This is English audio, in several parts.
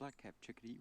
Black cap chickadee.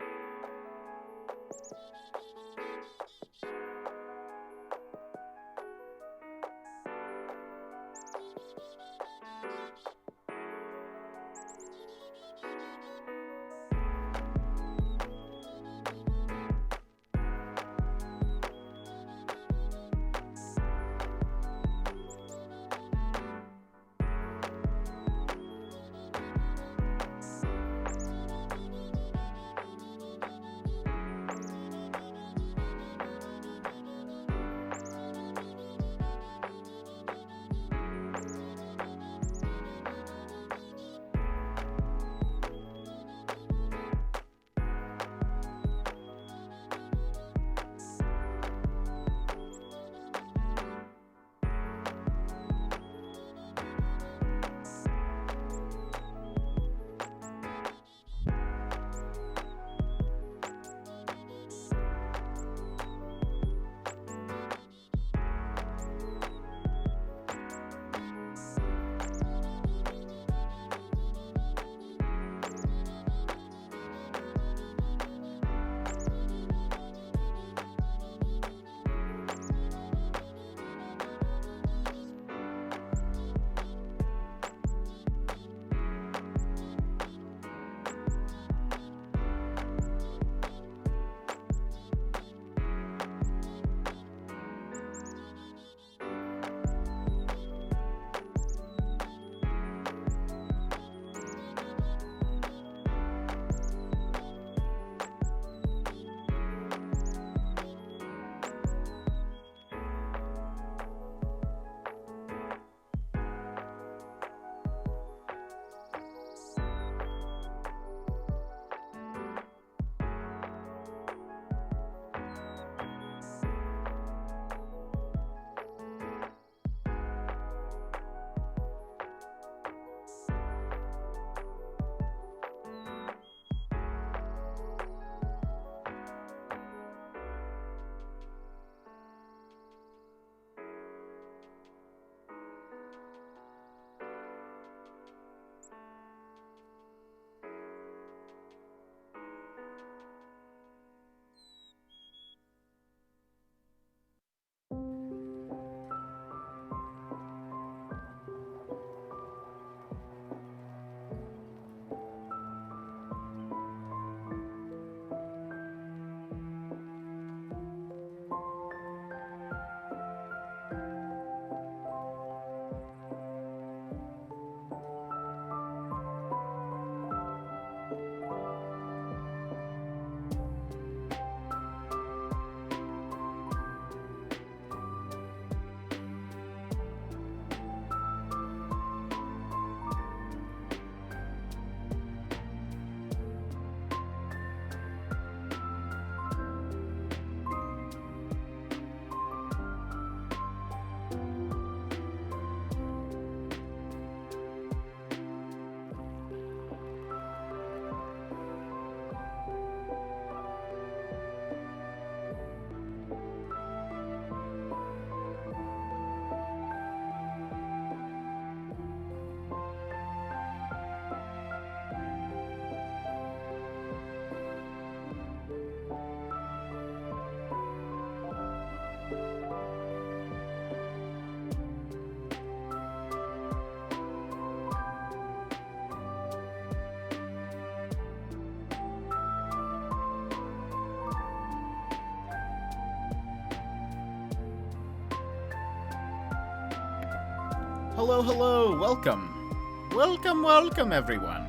Hello, hello, welcome. Welcome, everyone.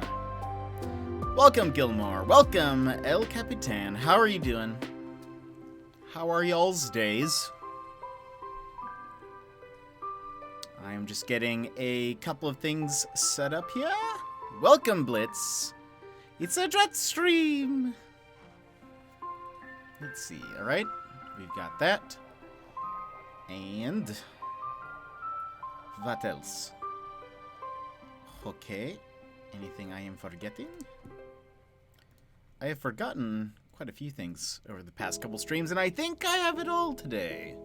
Welcome, Gilmore. Welcome, El Capitan. How are you doing? How are y'all's days? I am just getting a couple of things set up here. Welcome, Blitz. It's a dread stream. Let's see, alright. We've got that. And what else? Okay. Anything I am forgetting? I have forgotten quite a few things over the past couple streams, and I think I have it all today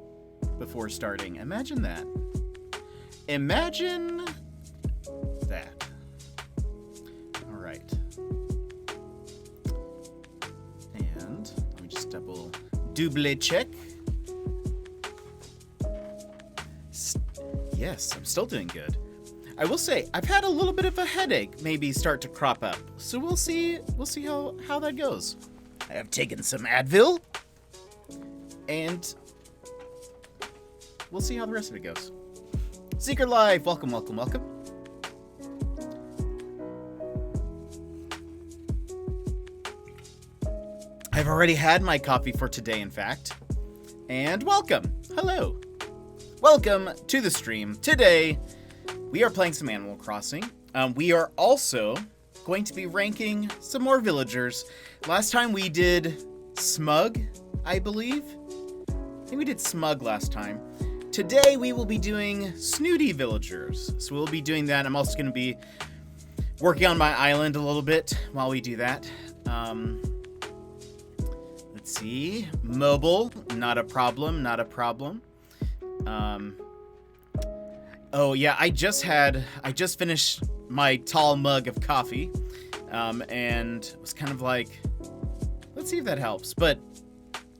before starting. Imagine that. Imagine that. Alright. And let me just double check. Yes, I'm still doing good. I will say, I've had a little bit of a headache maybe start to crop up. So we'll see how that goes. I have taken some Advil. And we'll see how the rest of it goes. Seeker Life, welcome. I've already had my coffee for today, in fact. And welcome. Hello. Welcome to the stream. Today, we are playing some Animal Crossing. We are also going to be ranking some more villagers. Last time we did Smug, I believe. I think we did Smug last time. Today, we will be doing Snooty villagers. So we'll be doing that. I'm also going to be working on my island a little bit while we do that. Let's see. Mobile, not a problem. Oh yeah, I just finished my tall mug of coffee, and was kind of like, let's see if that helps. But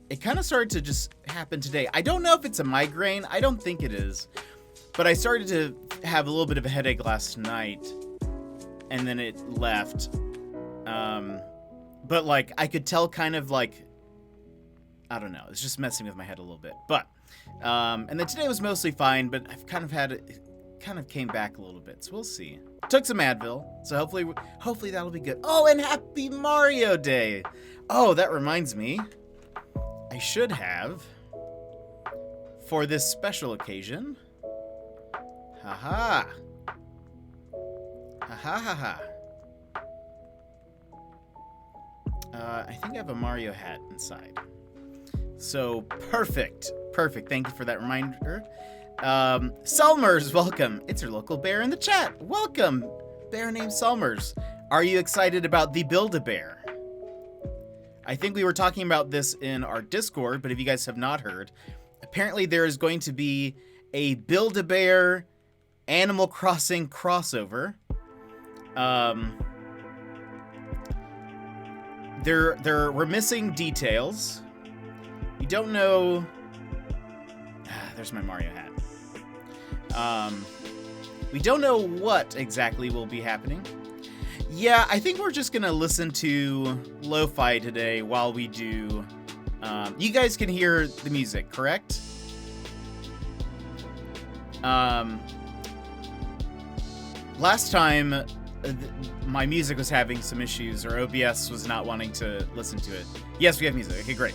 it kind of started to just happen today. I don't know if it's a migraine. I don't think it is, but I started to have a little bit of a headache last night, and then it left. But like I could tell, kind of like, I don't know. It's just messing with my head a little bit, but. And then today was mostly fine, but I've kind of had it kind of came back a little bit, so we'll see. Took some Advil, so hopefully that'll be good. Oh, and happy Mario Day! Oh, that reminds me. I should have, for this special occasion, haha. I think I have a Mario hat inside. So, perfect. Thank you for that reminder. Selmers, welcome. It's your local bear in the chat. Welcome, bear named Selmers. Are you excited about the Build-A-Bear? I think we were talking about this in our Discord, but if you guys have not heard, apparently there is going to be a Build-A-Bear Animal Crossing crossover. We're missing details. We don't know. There's my Mario hat. We don't know what exactly will be happening. Yeah, I think we're just gonna listen to lo-fi today while we do. You guys can hear the music, correct? Last time, my music was having some issues, or OBS was not wanting to listen to it. Yes, we have music. Okay, great.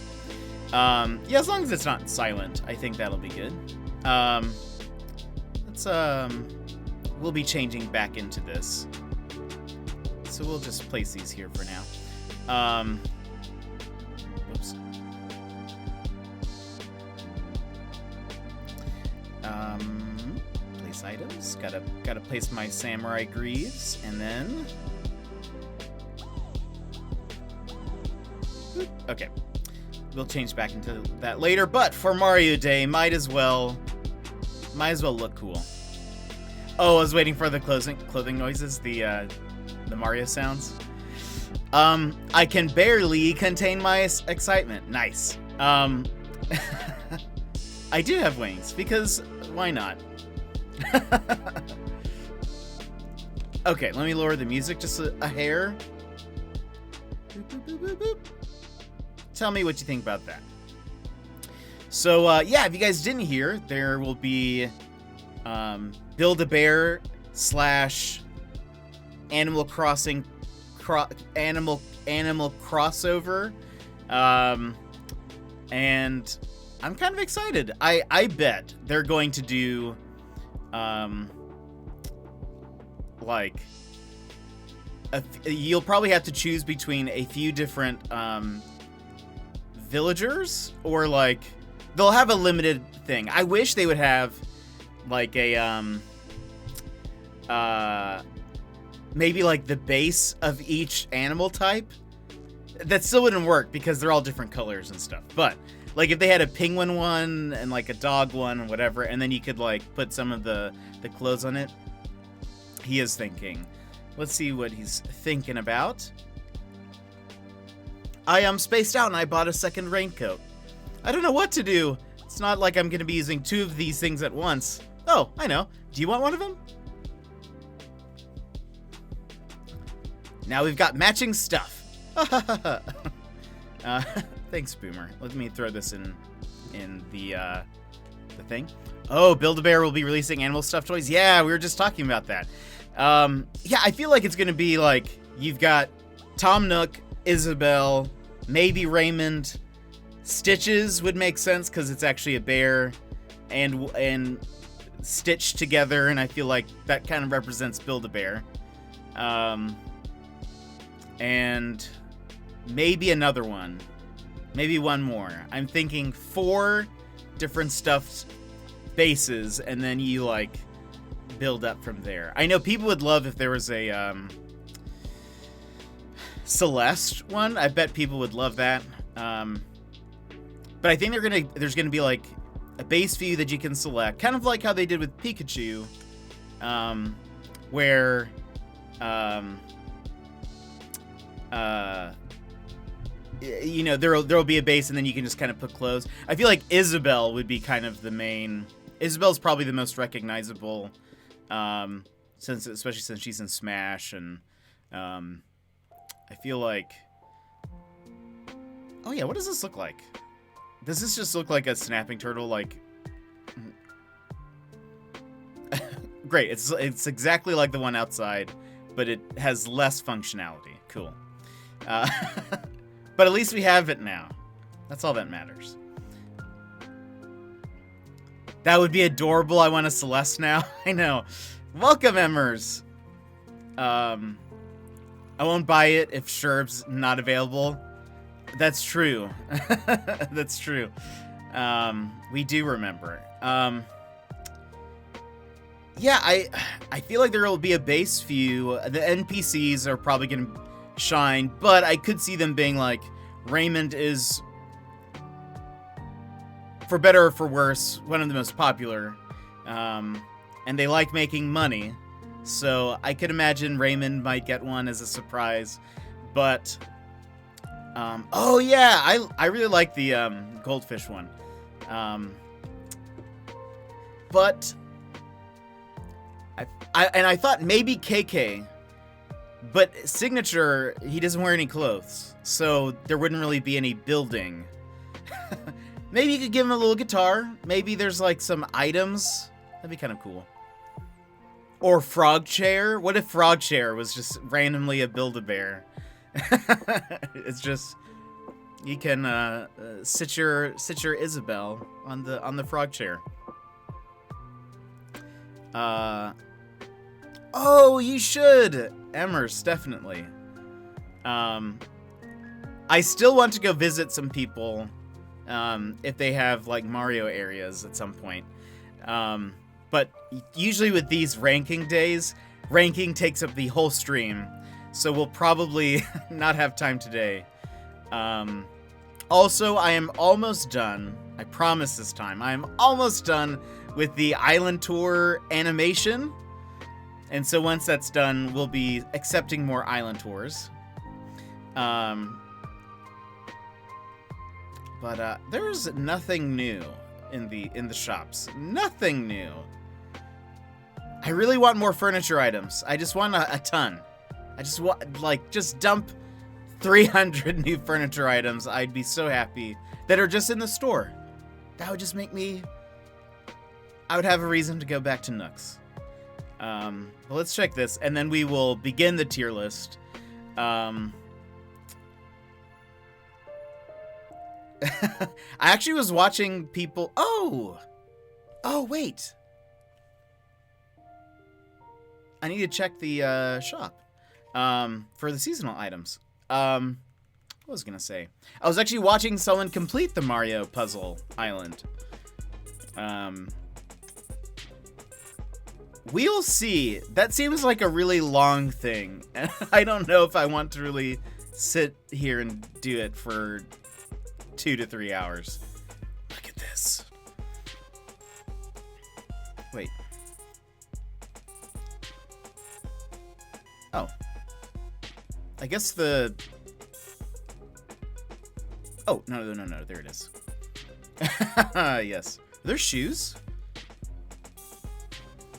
Yeah, as long as it's not silent, I think that'll be good. We'll be changing back into this. So we'll just place these here for now. Oops. Place items. Gotta place my samurai greaves, and then. Okay. We'll change back into that later, but for Mario Day, might as well look cool. Oh, I was waiting for the clothing noises, the Mario sounds. I can barely contain my excitement. Nice. I do have wings, because why not? Okay, let me lower the music just a hair. Boop, boop, boop, boop, boop. Tell me what you think about that. So, yeah, if you guys didn't hear, there will be Build-A-Bear slash Animal Crossing animal crossover. And I'm kind of excited. I bet they're going to do like you'll probably have to choose between a few different villagers, or like they'll have a limited thing. I wish they would have like a maybe like the base of each animal type. That still wouldn't work because they're all different colors and stuff. But like if they had a penguin one and like a dog one and whatever, and then you could like put some of the clothes on it. He is thinking. Let's see what he's thinking about. I am spaced out and I bought a second raincoat. I don't know what to do. It's not like I'm going to be using two of these things at once. Oh, I know. Do you want one of them? Now we've got matching stuff. Thanks, Boomer. Let me throw this in the thing. Oh, Build-A-Bear will be releasing animal stuffed toys. Yeah, we were just talking about that. Yeah, I feel like it's gonna be like you've got Tom Nook, Isabelle, maybe Raymond. Stitches would make sense because it's actually a bear, and stitched together, and I feel like that kind of represents Build-A-Bear. And maybe another one. Maybe one more. I'm thinking 4 different stuffed bases, and then you, like, build up from there. I know people would love if there was a, Celeste one. I bet people would love that. But I think there's gonna be, like, a base view that you can select. Kind of like how they did with Pikachu. Where, you know, there'll be a base and then you can just kind of put clothes. I feel like Isabelle would be kind of the main. Isabelle's probably the most recognizable, especially since she's in Smash, and I feel like. Oh yeah, what does this look like? Does this just look like a snapping turtle? Like, great. It's exactly like the one outside, but it has less functionality. Cool. But at least we have it now. That's all that matters. That would be adorable. I want a Celeste now. I know. Welcome, Emmers. I won't buy it if Sherb's not available. That's true. That's true. We do remember. Yeah, I feel like there will be a base view. The NPCs are probably going to shine, but I could see them being like, Raymond is, for better or for worse, one of the most popular, and they like making money, so I could imagine Raymond might get one as a surprise. But oh yeah, I really like the goldfish one, but I thought maybe KK. But Signature, he doesn't wear any clothes, so there wouldn't really be any building. Maybe you could give him a little guitar. Maybe there's like some items. That'd be kind of cool. Or Frog Chair. What if Frog Chair was just randomly a Build-A-Bear? It's just you can sit your Isabelle on the Frog Chair. Oh, you should! Emmers, definitely. I still want to go visit some people, if they have, like, Mario areas at some point. But usually with these ranking days, ranking takes up the whole stream, so we'll probably not have time today. Also, I am almost done. I promise this time. I am almost done with the Island Tour animation. And so once that's done, we'll be accepting more island tours. But there's nothing new in the shops. Nothing new. I really want more furniture items. I just want a ton. I just want, like, just dump 300 new furniture items. I'd be so happy that are just in the store. That would just make me I would have a reason to go back to Nooks. Well, let's check this, and then we will begin the tier list. I actually was watching people... Oh, wait. I need to check the shop for the seasonal items. What was I going to say? I was actually watching someone complete the Mario puzzle island. We'll see. That seems like a really long thing. And I don't know if I want to really sit here and do it for 2 to 3 hours. Look at this. Wait. Oh. I guess the... Oh, no. There it is. Yes. Are there shoes?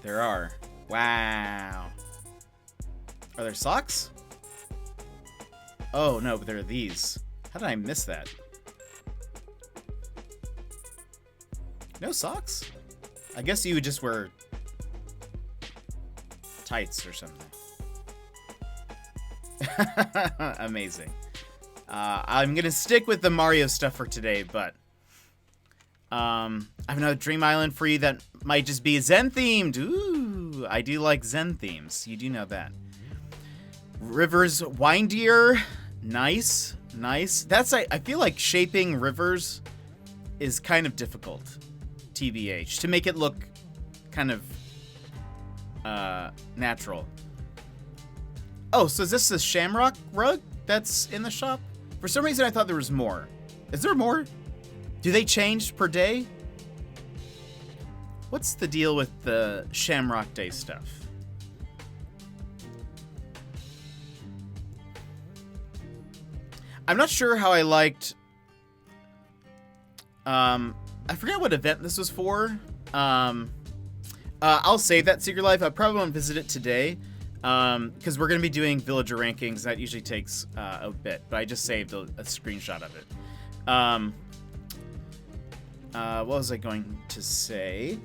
There are. Wow. Are there socks? Oh, no, but there are these. How did I miss that? No socks? I guess you would just wear tights or something. Amazing. I'm gonna stick with the Mario stuff for today, but I have another Dream Island for you that might just be Zen themed. Ooh, I do like Zen themes. You do know that. Rivers windier. Nice. That's I feel like shaping rivers is kind of difficult. TBH, to make it look kind of natural. Oh, so is this the shamrock rug that's in the shop? For some reason I thought there was more. Is there more? Do they change per day? What's the deal with the Shamrock Day stuff? I'm not sure how I liked... I forget what event this was for. I'll save that Secret Life. I probably won't visit it today. Because we're going to be doing villager rankings. That usually takes a bit. But I just saved a screenshot of it. What was I going to say?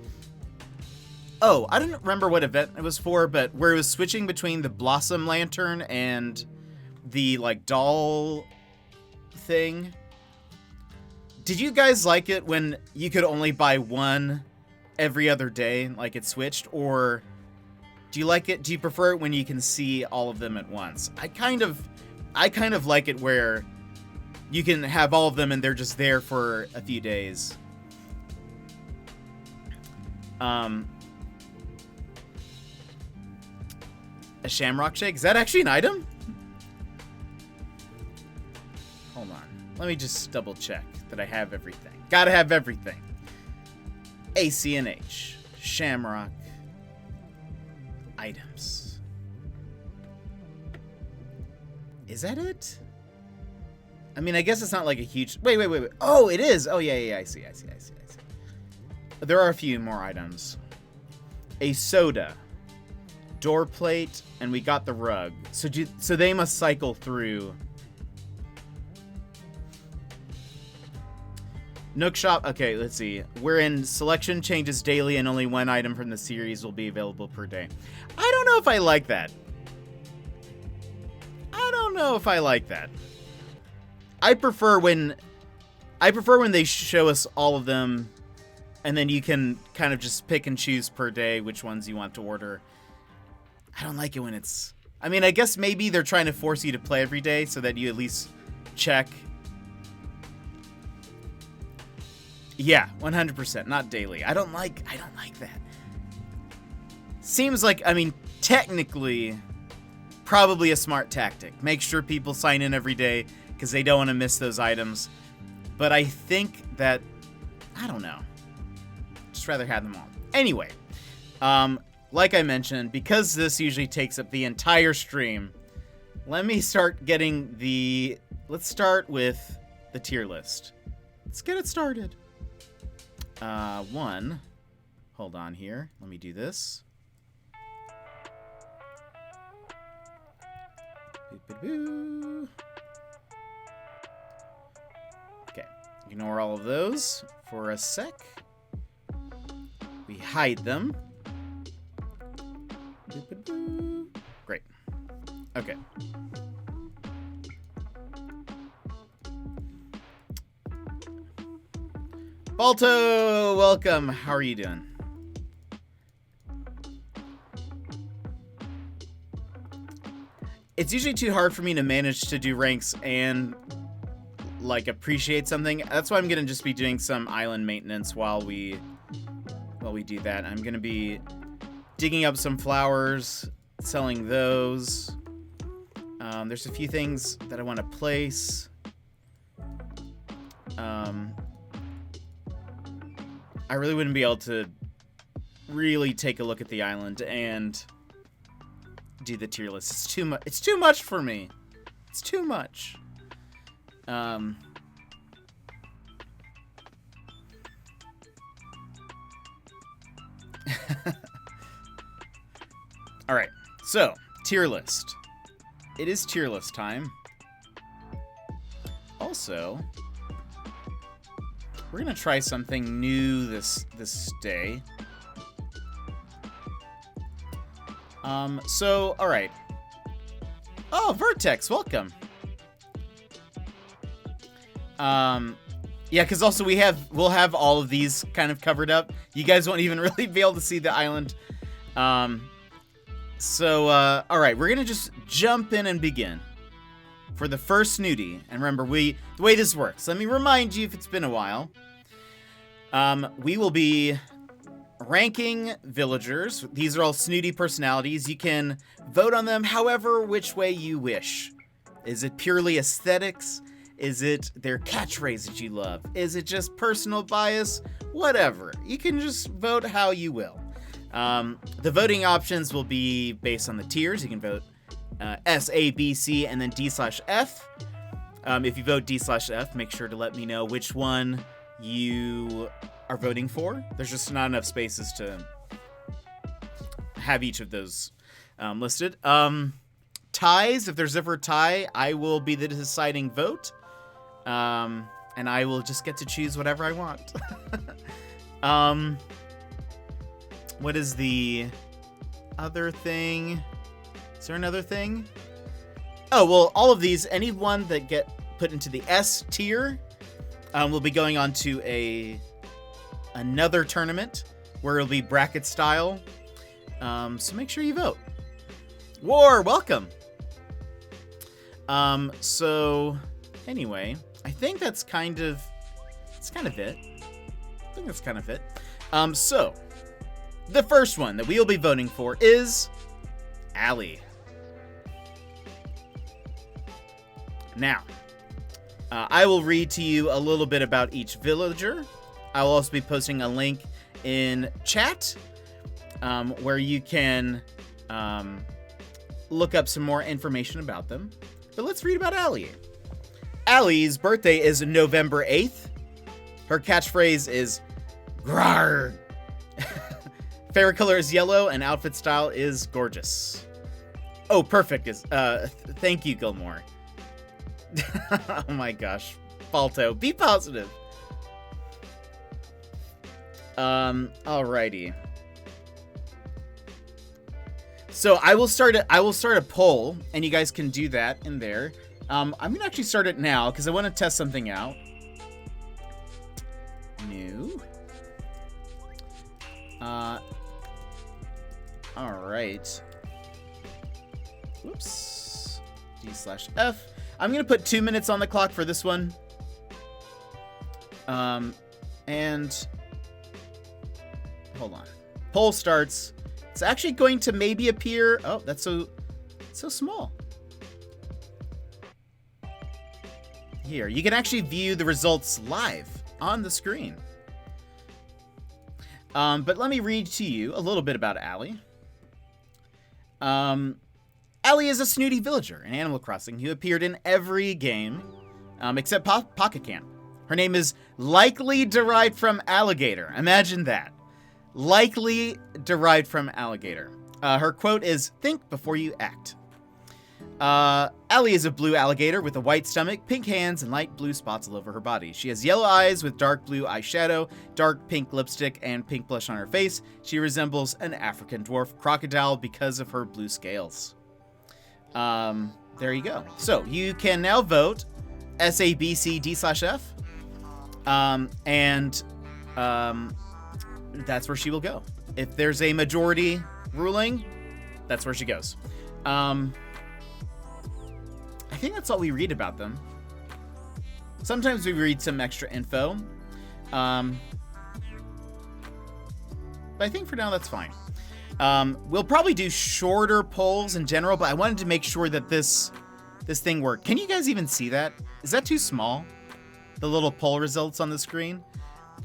Oh, I don't remember what event it was for, but where it was switching between the Blossom Lantern and the, like, doll thing. Did you guys like it when you could only buy one every other day, like it switched? Or do you like it? Do you prefer it when you can see all of them at once? I kind of like it where you can have all of them and they're just there for a few days. A shamrock shake? Is that actually an item? Hold on. Let me just double check that I have everything. Gotta have everything. ACNH. Shamrock. Items. Is that it? I mean, I guess it's not like a huge... Wait. Oh, it is. Oh, yeah. I see. There are a few more items. A soda. Door plate, and we got the rug. So they must cycle through. Nook Shop. Okay, let's see. We're in selection changes daily, and only one item from the series will be available per day. I don't know if I like that. I prefer when they show us all of them, and then you can kind of just pick and choose per day which ones you want to order. I don't like it when it's... I mean, I guess maybe they're trying to force you to play every day so that you at least check. Yeah, 100%, not daily. I don't like that. Seems like, I mean, technically, probably a smart tactic. Make sure people sign in every day because they don't want to miss those items. But I think that, I don't know. Just rather have them all. Anyway, like I mentioned, because this usually takes up the entire stream, let me start getting the... Let's start with the tier list. Let's get it started. One. Hold on here. Let me do this. Okay. Ignore all of those for a sec. We hide them. Great. Okay. Balto, welcome. How are you doing? It's usually too hard for me to manage to do ranks and like appreciate something. That's why I'm gonna just be doing some island maintenance while we do that. I'm gonna be digging up some flowers, selling those. There's a few things that I want to place. I really wouldn't be able to really take a look at the island and do the tier list. It's too much. It's too much for me. It's too much. All right. So, tier list. It is tier list time. Also, we're gonna try something new this day. So, all right. Oh, Vertex, welcome. Yeah, because also we'll have all of these kind of covered up. You guys won't even really be able to see the island. So, all right, we're gonna just jump in and begin for the first Snooty. And remember, the way this works. Let me remind you, if it's been a while, we will be ranking villagers. These are all Snooty personalities. You can vote on them however which way you wish. Is it purely aesthetics? Is it their catchphrase that you love? Is it just personal bias? Whatever. You can just vote how you will. The voting options will be based on the tiers. You can vote S, A, B, C, and then D/F. If you vote D/F, make sure to let me know which one you are voting for. There's just not enough spaces to have each of those listed. Ties, if there's ever a tie, I will be the deciding vote. And I will just get to choose whatever I want. What is the other thing? Is there another thing? Oh, well, all of these, anyone that get put into the S tier will be going on to another tournament where it'll be bracket style. So make sure you vote. War, welcome. So anyway, I think that's kind of it. I think that's kind of it. So the first one that we will be voting for is Allie. Now, I will read to you a little bit about each villager. I will also be posting a link in chat where you can look up some more information about them. But let's read about Allie. Allie's birthday is November 8th. Her catchphrase is "Grar." Favorite color is yellow, and outfit style is gorgeous. Oh, perfect. Thank you, Gilmore. Oh my gosh. Balto, be positive. Alrighty. So I will start a poll, and you guys can do that in there. I'm gonna actually start it now because I want to test something out. New. All right. Whoops. D/F. I'm gonna put 2 minutes on the clock for this one. And hold on. Poll starts. It's actually going to maybe appear. Oh, that's so small. Here, you can actually view the results live on the screen. But let me read to you a little bit about Allie. Allie is a Snooty villager in Animal Crossing who appeared in every game except Pocket Camp. Her name is likely derived from alligator. Imagine that. Likely derived from alligator. Her quote is, "Think before you act." Allie is a blue alligator with a white stomach, pink hands, and light blue spots all over her body. She has yellow eyes with dark blue eyeshadow, dark pink lipstick, and pink blush on her face. She resembles an African dwarf crocodile because of her blue scales. There you go. So you can now vote SABCD/F. That's where she will go. If there's a majority ruling, that's where she goes. I think that's all we read about them. Sometimes we read some extra info. But I think for now that's fine. We'll probably do shorter polls in general, but I wanted to make sure that this thing worked. Can you guys even see that? Is that too small? The little poll results on the screen?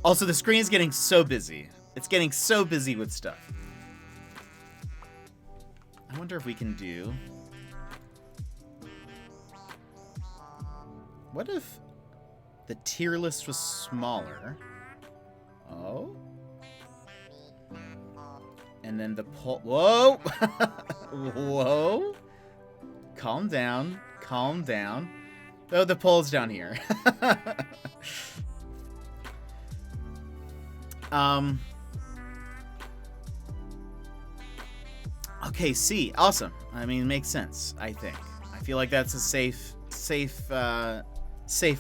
Also, the screen is getting so busy. It's getting so busy with stuff. I wonder if we can do... What if the tier list was smaller? Oh. And then the poll... Whoa! Whoa! Calm down. Calm down. Oh, the poll's down here. Okay, C. Awesome. I mean, it makes sense, I think. I feel like that's a safe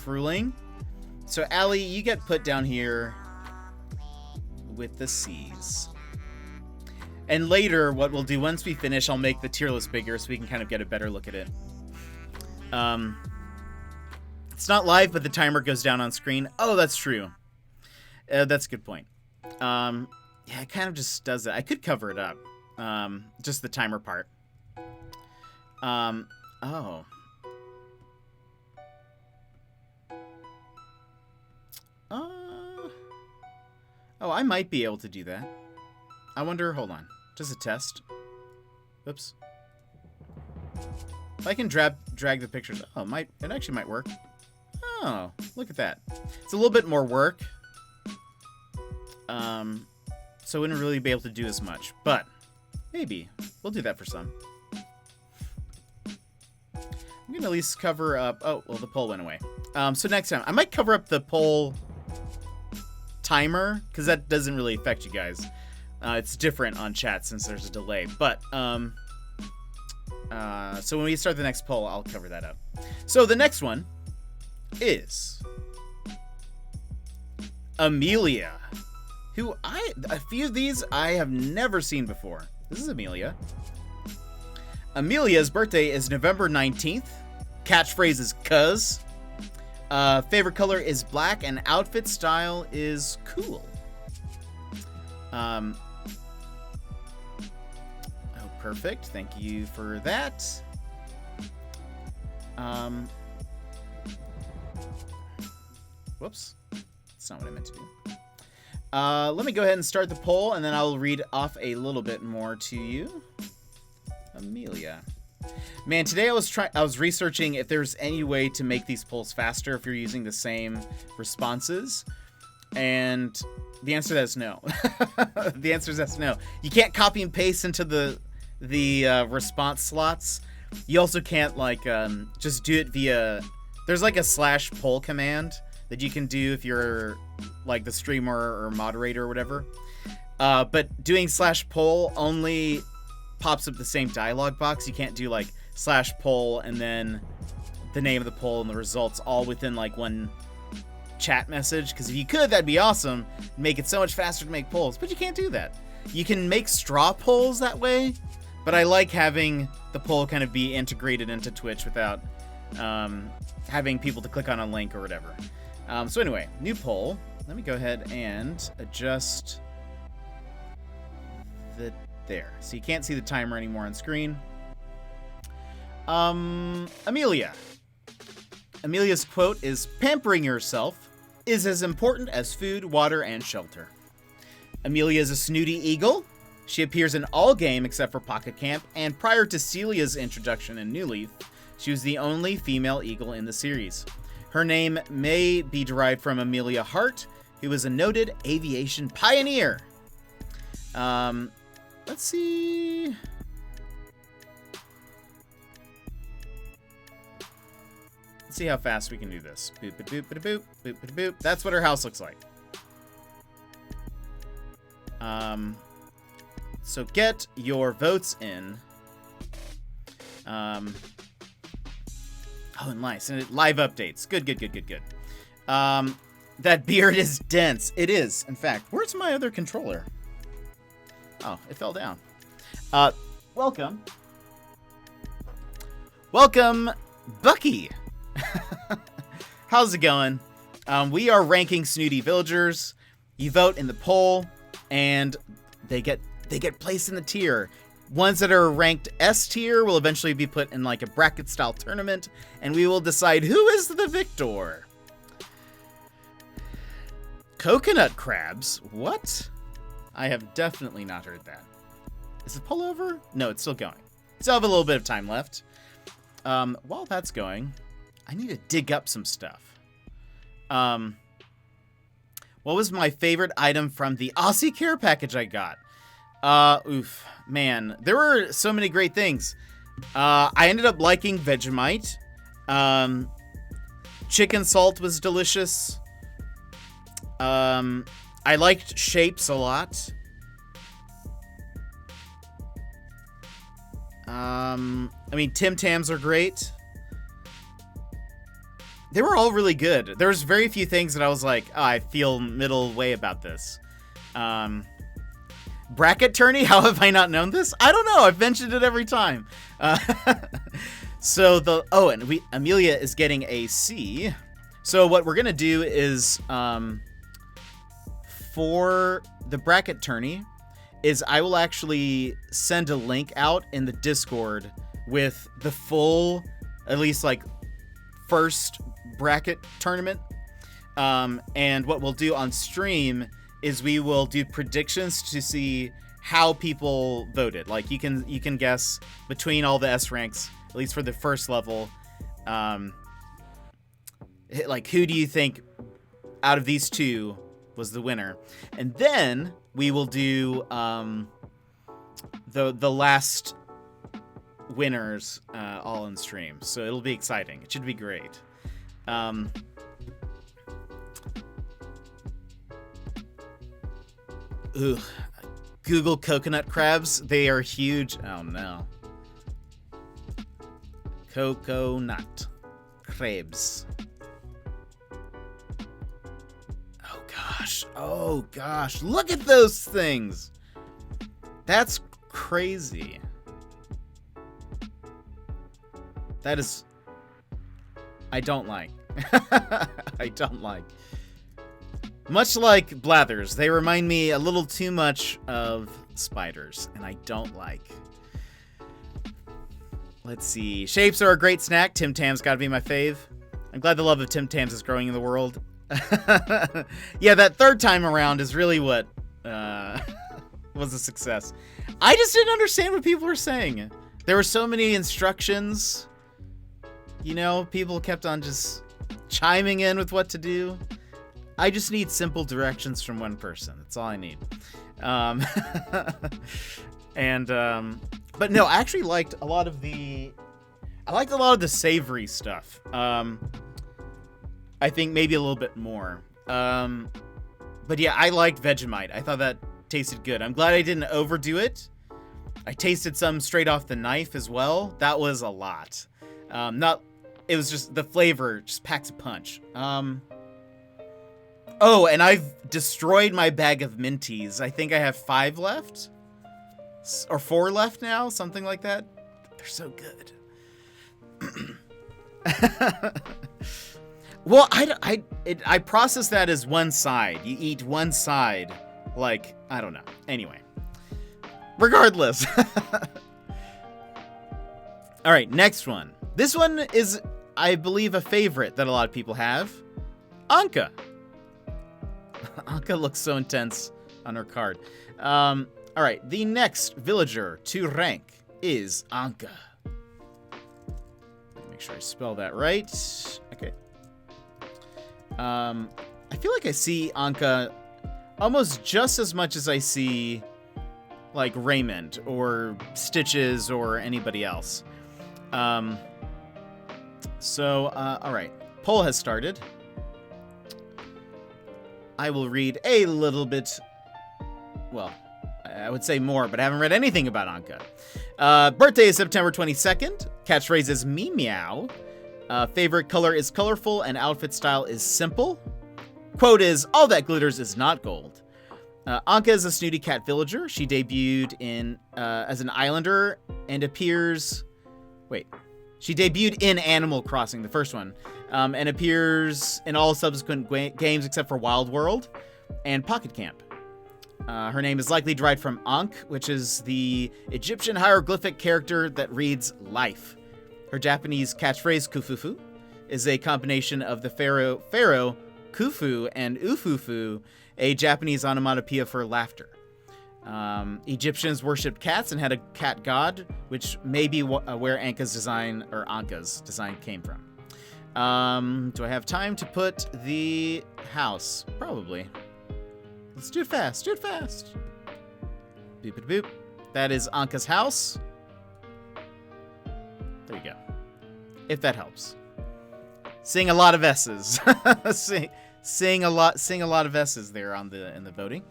ruling. So, Allie, you get put down here with the C's. And later, what we'll do, once we finish, I'll make the tier list bigger so we can kind of get a better look at it. It's not live, but the timer goes down on screen. Oh, that's true. That's a good point. Yeah, it kind of just does that. I could cover it up. Just the timer part. Oh. Oh, I might be able to do that. I wonder, hold on. Just a test. Oops. If I can drag the pictures. Oh, it actually might work. Oh, look at that. It's a little bit more work. So I wouldn't really be able to do as much, but maybe. We'll do that for some. I'm gonna at least cover up... Oh, well, the poll went away. So next time, I might cover up the poll timer, because that doesn't really affect you guys. It's different on chat since there's a delay. But, so when we start the next poll, I'll cover that up. So the next one is Amelia, who a few of these I have never seen before. This is Amelia. Amelia's birthday is November 19th. Catchphrase is cuz. Favorite color is black, and outfit style is cool. Oh, perfect. Thank you for that. Whoops. That's not what I meant to do. Let me go ahead and start the poll, and then I'll read off a little bit more to you. Amelia. Man, today I was researching if there's any way to make these polls faster if you're using the same responses, and the answer to that is no. The answer is that's no. You can't copy and paste into the response slots. You also can't just do it via. There's like a /poll command that you can do if you're like the streamer or moderator or whatever. But doing /poll only pops up the same dialog box. You can't do like /poll and then the name of the poll and the results all within like one chat message. Because if you could, that'd be awesome. Make it so much faster to make polls, but you can't do that. You can make straw polls that way, but I like having the poll kind of be integrated into Twitch without having people to click on a link or whatever. So anyway, new poll. Let me go ahead and adjust there. So you can't see the timer anymore on screen. Amelia. Amelia's quote is, "Pampering yourself is as important as food, water, and shelter." Amelia is a snooty eagle. She appears in all game except for Pocket Camp, and prior to Celia's introduction in New Leaf, she was the only female eagle in the series. Her name may be derived from Amelia Hart, who was a noted aviation pioneer. Let's see. Let's see how fast we can do this. Boop, boop, boop, boop, boop, boop, boop. That's what our house looks like. So get your votes in. Oh, nice. And live updates. Good, good, good, good, good. That beard is dense. It is. In fact, where's my other controller? Oh, it fell down. Welcome. Welcome, Bucky. How's it going? We are ranking Snooty villagers. You vote in the poll, and they get placed in the tier. Ones that are ranked S tier will eventually be put in like a bracket style tournament, and we will decide who is the victor. Coconut crabs? What? I have definitely not heard that. Is the poll over? No, it's still going. Still have a little bit of time left. While that's going, I need to dig up some stuff. What was my favorite item from the Aussie care package I got? Oof, man, there were so many great things. I ended up liking Vegemite. Chicken salt was delicious. I liked shapes a lot. I mean, Tim Tams are great. They were all really good. There's very few things that I was like, oh, I feel middle way about this. Bracket tourney? How have I not known this? I don't know. I've mentioned it every time. So Amelia is getting a C. So what we're gonna do is, for the bracket tourney, is I will actually send a link out in the Discord with the full, at least like first bracket tournament. And what we'll do on stream is we will do predictions to see how people voted. Like you can guess between all the S ranks, at least for the first level. Like who do you think out of these two was the winner? And then we will do the last winners all in stream. So it'll be exciting. It should be great. Google coconut crabs. They are huge. Oh no. Coconut crabs. Oh gosh, look at those things. That's crazy. That is, I don't like. I don't like. Much like blathers, they remind me a little too much of spiders, and I don't like. Let's see. Shapes are a great snack. Tim Tams gotta be my fave. I'm glad the love of Tim Tams is growing in the world. Yeah, that third time around is really what was a success. I just didn't understand what people were saying. There were so many instructions. You know, people kept on just chiming in with what to do. I just need simple directions from one person. That's all I need. But no, I actually liked a lot of the savory stuff. I think maybe a little bit more. But yeah, I liked Vegemite. I thought that tasted good. I'm glad I didn't overdo it. I tasted some straight off the knife as well. That was a lot. It was just the flavor just packs a punch. Oh, and I've destroyed my bag of minties. I think I have 5 left or 4 left now, something like that. They're so good. Well, I process that as one side. You eat one side, like, I don't know. Anyway, regardless. All right, next one. This one is, I believe, a favorite that a lot of people have. Anka. Anka looks so intense on her card. All right, the next villager to rank is Anka. Make sure I spell that right. Okay. I feel like I see Anka almost just as much as I see like Raymond or Stitches or anybody else. So, all right. Poll has started. I will read a little bit. Well, I would say more, but I haven't read anything about Anka. Birthday is September 22nd. Catchphrase is me meow. Favorite color is colorful and outfit style is simple. Quote is, all that glitters is not gold. Anka is a snooty cat villager. She debuted as an islander and appears... Wait. She debuted in Animal Crossing, the first one, and appears in all subsequent games except for Wild World and Pocket Camp. Her name is likely derived from Ankh, which is the Egyptian hieroglyphic character that reads life. Her Japanese catchphrase, kufufu, is a combination of the pharaoh kufu and ufufu, a Japanese onomatopoeia for laughter. Egyptians worshipped cats and had a cat god, which may be where Anka's design came from. Do I have time to put the house? Probably. Let's do it fast. Do it fast. Boop, boop, boop. That is Anka's house. There you go. If that helps. Seeing a lot of S's. Seeing a lot of S's there in the voting.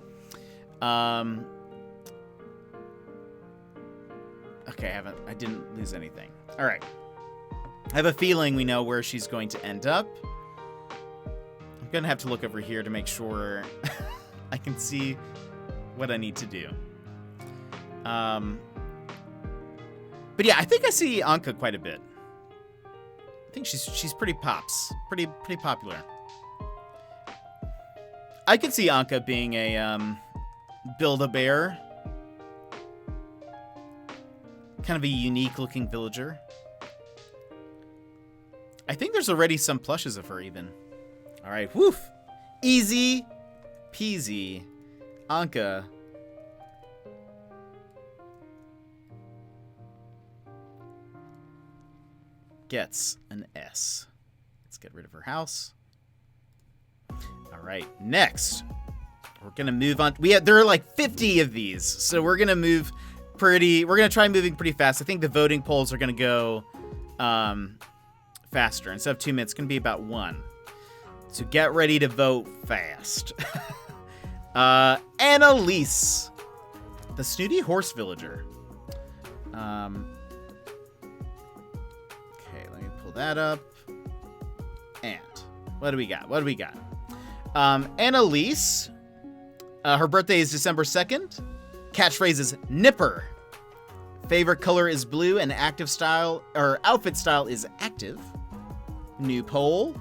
Okay, I didn't lose anything. All right. I have a feeling we know where she's going to end up. I'm going to have to look over here to make sure I can see what I need to do. But yeah, I think I see Anka quite a bit. I think she's pretty pops. Pretty popular. I could see Anka being a Build-A-Bear. Kind of a unique looking villager. I think there's already some plushes of her even. All right, woof. Easy peasy. Anka. Gets an S. Let's get rid of her house. All right, next. We're going to move on. There are like 50 of these, so we're going to try moving pretty fast. I think the voting polls are going to go faster. Instead of 2 minutes, it's going to be about 1. So get ready to vote fast. Annalise, the snooty horse villager. Okay, let me pull that up. And what do we got? Annalise, her birthday is December 2nd. Catchphrase is nipper. Favorite color is blue and outfit style is active. New poll.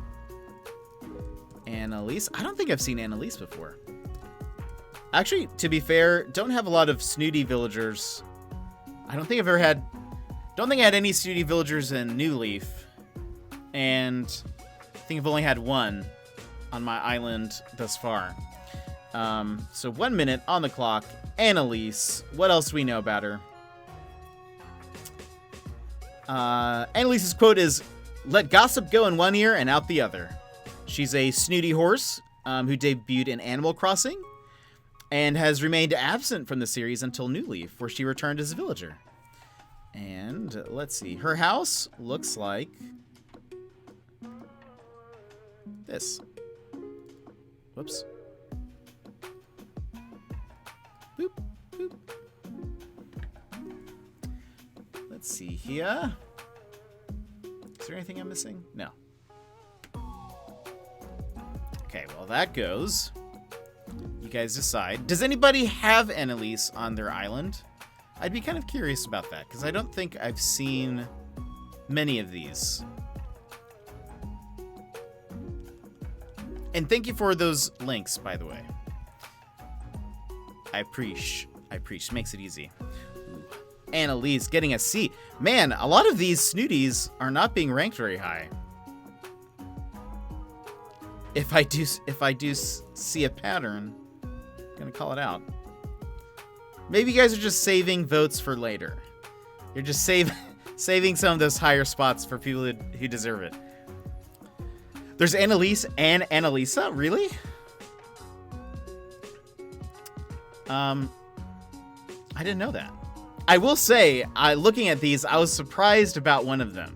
Annalise. I don't think I've seen Annalise before. Actually, to be fair, don't have a lot of snooty villagers. I don't think I had any snooty villagers in New Leaf. And I think I've only had one on my island thus far. So 1 minute on the clock. Annalise. What else do we know about her? Annalise's quote is, "Let gossip go in one ear and out the other." She's a snooty horse who debuted in Animal Crossing and has remained absent from the series until New Leaf, where she returned as a villager. And let's see. Her house looks like this. Whoops. Boop, boop. Let's see here. Is there anything I'm missing? No. Okay, well, that goes. You guys decide. Does anybody have Annalise on their island? I'd be kind of curious about that, because I don't think I've seen many of these. And thank you for those links, by the way. I appreciate. Makes it easy. Ooh. Annalise getting a C. Man, a lot of these snooties are not being ranked very high. If I do see a pattern, I'm gonna call it out. Maybe you guys are just saving votes for later. You're just saving some of those higher spots for people who deserve it. There's Annalise and Annalisa? Really? I didn't know that. I will say, looking at these, I was surprised about one of them.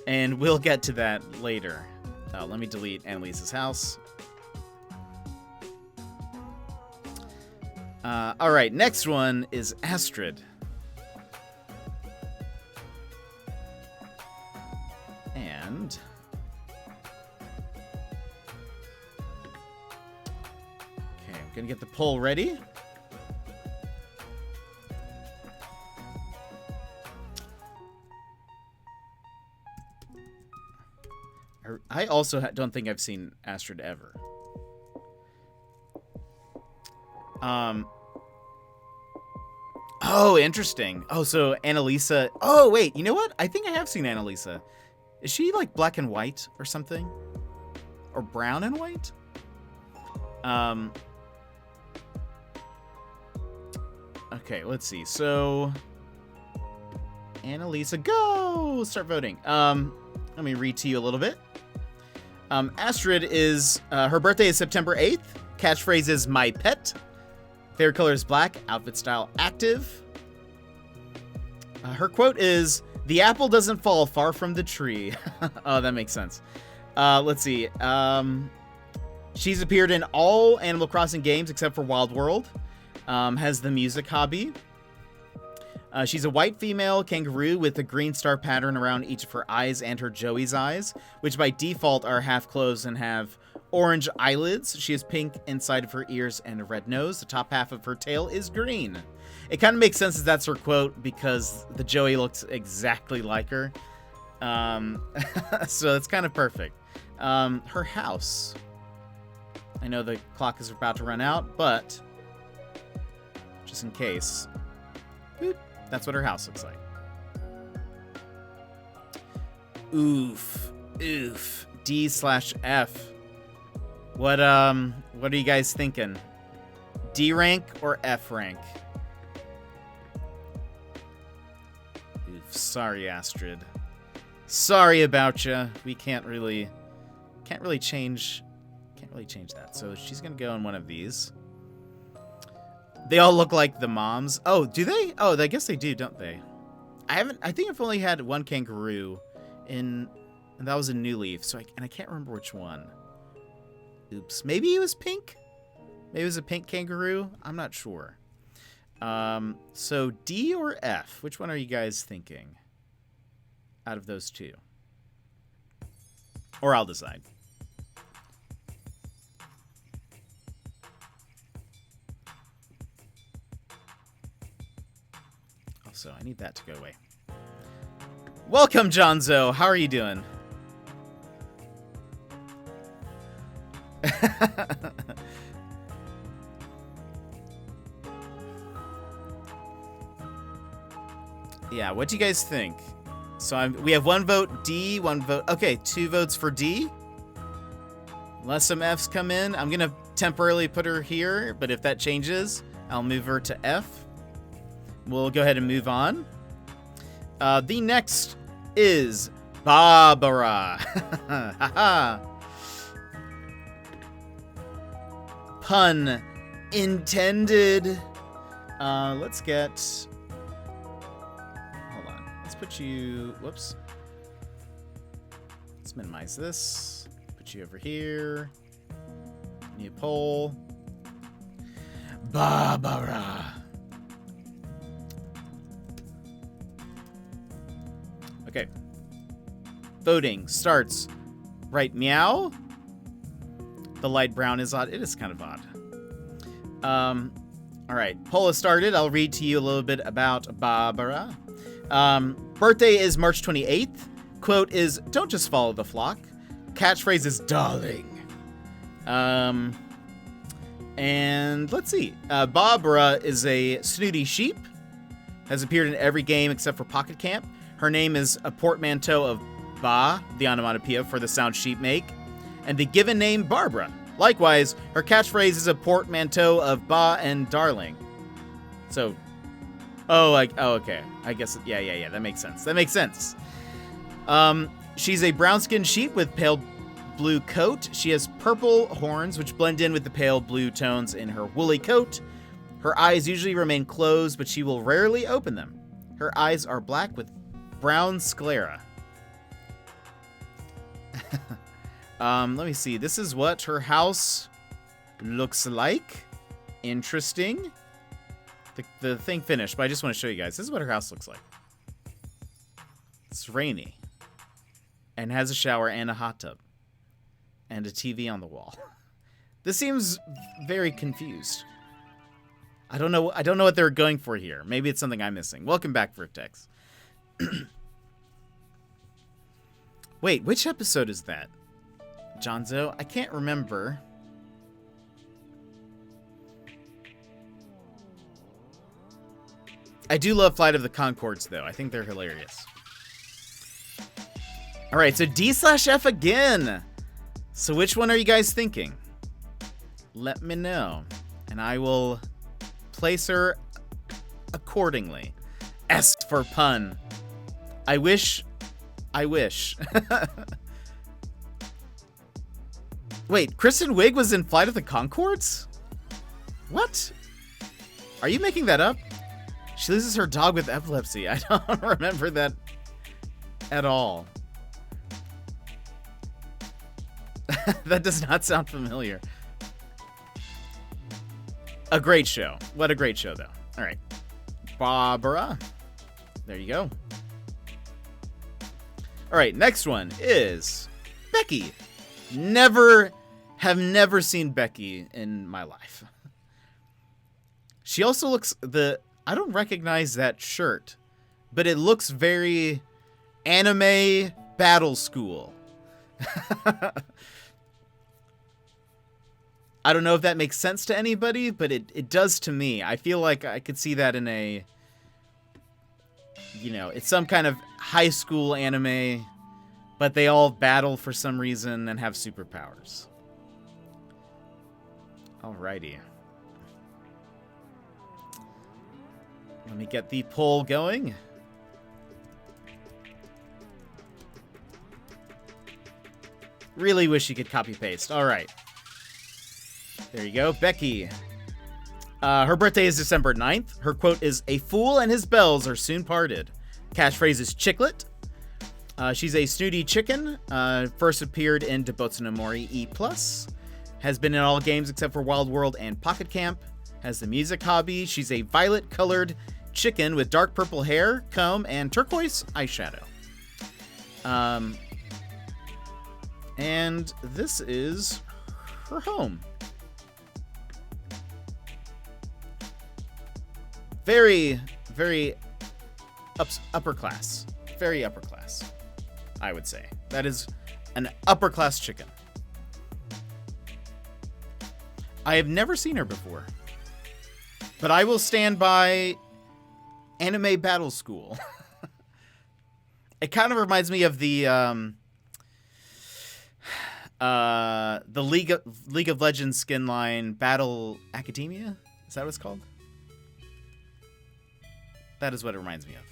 And we'll get to that later. Let me delete Annalise's house. All right, next one is Astrid. And okay, I'm gonna get the poll ready. I also don't think I've seen Astrid ever. Oh, interesting. Oh, so Annalisa. Oh, wait. You know what? I think I have seen Annalisa. Is she like black and white or something? Or brown and white? Okay, let's see. So Annalisa, go! Start voting. Let me read to you a little bit. Astrid is, her birthday is September 8th. Catchphrase is my pet. Favorite color is black. Outfit style active. Her quote is, the apple doesn't fall far from the tree. Oh, that makes sense. Let's see. She's appeared in all Animal Crossing games except for Wild World. Has the music hobby. She's a white female kangaroo with a green star pattern around each of her eyes and her Joey's eyes, which by default are half closed and have orange eyelids. She has pink inside of her ears and a red nose. The top half of her tail is green. It kind of makes sense that that's her quote because the Joey looks exactly like her. So it's kind of perfect. Her house. I know the clock is about to run out, but just in case, boop, that's what her house looks like. Oof. D/F. What are you guys thinking? D rank or F rank? Oof, sorry, Astrid. Sorry about ya. We can't really change that. So she's gonna go in one of these. They all look like the moms. Oh, do they? Oh, I guess they do, don't they? I think I've only had one kangaroo and that was a New Leaf. So I can't remember which one. Oops. Maybe it was pink? Maybe it was a pink kangaroo? I'm not sure. So D or F? Which one are you guys thinking? Out of those two. Or I'll decide. Also, I need that to go away. Welcome, Jonzo. How are you doing? Yeah, what do you guys think? So we have one vote D, one vote. Okay, 2 votes for D. Unless some Fs come in, I'm gonna temporarily put her here, but if that changes, I'll move her to F. We'll go ahead and move on. The next is Barbara. Haha. Pun intended. Let's get... Hold on. Let's put you... Whoops. Let's minimize this. Put you over here. New poll. Barbara. Okay. Voting starts right meow. The light brown is odd. It is kind of odd. All right. Poll has started. I'll read to you a little bit about Barbara. Birthday is March 28th. Quote is, don't just follow the flock. Catchphrase is darling. And let's see. Barbara is a snooty sheep. Has appeared in every game except for Pocket Camp. Her name is a portmanteau of ba, the onomatopoeia for the sound sheep make, and the given name Barbara. Likewise, her catchphrase is a portmanteau of ba and darling. So, okay. I guess, yeah, that makes sense. She's a brown-skinned sheep with pale blue coat. She has purple horns, which blend in with the pale blue tones in her woolly coat. Her eyes usually remain closed, but she will rarely open them. Her eyes are black with brown sclera. Let me see. This is what her house looks like. Interesting. The thing finished, but I just want to show you guys. This is what her house looks like. It's rainy. And has a shower and a hot tub. And a TV on the wall. This seems very confused. I don't know what they're going for here. Maybe it's something I'm missing. Welcome back, Vertex. Wait, which episode is that? Jonzo? I can't remember. I do love Flight of the Conchords, though. I think they're hilarious. Alright, so D/F again. So which one are you guys thinking? Let me know. And I will place her accordingly. S for pun. I wish. Wait, Kristen Wiig was in Flight of the Conchords? What? Are you making that up? She loses her dog with epilepsy. I don't remember that at all. That does not sound familiar. A great show. What a great show, though. All right. Barbara. There you go. All right, next one is Becky. Have never seen Becky in my life. She also looks I don't recognize that shirt, but it looks very anime battle school. I don't know if that makes sense to anybody, but it does to me. I feel like I could see that in a, it's some kind of high school anime, but they all battle for some reason and have superpowers. Alrighty. Let me get the poll going. Really wish you could copy paste. All right. There you go. Becky. Her birthday is December 9th. Her quote is, "A fool and his bells are soon parted." Catchphrase is chiclet. She's a snooty chicken. First appeared in Debotsu no Mori E+. Has been in all games except for Wild World and Pocket Camp. Has the music hobby. She's a violet-colored chicken with dark purple hair, comb, and turquoise eyeshadow. And this is her home. Very, very upper class. Very upper class, I would say. That is an upper class chicken. I have never seen her before. But I will stand by Anime Battle School. It kind of reminds me of the League of Legends skin line Battle Academia. Is that what it's called? That is what it reminds me of.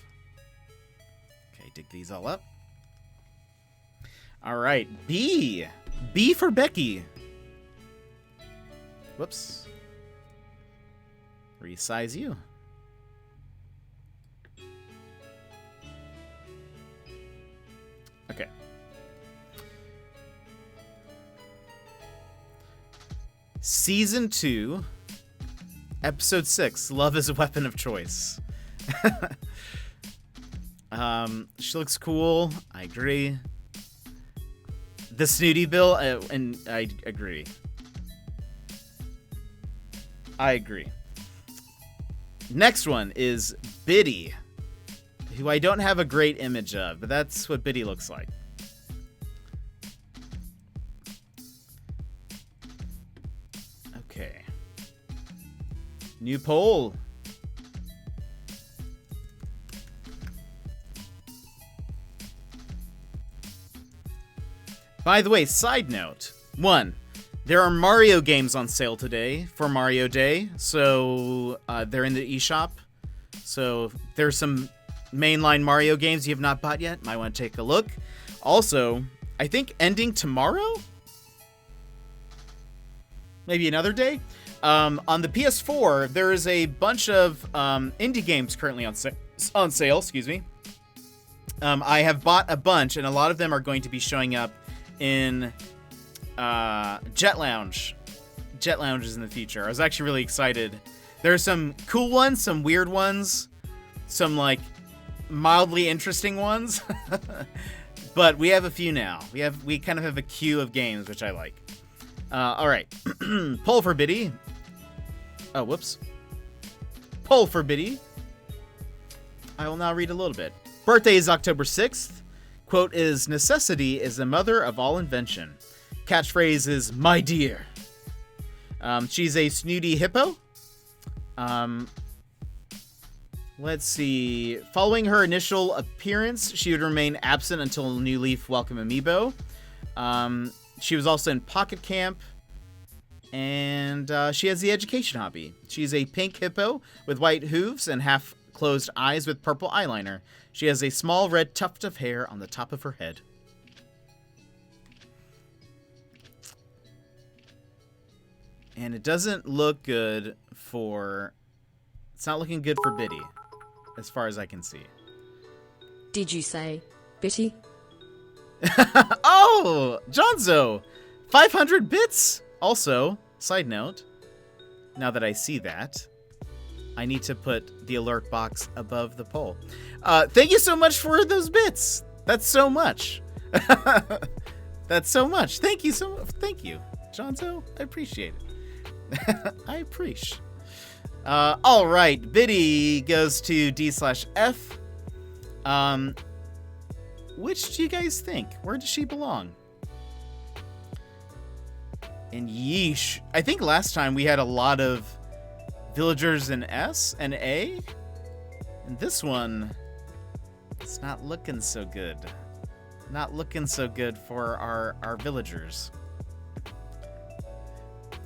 Okay, dig these all up. All right, B. B for Becky. Whoops. Resize you. Okay. Season 2, Episode 6, Love is a Weapon of Choice. She looks cool. I agree. The Snooty Bill, and I agree. I agree. Next one is Biddy, who I don't have a great image of, but that's what Biddy looks like. Okay. New poll. By the way, side note. 1. There are Mario games on sale today for Mario Day, so they're in the eShop. So there's some mainline Mario games you have not bought yet. Might want to take a look. Also, I think ending tomorrow? Maybe another day? On the PS4, there is a bunch of indie games currently on sale. Excuse me. I have bought a bunch, and a lot of them are going to be showing up in Jet Lounge. Jet Lounge is in the future. I was actually really excited. There are some cool ones, some weird ones, some like mildly interesting ones. But we have a few now. We kind of have a queue of games, which I like. All right. Poll for Biddy. Oh, whoops. Poll for Biddy. I will now read a little bit. Birthday is October 6th. Quote is, necessity is the mother of all invention. Catchphrase is, my dear. She's a snooty hippo. Let's see. Following her initial appearance, she would remain absent until New Leaf Welcome Amiibo. She was also in Pocket Camp. And she has the education hobby. She's a pink hippo with white hooves and half-closed eyes with purple eyeliner. She has a small red tuft of hair on the top of her head. And it doesn't look good for... It's not looking good for Biddy, as far as I can see. Did you say Bitty? Oh! Jonzo! 500 bits! Also, side note, now that I see that, I need to put the alert box above the poll. Thank you so much for those bits! That's so much. That's so much. Thank you so much. Thank you, Jonzo. I appreciate it. I appreciate. All right, Biddy goes to D/F. Which do you guys think? Where does she belong? And yeesh. I think last time we had a lot of villagers in S and A. And this one, it's not looking so good. Not looking so good for our villagers.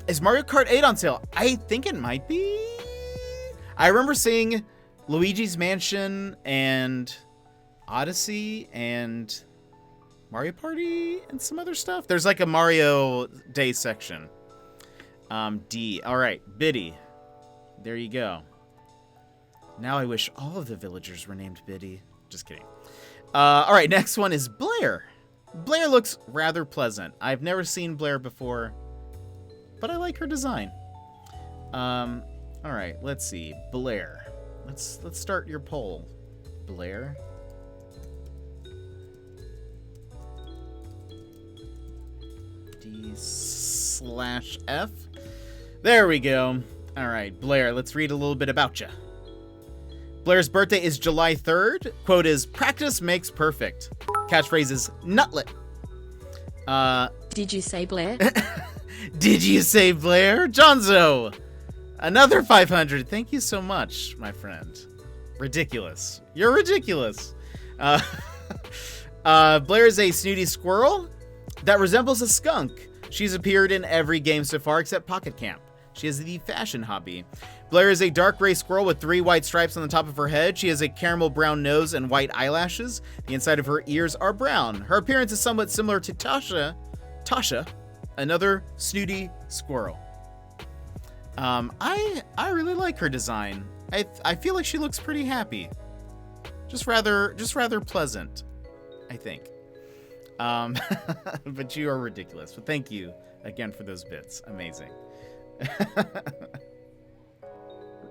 Is Mario Kart 8 on sale? I think it might be. I remember seeing Luigi's Mansion and Odyssey and Mario Party and some other stuff. There's like a Mario Day section. D. All right, Biddy. There you go. Now I wish all of the villagers were named Biddy. Just kidding. All right, next one is Blair. Blair looks rather pleasant. I've never seen Blair before, but I like her design. All right, let's see. Blair. Let's start your poll. Blair. D/F. There we go. All right, Blair, let's read a little bit about you. Blair's birthday is July 3rd. Quote is, practice makes perfect. Catchphrase is, nutlet. Did you say Blair? Did you say Blair? Jonzo, another 500. Thank you so much, my friend. Ridiculous. You're ridiculous. Blair is a snooty squirrel that resembles a skunk. She's appeared in every game so far except Pocket Camp. She has the fashion hobby. Blair is a dark gray squirrel with 3 white stripes on the top of her head. She has a caramel brown nose and white eyelashes. The inside of her ears are brown. Her appearance is somewhat similar to Tasha, another snooty squirrel. I really like her design. I feel like she looks pretty happy. Just rather pleasant, I think. But you are ridiculous. But thank you again for those bits. Amazing.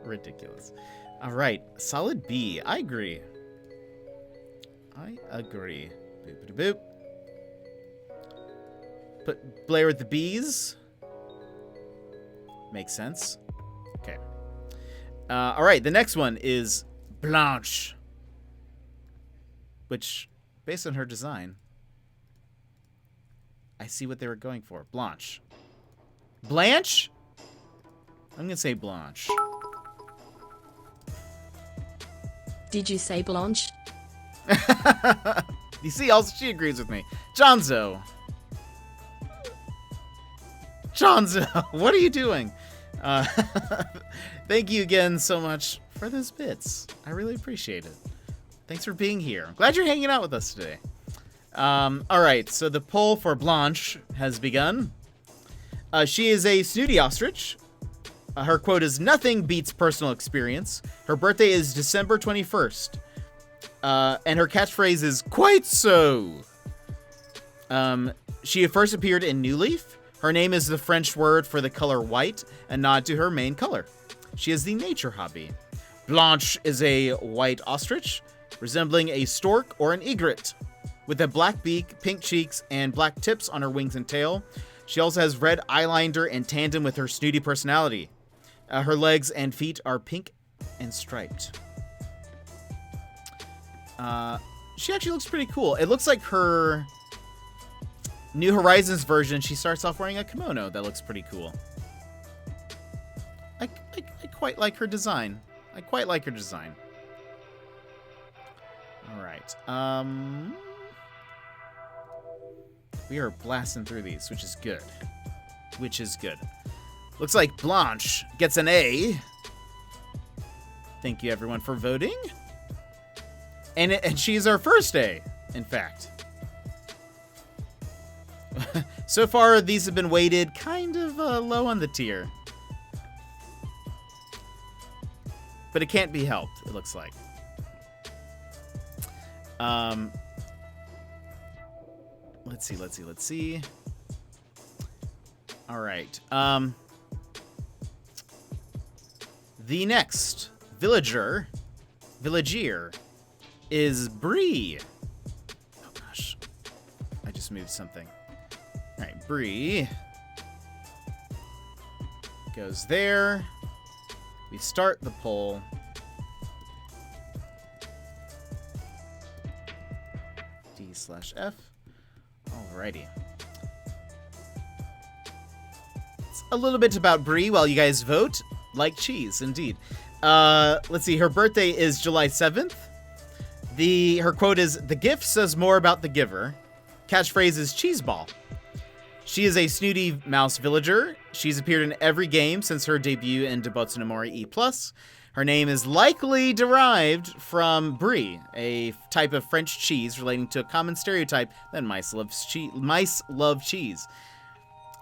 Ridiculous. All right, solid B. I agree. Boop, boop, boop. Put Blair with the bees. Makes sense. Okay. All right, the next one is Blanche, which, based on her design, I see what they were going for. Blanche. Blanche? I'm going to say Blanche. Did you say Blanche? You see, also she agrees with me. Jonzo, what are you doing? Thank you again so much for those bits. I really appreciate it. Thanks for being here. I'm glad you're hanging out with us today. All right, so the poll for Blanche has begun. She is a snooty ostrich. Her quote is, nothing beats personal experience. Her birthday is December 21st. And her catchphrase is, quite so. She first appeared in New Leaf. Her name is the French word for the color white, a nod to her main color. She is the nature hobby. Blanche is a white ostrich, resembling a stork or an egret, with a black beak, pink cheeks, and black tips on her wings and tail. She also has red eyeliner in tandem with her snooty personality. Her legs and feet are pink and striped. She actually looks pretty cool. It looks like her New Horizons version, she starts off wearing a kimono. That looks pretty cool. I quite like her design. All right. We are blasting through these, which is good. Looks like Blanche gets an A. Thank you, everyone, for voting. And she's our first A, in fact. So far, these have been weighted kind of low on the tier. But it can't be helped, it looks like. Let's see. All right. The next villager is Bree. Oh gosh, I just moved something. All right, Bree goes there. We start the poll. D/F. Alrighty. It's a little bit about Bree while you guys vote. Like cheese, indeed. Let's see. Her birthday is July 7th. Her quote is, "The gift says more about the giver." Catchphrase is cheese ball. She is a snooty mouse villager. She's appeared in every game since her debut in Debotsu no Mori E+. Her name is likely derived from brie, a type of French cheese relating to a common stereotype that mice love cheese.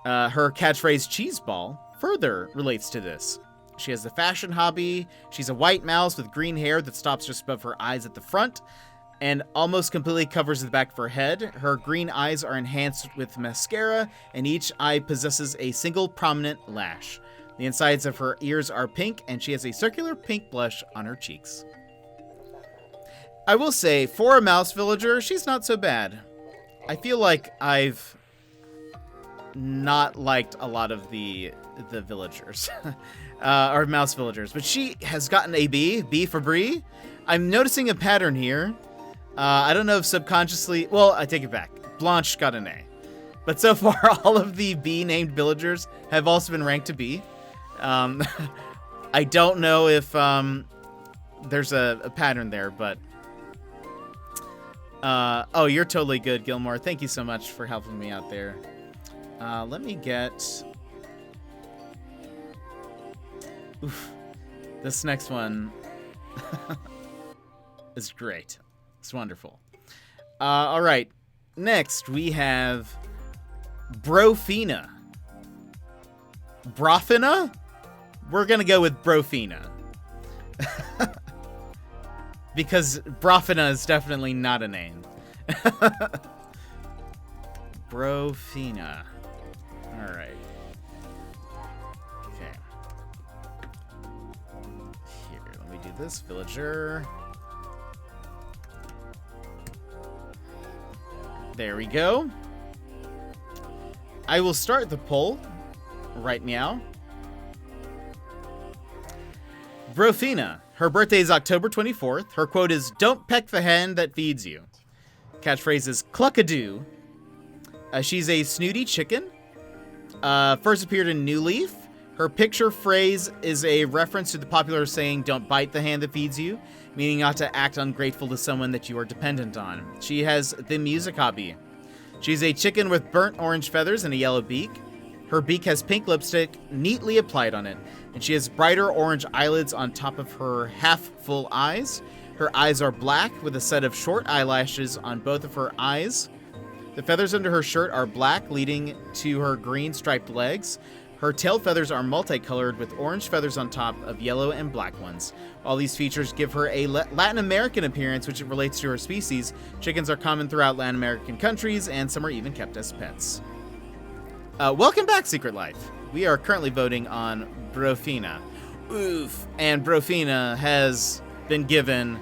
Her catchphrase, cheese ball, further relates to this. She has a fashion hobby. She's a white mouse with green hair that stops just above her eyes at the front and almost completely covers the back of her head. Her green eyes are enhanced with mascara, and each eye possesses a single prominent lash. The insides of her ears are pink, and she has a circular pink blush on her cheeks. I will say, for a mouse villager, she's not so bad. I feel like I've not liked a lot of the villagers, or mouse villagers, but she has gotten a B for Brie. I'm noticing a pattern here. I don't know if subconsciously, well, I take it back. Blanche got an A. But so far, all of the B-named villagers have also been ranked to B. I don't know if there's a pattern there, but... oh, you're totally good, Gilmore. Thank you so much for helping me out there. Let me get... Oof. This next one is great. It's wonderful. All right. Next, we have Brofina. Brofina? We're going to go with Brofina. Because Brofina is definitely not a name. Brofina. All right. Okay. Here, let me do this. Villager. There we go. I will start the poll right now. Brofina. Her birthday is October 24th. Her quote is, "Don't peck the hen that feeds you." Catchphrase is cluck-a-doo. She's a snooty chicken. First appeared in New Leaf. Her picture phrase is a reference to the popular saying, "Don't bite the hand that feeds you," meaning not to act ungrateful to someone that you are dependent on. She has the music hobby. She's a chicken with burnt orange feathers and a yellow beak. Her beak has pink lipstick neatly applied on it, and she has brighter orange eyelids on top of her half-full eyes. Her eyes are black with a set of short eyelashes on both of her eyes. The feathers under her shirt are black, leading to her green striped legs. Her tail feathers are multicolored with orange feathers on top of yellow and black ones. All these features give her a Latin American appearance, which relates to her species. Chickens are common throughout Latin American countries, and some are even kept as pets. Welcome back, Secret Life. We are currently voting on Brofina. Oof. And Brofina has been given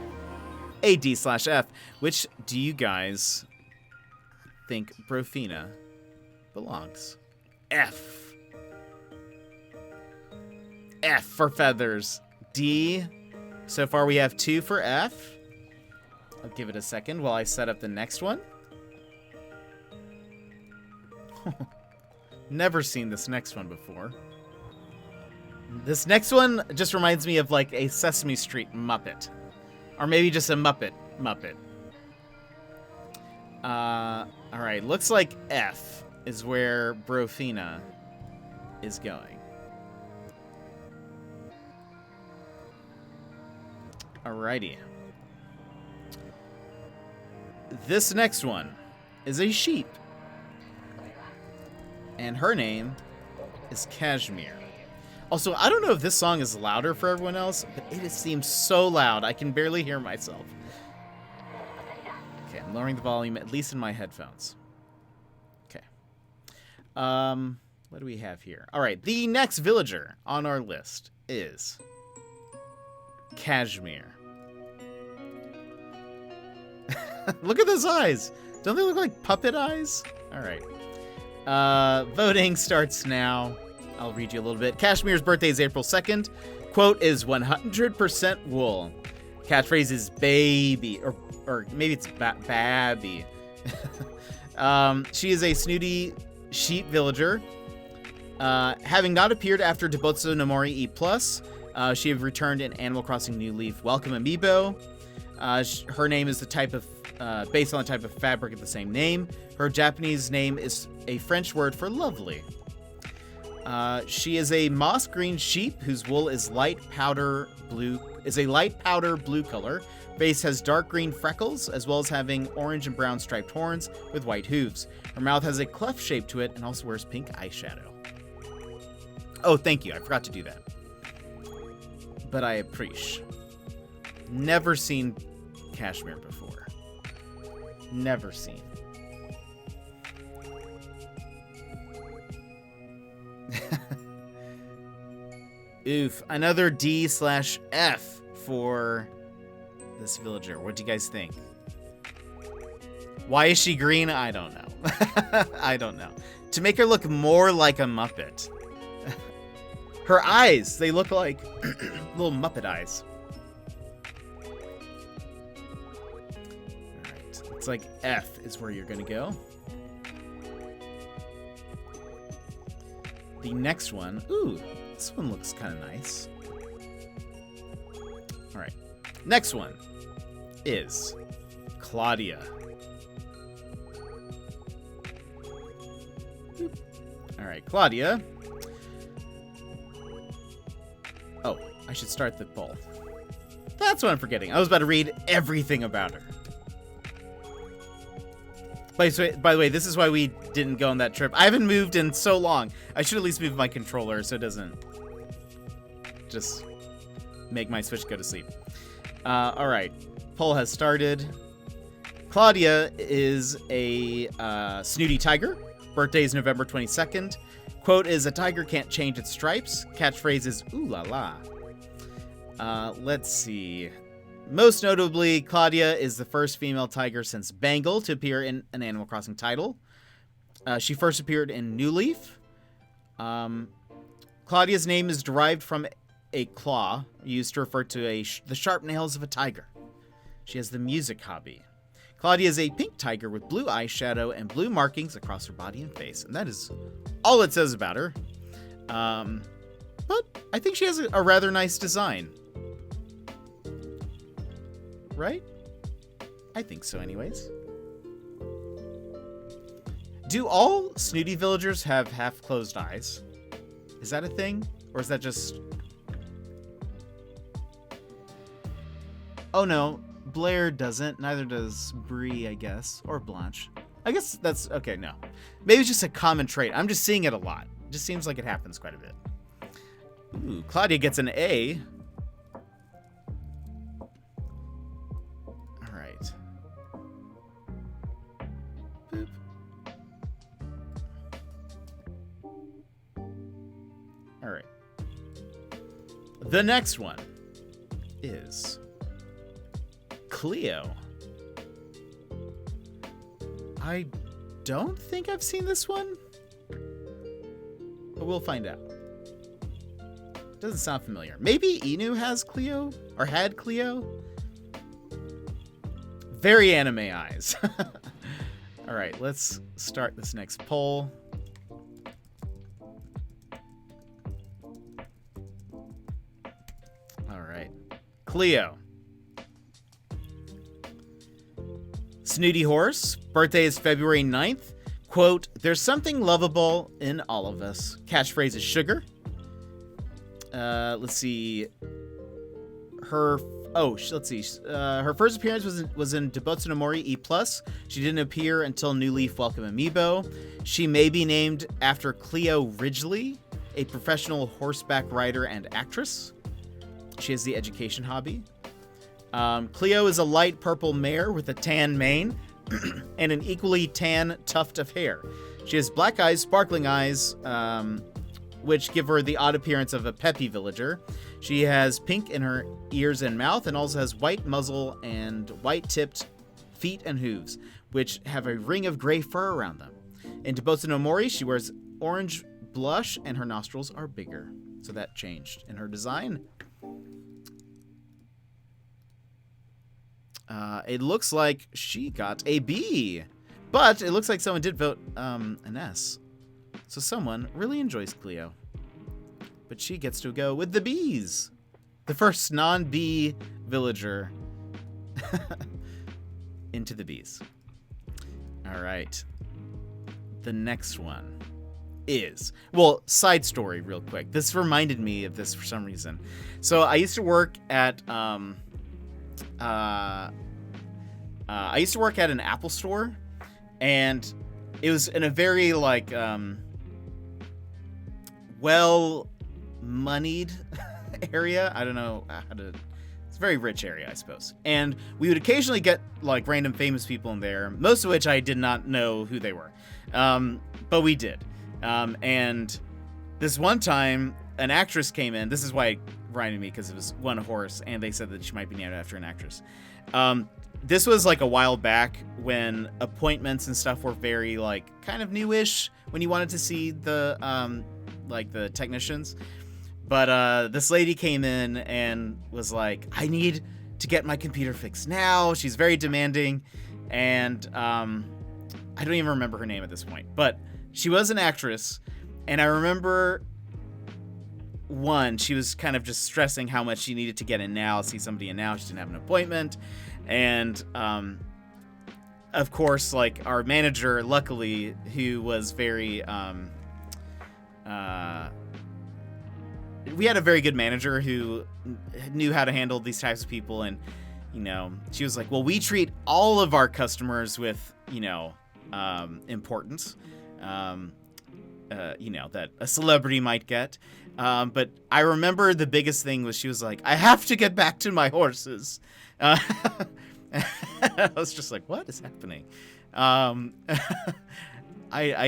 a D/F. Which do you guys think Brofina belongs? F. F for feathers. D. So far we have 2 for F. I'll give it a second while I set up the next one. Never seen this next one before. This next one just reminds me of like a Sesame Street Muppet. Or maybe just a Muppet. Alright, looks like F is where Brofina is going. Alrighty. This next one is a sheep. And her name is Cashmere. Also, I don't know if this song is louder for everyone else, but it seems so loud I can barely hear myself. Okay, I'm lowering the volume, at least in my headphones. Okay. What do we have here? Alright, the next villager on our list is Cashmere. Look at those eyes. Don't they look like puppet eyes? Alright. Voting starts now. I'll read you a little bit. Cashmere's birthday is April 2nd. Quote is 100% wool. Catchphrase is baby, or maybe it's babby. She is a Snooty sheep villager. Having not appeared after Debotso no Mori E+, she have returned in Animal Crossing New Leaf Welcome Amiibo. Her name is the type of based on the type of fabric of the same name. Her Japanese name is a French word for lovely. She is a moss green sheep whose wool is light powder blue color. Face has dark green freckles, as well as having orange and brown striped horns with white hooves. Her mouth has a cleft shape to it and also wears pink eyeshadow. Oh, thank you. I forgot to do that. But I appreciate. Never seen Cashmere before. Never seen. Oof. Another D/F for this villager. What do you guys think? Why is she green? I don't know. I don't know. To make her look more like a Muppet. Her eyes, they look like little Muppet eyes. Alright, looks like F is where you're gonna go. The next one, ooh, this one looks kind of nice. Alright, next one is Claudia. Alright, Claudia. Oh, I should start the poll. That's what I'm forgetting. I was about to read everything about her. By the way, this is why we didn't go on that trip. I haven't moved in so long. I should at least move my controller so it doesn't just make my Switch go to sleep. Alright. Poll has started. Claudia is a snooty tiger. Birthday is November 22nd. Quote is, a tiger can't change its stripes. Catchphrase is, ooh la la. Let's see. Most notably, Claudia is the first female tiger since Bangle to appear in an Animal Crossing title. She first appeared in New Leaf. Claudia's name is derived from a claw used to refer to the sharp nails of a tiger. She has the music hobby. Claudia is a pink tiger with blue eyeshadow and blue markings across her body and face. And that is all it says about her. But I think she has a rather nice design. Right? I think so anyways. Do all Snooty villagers have half-closed eyes? Is that a thing? Or is that just... Oh no, Blair doesn't. Neither does Bree, I guess. Or Blanche. I guess that's... Okay, no. Maybe it's just a common trait. I'm just seeing it a lot. Just seems like it happens quite a bit. Ooh, Claudia gets an A. All right. Boop. All right. The next one is Cleo. I don't think I've seen this one, but we'll find out. Doesn't sound familiar. Maybe Inu has Cleo or had Cleo. Very anime eyes. All right, let's start this next poll. All right, Cleo. Snooty Horse, birthday is February 9th. Quote, there's something lovable in all of us. Catchphrase is sugar. Let's see. Her first appearance was in Debotsu no Mori E+. She didn't appear until New Leaf Welcome Amiibo. She may be named after Cleo Ridgely, a professional horseback rider and actress. She has the education hobby. Cleo is a light purple mare with a tan mane and an equally tan tuft of hair. She has black eyes, sparkling eyes, which give her the odd appearance of a peppy villager. She has pink in her ears and mouth, and also has white muzzle and white-tipped feet and hooves, which have a ring of gray fur around them. In Debotsu no Mori, she wears orange blush, and her nostrils are bigger. So that changed in her design. It looks like she got a B, but it looks like someone did vote an S. So someone really enjoys Cleo. But she gets to go with the Bs. The first non-B villager into the Bs. All right. The next one is... Well, side story real quick. This reminded me of this for some reason. So I used to work at... I used to work at an Apple store. And it was in a very, like... well-moneyed area. I don't know how to... It's a very rich area, I suppose. And we would occasionally get, like, random famous people in there, most of which I did not know who they were. But we did. And this one time, an actress came in. This is why it reminded me, because it was one horse, and they said that she might be named after an actress. This was, like, a while back when appointments and stuff were very, like, kind of newish when you wanted to see the... like the technicians. But this lady came in and was like, I need to get my computer fixed now. She's very demanding. And I don't even remember her name at this point. But she was an actress. And I remember, one, she was kind of just stressing how much she needed to get in now, see somebody in now. She didn't have an appointment. And of course, like, our manager, luckily, who was very... we had a very good manager who knew how to handle these types of people, and, you know, she was like, well, we treat all of our customers with, you know, importance, you know, that a celebrity might get. But I remember the biggest thing was she was like, I have to get back to my horses. I was just like, what is happening? I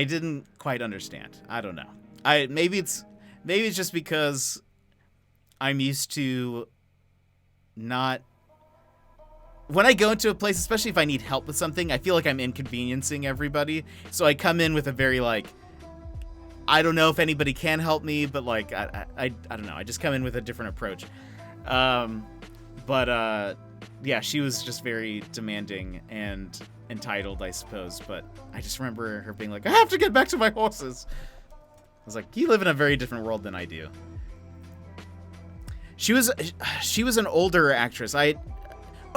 didn't quite understand. I don't know. Maybe it's just because I'm used to not... When I go into a place, especially if I need help with something, I feel like I'm inconveniencing everybody. So I come in with a very, like, I don't know if anybody can help me, but, like, I don't know. I just come in with a different approach. Yeah, she was just very demanding and entitled, I suppose. But I just remember her being like, I have to get back to my horses. I was like, you live in a very different world than I do. She was an older actress.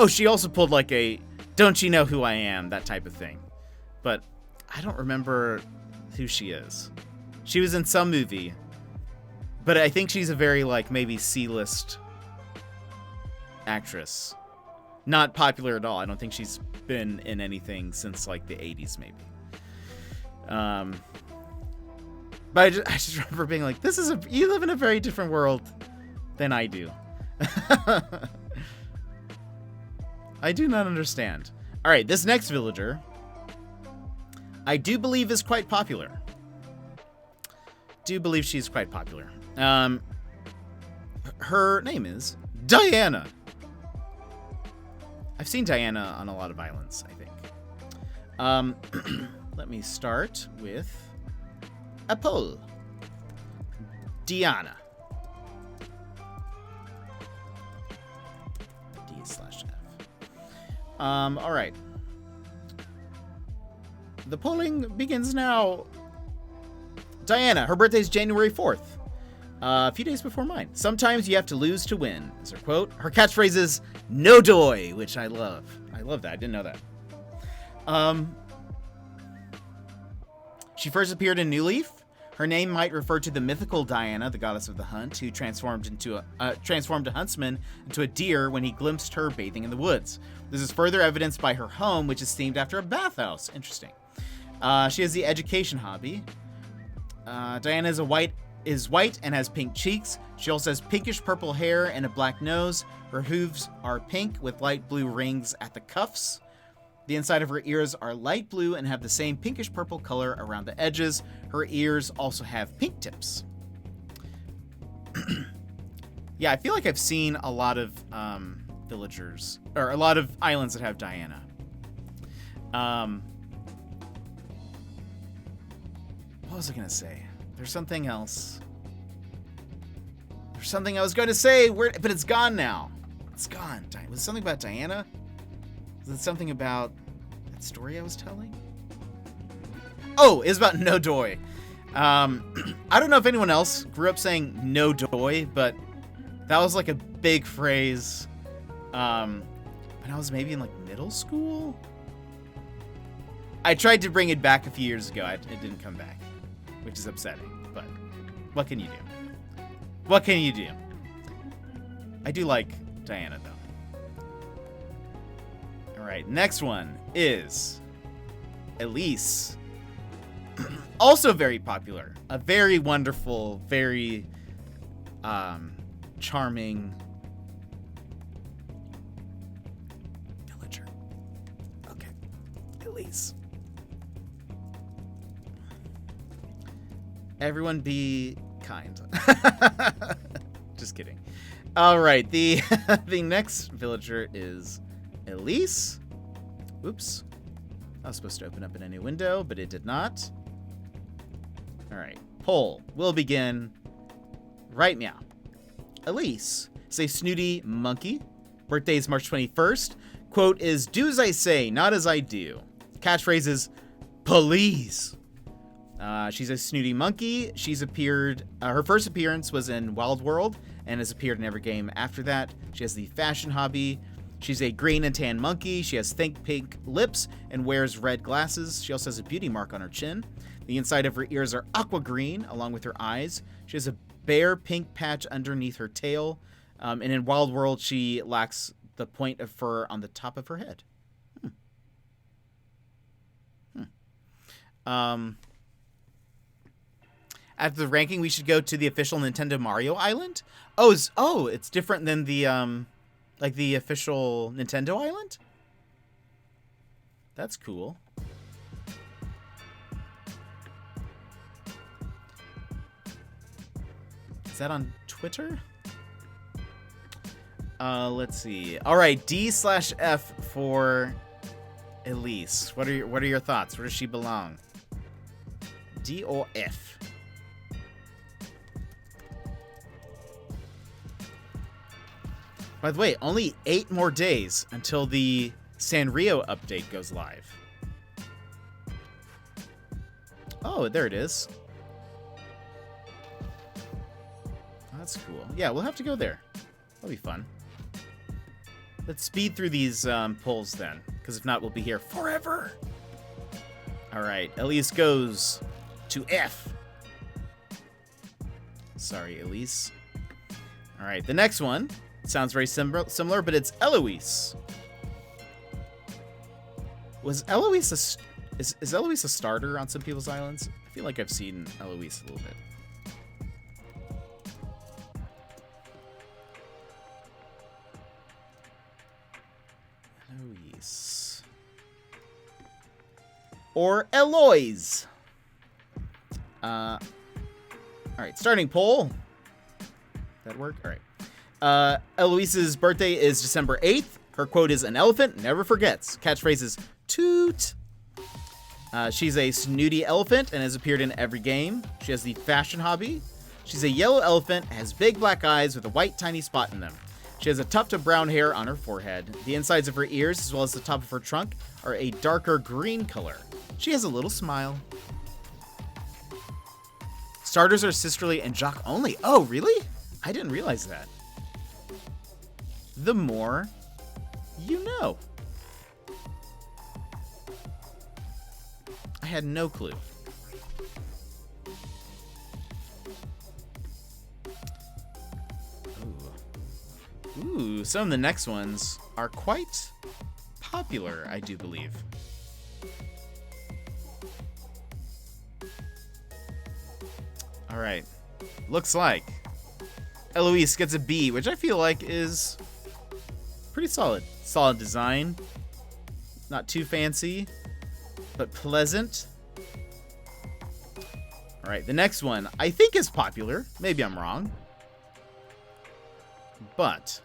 She also pulled like a don't you know who I am, that type of thing. But I don't remember who she is. She was in some movie. But I think she's a very, like, maybe C-list actress. Not popular at all. I don't think she's been in anything since, like, the 80s, maybe. But I just remember being like, you live in a very different world than I do. I do not understand. All right, this next villager, I do believe is quite popular. Do believe she's quite popular. Her name is Diana. I've seen Diana on a lot of islands, I think. Let me start with Apple. Diana. D/F. All right. The polling begins now. Diana, her birthday is January 4th. A few days before mine. Sometimes you have to lose to win, is her quote. Her catchphrase is no doy, which I love. I love that. I didn't know that. She first appeared in New Leaf. Her name might refer to the mythical Diana, the goddess of the hunt, who transformed a huntsman into a deer when he glimpsed her bathing in the woods. This is further evidenced by her home, which is themed after a bathhouse. Interesting. She has the education hobby. Diana is white and has pink cheeks. She also has pinkish purple hair and a black nose. Her hooves are pink with light blue rings at the cuffs. The inside of her ears are light blue and have the same pinkish purple color around the edges. Her ears also have pink tips. Yeah, I feel like I've seen a lot of villagers, or a lot of islands that have Diana. What was I going to say? There's something else. There's something I was going to say, but it's gone now. It's gone. Was it something about Diana? Was it something about that story I was telling? Oh, it was about no doy. I don't know if anyone else grew up saying no doy, but that was like a big phrase when I was maybe in like middle school. I tried to bring it back a few years ago. It didn't come back, which is upsetting, but what can you do? What can you do? I do like Diana, though. All right, next one is Elise. Also very popular. A very wonderful, very charming villager. Okay, Elise. Everyone be kind. Just kidding. All right, the next villager is Elise. Oops. I was supposed to open up in a new window, but it did not. All right, poll will begin right now. Elise is a snooty monkey. Birthday is March 21st. Quote is, do as I say, not as I do. Catchphrase is, please. She's a snooty monkey. She's appeared, her first appearance was in Wild World and has appeared in every game after that. She has the fashion hobby. She's a green and tan monkey. She has thick pink lips and wears red glasses. She also has a beauty mark on her chin. The inside of her ears are aqua green along with her eyes. She has a bare pink patch underneath her tail. And in Wild World, she lacks the point of fur on the top of her head. After the ranking, we should go to the official Nintendo Mario Island. Oh, it's different than the like the official Nintendo Island? That's cool. Is that on Twitter? Let's see. All right, D/F for Elise. What are your thoughts? Where does she belong? D or F? By the way, only 8 more days until the Sanrio update goes live. Oh, there it is. That's cool. Yeah, we'll have to go there. That'll be fun. Let's speed through these polls then, because if not, we'll be here forever. All right, Elise goes to F. Sorry, Elise. All right, the next one sounds very similar, but it's Eloise. Was Eloise Is Eloise a starter on some people's islands? I feel like I've seen Eloise a little bit. Eloise. Or Eloise. Alright, starting poll. That work? Alright. Eloise's birthday is December 8th. Her quote is, "An elephant never forgets." Catchphrase is, "Toot." She's a snooty elephant and has appeared in every game. She has the fashion hobby. She's a yellow elephant, has big black eyes with a white tiny spot in them. She has a tuft of brown hair on her forehead. The insides of her ears, as well as the top of her trunk, are a darker green color. She has a little smile. Starters are sisterly and jock only. Oh, really? I didn't realize that. The more you know. I had no clue. Ooh, some of the next ones are quite popular, I do believe. All right. Looks like Eloise gets a B, which I feel like is pretty solid. Solid design. Not too fancy, but pleasant. All right, the next one I think is popular. Maybe I'm wrong. But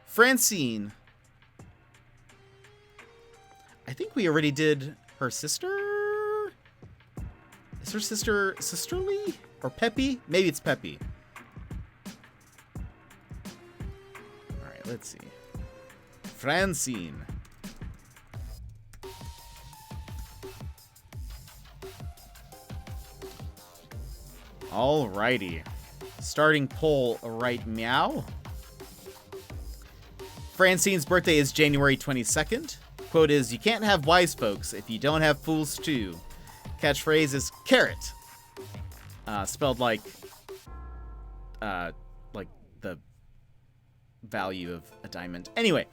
Francine, I think we already did her sister. Is her sister sisterly or Peppy? Maybe it's Peppy. All right, let's see. Francine. Alrighty. Starting poll right meow. Francine's birthday is January 22nd. Quote is, "You can't have wise folks if you don't have fools too." Catchphrase is carrot. Spelled like the value of a diamond. Anyway,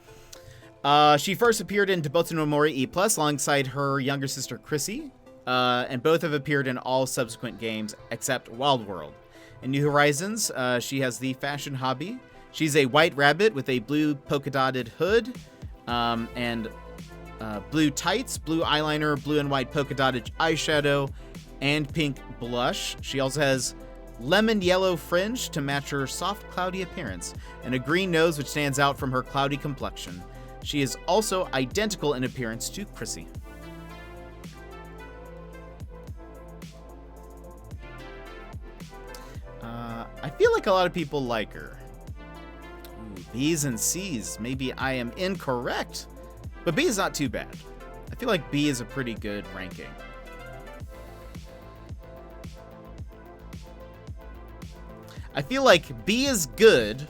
she first appeared in Debutsu no Mori E+, alongside her younger sister Chrissy, and both have appeared in all subsequent games except Wild World. In New Horizons, she has the fashion hobby. She's a white rabbit with a blue polka-dotted hood, and blue tights, blue eyeliner, blue and white polka-dotted eyeshadow, and pink blush. She also has lemon yellow fringe to match her soft, cloudy appearance, and a green nose which stands out from her cloudy complexion. She is also identical in appearance to Chrissy. I feel like a lot of people like her. Ooh, B's and C's. Maybe I am incorrect, but B is not too bad. I feel like B is a pretty good ranking. I feel like B is good,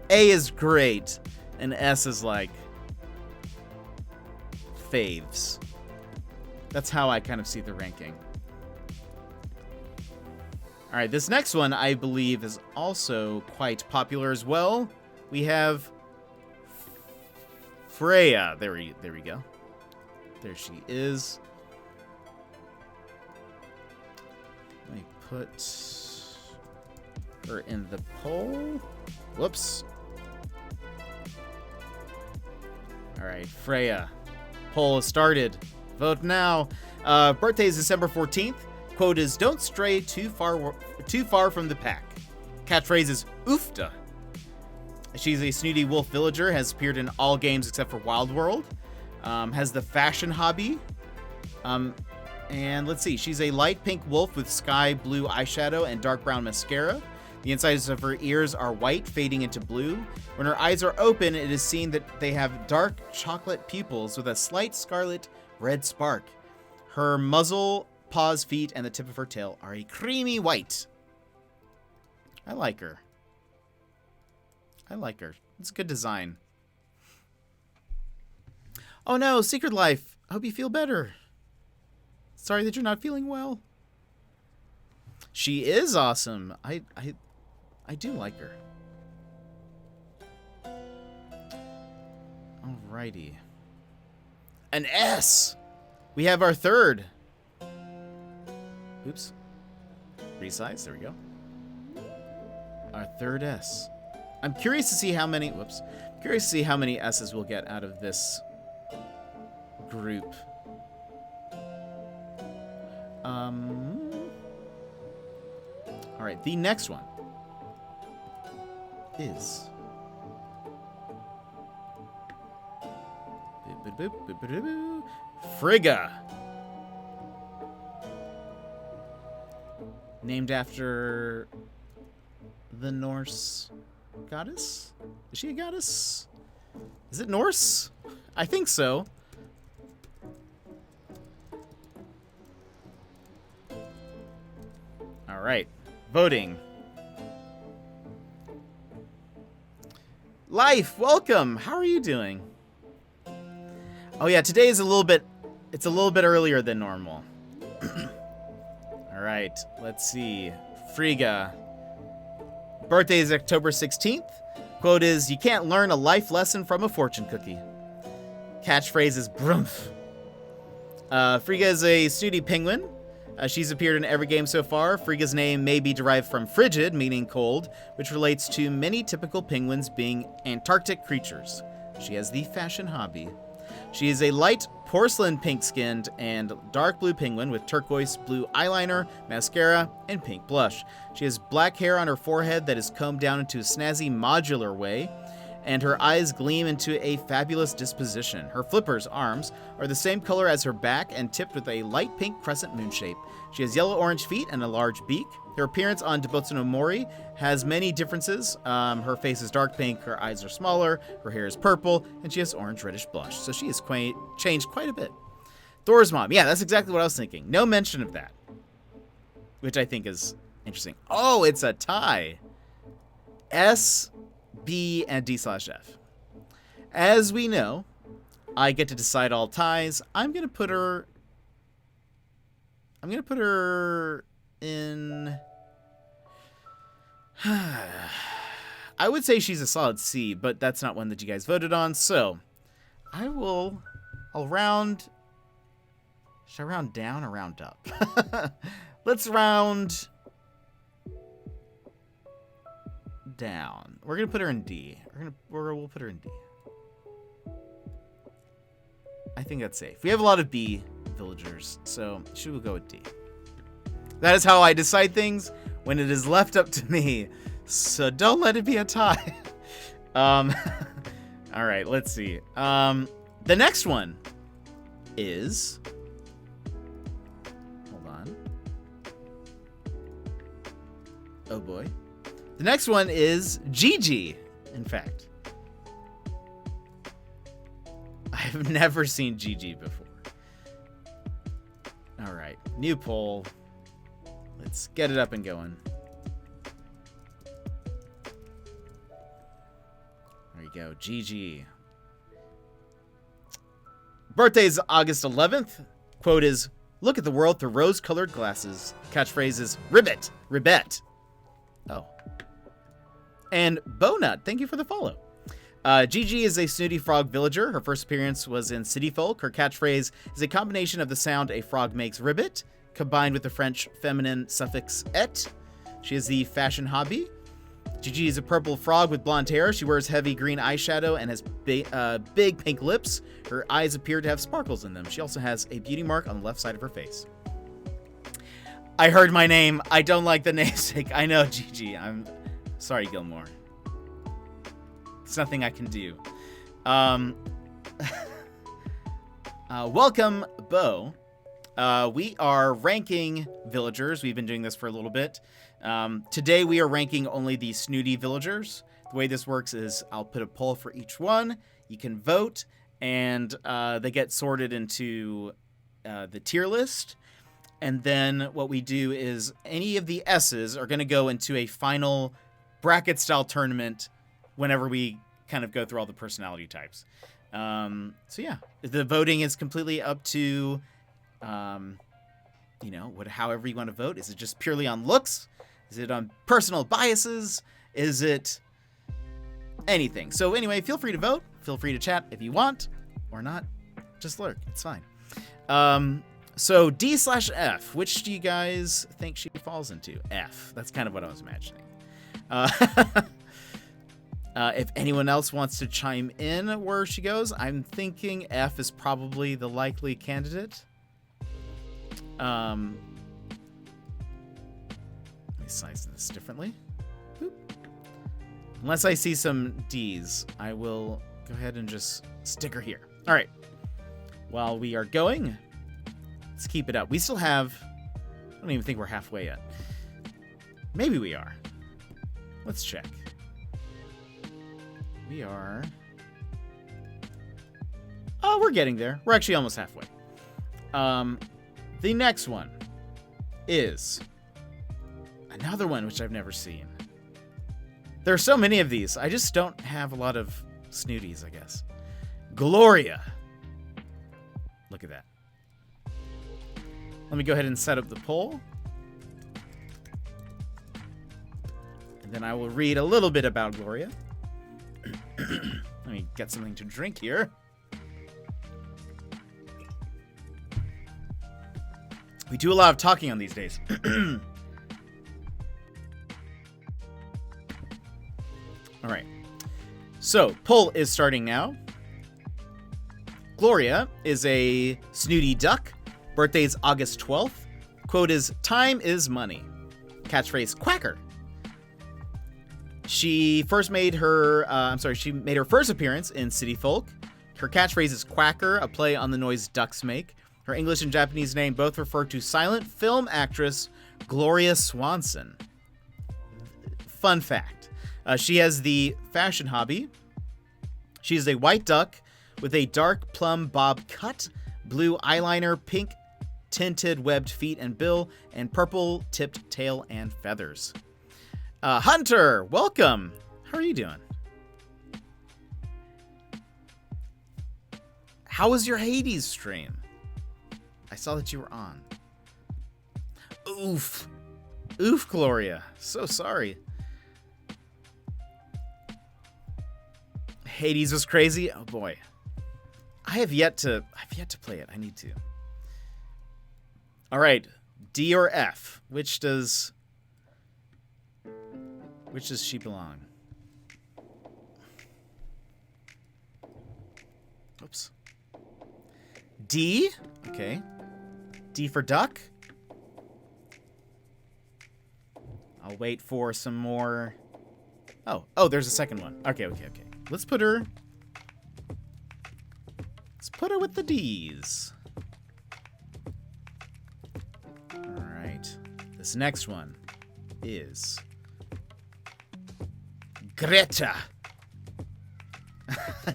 A is great, and S is like faves. That's how I kind of see the ranking. All right, this next one I believe is also quite popular as well. We have Freya. There we go. There she is. Let me put her in the poll. Whoops. All right, Freya. Poll has started. Vote now. Birthday is December 14th. Quote is, "Don't stray too far from the pack." Catchphrase is, "Oofta." She's a snooty wolf villager, has appeared in all games except for Wild World, has the fashion hobby, and let's see, she's a light pink wolf with sky blue eyeshadow and dark brown mascara. The insides of her ears are white, fading into blue. When her eyes are open, it is seen that they have dark chocolate pupils with a slight scarlet red spark. Her muzzle, paws, feet, and the tip of her tail are a creamy white. I like her. I like her. It's a good design. Oh no, Secret Life. I hope you feel better. Sorry that you're not feeling well. She is awesome. I do like her. Alrighty. An S! We have our third. Oops. Resize. There we go. Our third S. I'm curious to see how many. Whoops. Curious to see how many S's we'll get out of this group. All right. The next one is. Frigga. Named after the Norse goddess? Is she a goddess? Is it Norse? I think so. All right. Voting. Life, welcome. How are you doing? Oh yeah, today is it's a little bit earlier than normal. All right, let's see. Frigga. Birthday is October 16th. Quote is, "You can't learn a life lesson from a fortune cookie." Catchphrase is "Brumph." Frigga is a snooty penguin. She's appeared in every game so far. Frigga's name may be derived from frigid, meaning cold, which relates to many typical penguins being Antarctic creatures. She has the fashion hobby. She is a light porcelain pink-skinned and dark blue penguin with turquoise blue eyeliner, mascara, and pink blush. She has black hair on her forehead that is combed down into a snazzy modular way, and her eyes gleam into a fabulous disposition. Her flippers, arms, are the same color as her back and tipped with a light pink crescent moon shape. She has yellow-orange feet and a large beak. Her appearance on Debotsu no Mori has many differences. Her face is dark pink, her eyes are smaller, her hair is purple, and she has orange-reddish blush. So she has changed quite a bit. Thor's mom. Yeah, that's exactly what I was thinking. No mention of that, which I think is interesting. Oh, it's a tie. S, B, and D/F. As we know, I get to decide all ties. I'm gonna put her in. I would say she's a solid C, but that's not one that you guys voted on. So I'll round. Should I round down or round up? Let's round down. We're gonna put her in D. We'll put her in D. I think that's safe. We have a lot of B villagers, so she will go with D. That is how I decide things when it is left up to me. So don't let it be a tie. All right, let's see. The next one is. Hold on. Oh boy. The next one is Gigi, in fact. I've never seen Gigi before. All right, new poll. Let's get it up and going. There you go, Gigi. Birthday is August 11th. Quote is, "Look at the world through rose-colored glasses." Catchphrase is, "Ribbit, ribbit." Oh. And Bonut, thank you for the follow. Gigi is a snooty frog villager. Her first appearance was in City Folk. Her catchphrase is a combination of the sound a frog makes, ribbit, combined with the French feminine suffix et. She has the fashion hobby. Gigi is a purple frog with blonde hair. She wears heavy green eyeshadow and has big pink lips. Her eyes appear to have sparkles in them. She also has a beauty mark on the left side of her face. I heard my name. I don't like the namesake. I know, Gigi. I'm sorry, Gilmore. It's nothing I can do. Welcome, Bo. We are ranking villagers. We've been doing this for a little bit. Today we are ranking only the snooty villagers. The way this works is I'll put a poll for each one. You can vote, and they get sorted into the tier list. And then what we do is any of the S's are going to go into a final bracket-style tournament whenever we kind of go through all the personality types. So yeah, the voting is completely up to, however you want to vote. Is it just purely on looks? Is it on personal biases? Is it anything? So anyway, feel free to vote. Feel free to chat if you want or not. Just lurk. It's fine. So D/F, which do you guys think she falls into? F. That's kind of what I was imagining. If anyone else wants to chime in where she goes, I'm thinking F is probably the likely candidate. Let me size this differently. Boop. Unless I see some D's, I will go ahead and just stick her here. All right. While we are going, let's keep it up. We still have... I don't even think we're halfway yet. Maybe we are. Let's check. We are... Oh, we're getting there. We're actually almost halfway. The next one is another one which I've never seen. There are so many of these. I just don't have a lot of Snooties, I guess. Gloria. Look at that. Let me go ahead and set up the poll. And then I will read a little bit about Gloria. Let me get something to drink here. We do a lot of talking on these days. All right. So, poll is starting now. Gloria is a snooty duck. Birthday is August 12th. Quote is, "Time is money." Catchphrase, "Quacker." She made her first appearance in City Folk. Her catchphrase is "Quacker," a play on the noise ducks make. Her English and Japanese name both refer to silent film actress Gloria Swanson. Fun fact. She has the fashion hobby. She is a white duck with a dark plum bob cut, blue eyeliner, pink tinted webbed feet and bill, and purple tipped tail and feathers. Hunter, welcome. How are you doing? How was your Hades stream? I saw that you were on. Oof. Oof, Gloria. So sorry. Hades was crazy. Oh boy. I've yet to play it. I need to. All right. D or F? Which does she belong? Oops. D? Okay. D for duck. I'll wait for some more. Oh, there's a second one. Okay. Let's put her with the D's. All right. This next one is Greta.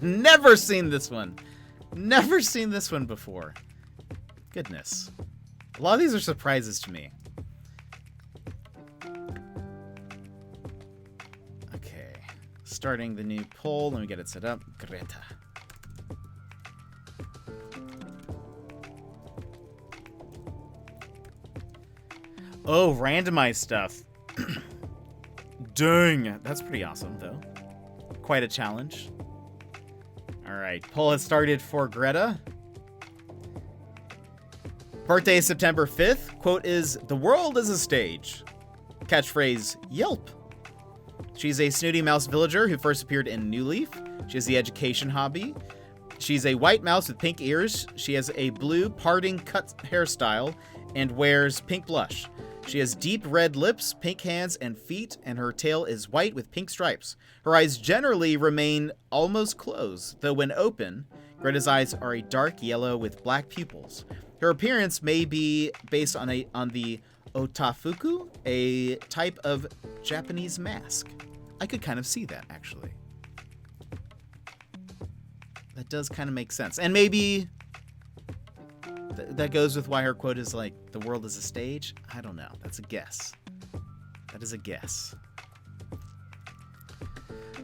Never seen this one. Never seen this one before. Goodness. A lot of these are surprises to me. Okay. Starting the new poll. Let me get it set up. Greta. Oh, randomized stuff. Dang. That's pretty awesome, though. Quite a challenge. All right. Poll has started for Greta. Birthday is September 5th. Quote is, "The world is a stage." Catchphrase, "Yelp." She's a snooty mouse villager who first appeared in New Leaf. She has the education hobby. She's a white mouse with pink ears. She has a blue parting cut hairstyle and wears pink blush. She has deep red lips, pink hands and feet, and her tail is white with pink stripes. Her eyes generally remain almost closed, though when open, Greta's eyes are a dark yellow with black pupils. Her appearance may be based on the otafuku, a type of Japanese mask. I could kind of see that, actually. That does kind of make sense. And maybe that goes with why her quote is like, "The world is a stage." I don't know. That's a guess. That is a guess.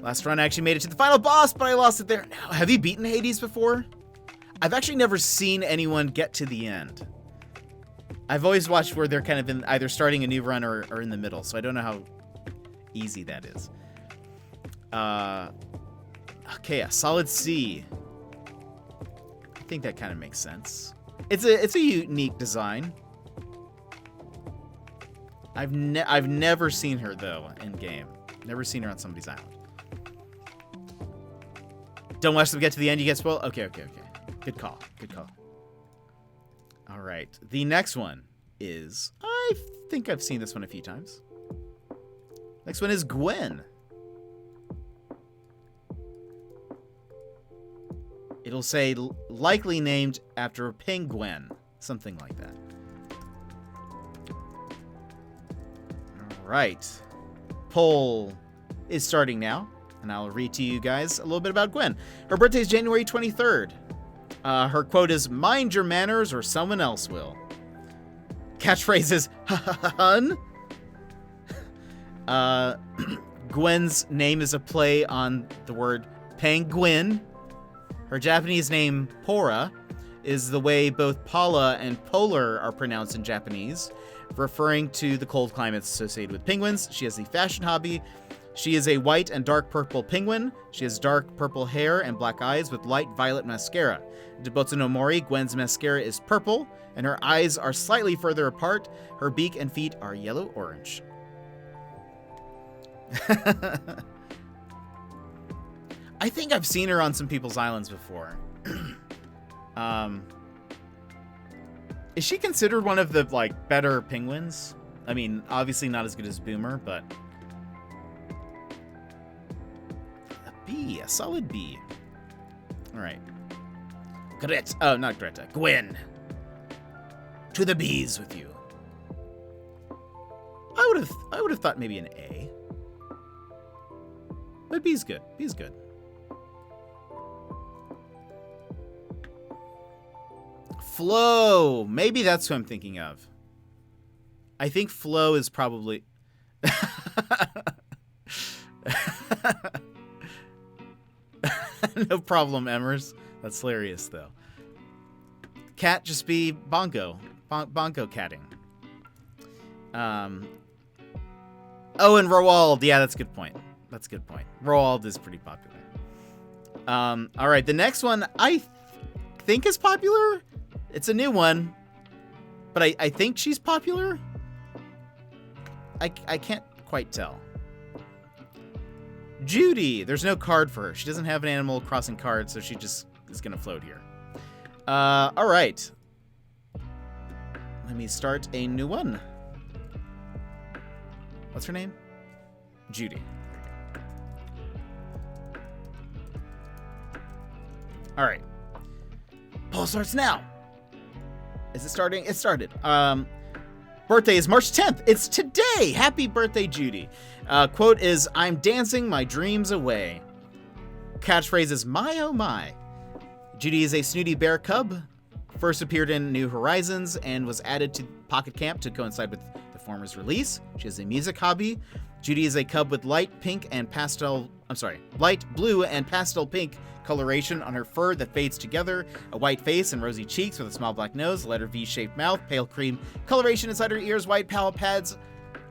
Last run, I actually made it to the final boss, but I lost it there. Now, have you beaten Hades before? I've actually never seen anyone get to the end. I've always watched where they're kind of in either starting a new run or in the middle, so I don't know how easy that is. Okay, a solid C. I think that kind of makes sense. It's a unique design. I've never seen her though in game. Never seen her on somebody's island. Don't watch them get to the end. You get spoiled. Okay. Good call. All right. The next one is, I think I've seen this one a few times. Next one is Gwen. It'll say likely named after a penguin, something like that. All right. Poll is starting now, and I'll read to you guys a little bit about Gwen. Her birthday is January 23rd. Her quote is, "Mind your manners or someone else will." Catchphrase is, "Hun." Gwen's name is a play on the word penguin. Her Japanese name, Pora, is the way both Paula and Polar are pronounced in Japanese, referring to the cold climates associated with penguins. She has a fashion hobby. She is a white and dark purple penguin. She has dark purple hair and black eyes with light violet mascara. In Debotsu no Mori, Gwen's mascara is purple, and her eyes are slightly further apart. Her beak and feet are yellow-orange. I think I've seen her on some people's islands before. Is she considered one of the, like, better penguins? I mean, obviously not as good as Boomer, but... A solid B. Alright. Not Greta. Gwen. To the B's with you. I would have thought maybe an A. But B's good. B's good. Flo. Maybe that's who I'm thinking of. I think Flo is probably... No problem, Emmers. That's hilarious, though. Cat just be Bongo. Bongo catting. Oh, and Roald. Yeah, that's a good point. Roald is pretty popular. All right, the next one I think is popular. It's a new one, but I think she's popular. I can't quite tell. Judy. There's no card for her. She doesn't have an Animal Crossing card, so she just is going to float here. All right. Let me start a new one. What's her name? Judy. All right. Poll starts now. Is it starting? It started. Birthday is March 10th. It's today. Happy birthday, Judy. Quote is, "I'm dancing my dreams away." Catchphrase is, "My oh my." Judy is a Snooty bear cub. First appeared in New Horizons and was added to Pocket Camp to coincide with the former's release. She has a music hobby. Judy is a cub with light blue and pastel pink coloration on her fur that fades together, a white face and rosy cheeks with a small black nose, a letter V-shaped mouth, pale cream coloration inside her ears, white palm pads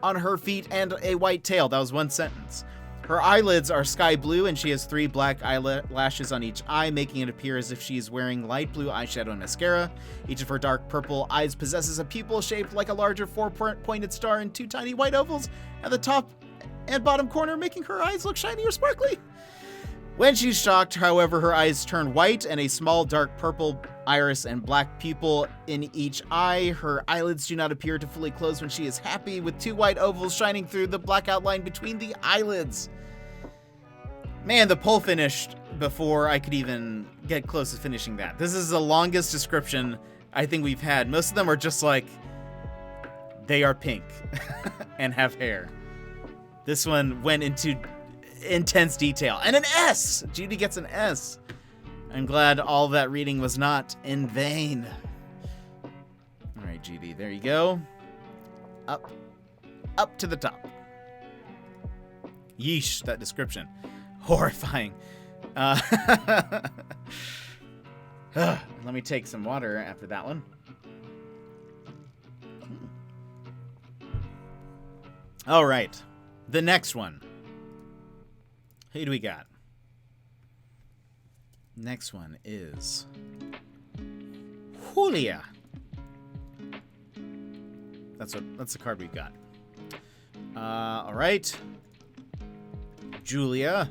on her feet, and a white tail. That was one sentence. Her eyelids are sky blue, and she has 3 black eyelashes on each eye, making it appear as if she is wearing light blue eyeshadow and mascara. Each of her dark purple eyes possesses a pupil shaped like a larger 4-pointed star and 2 tiny white ovals at the top and bottom corner, making her eyes look shiny or sparkly. When she's shocked, however, her eyes turn white and a small dark purple iris and black pupil in each eye. Her eyelids do not appear to fully close when she is happy, with 2 white ovals shining through the black outline between the eyelids. Man, the poll finished before I could even get close to finishing that. This is the longest description I think we've had. Most of them are just like, they are pink and have hair. This one went into intense detail. And an S! Judy gets an S. I'm glad all that reading was not in vain. All right, Judy, there you go. Up to the top. Yeesh, that description. Horrifying. Let me take some water after that one. All right, the next one. Who do we got? Next one is... Julia. That's the card we've got. All right. Julia.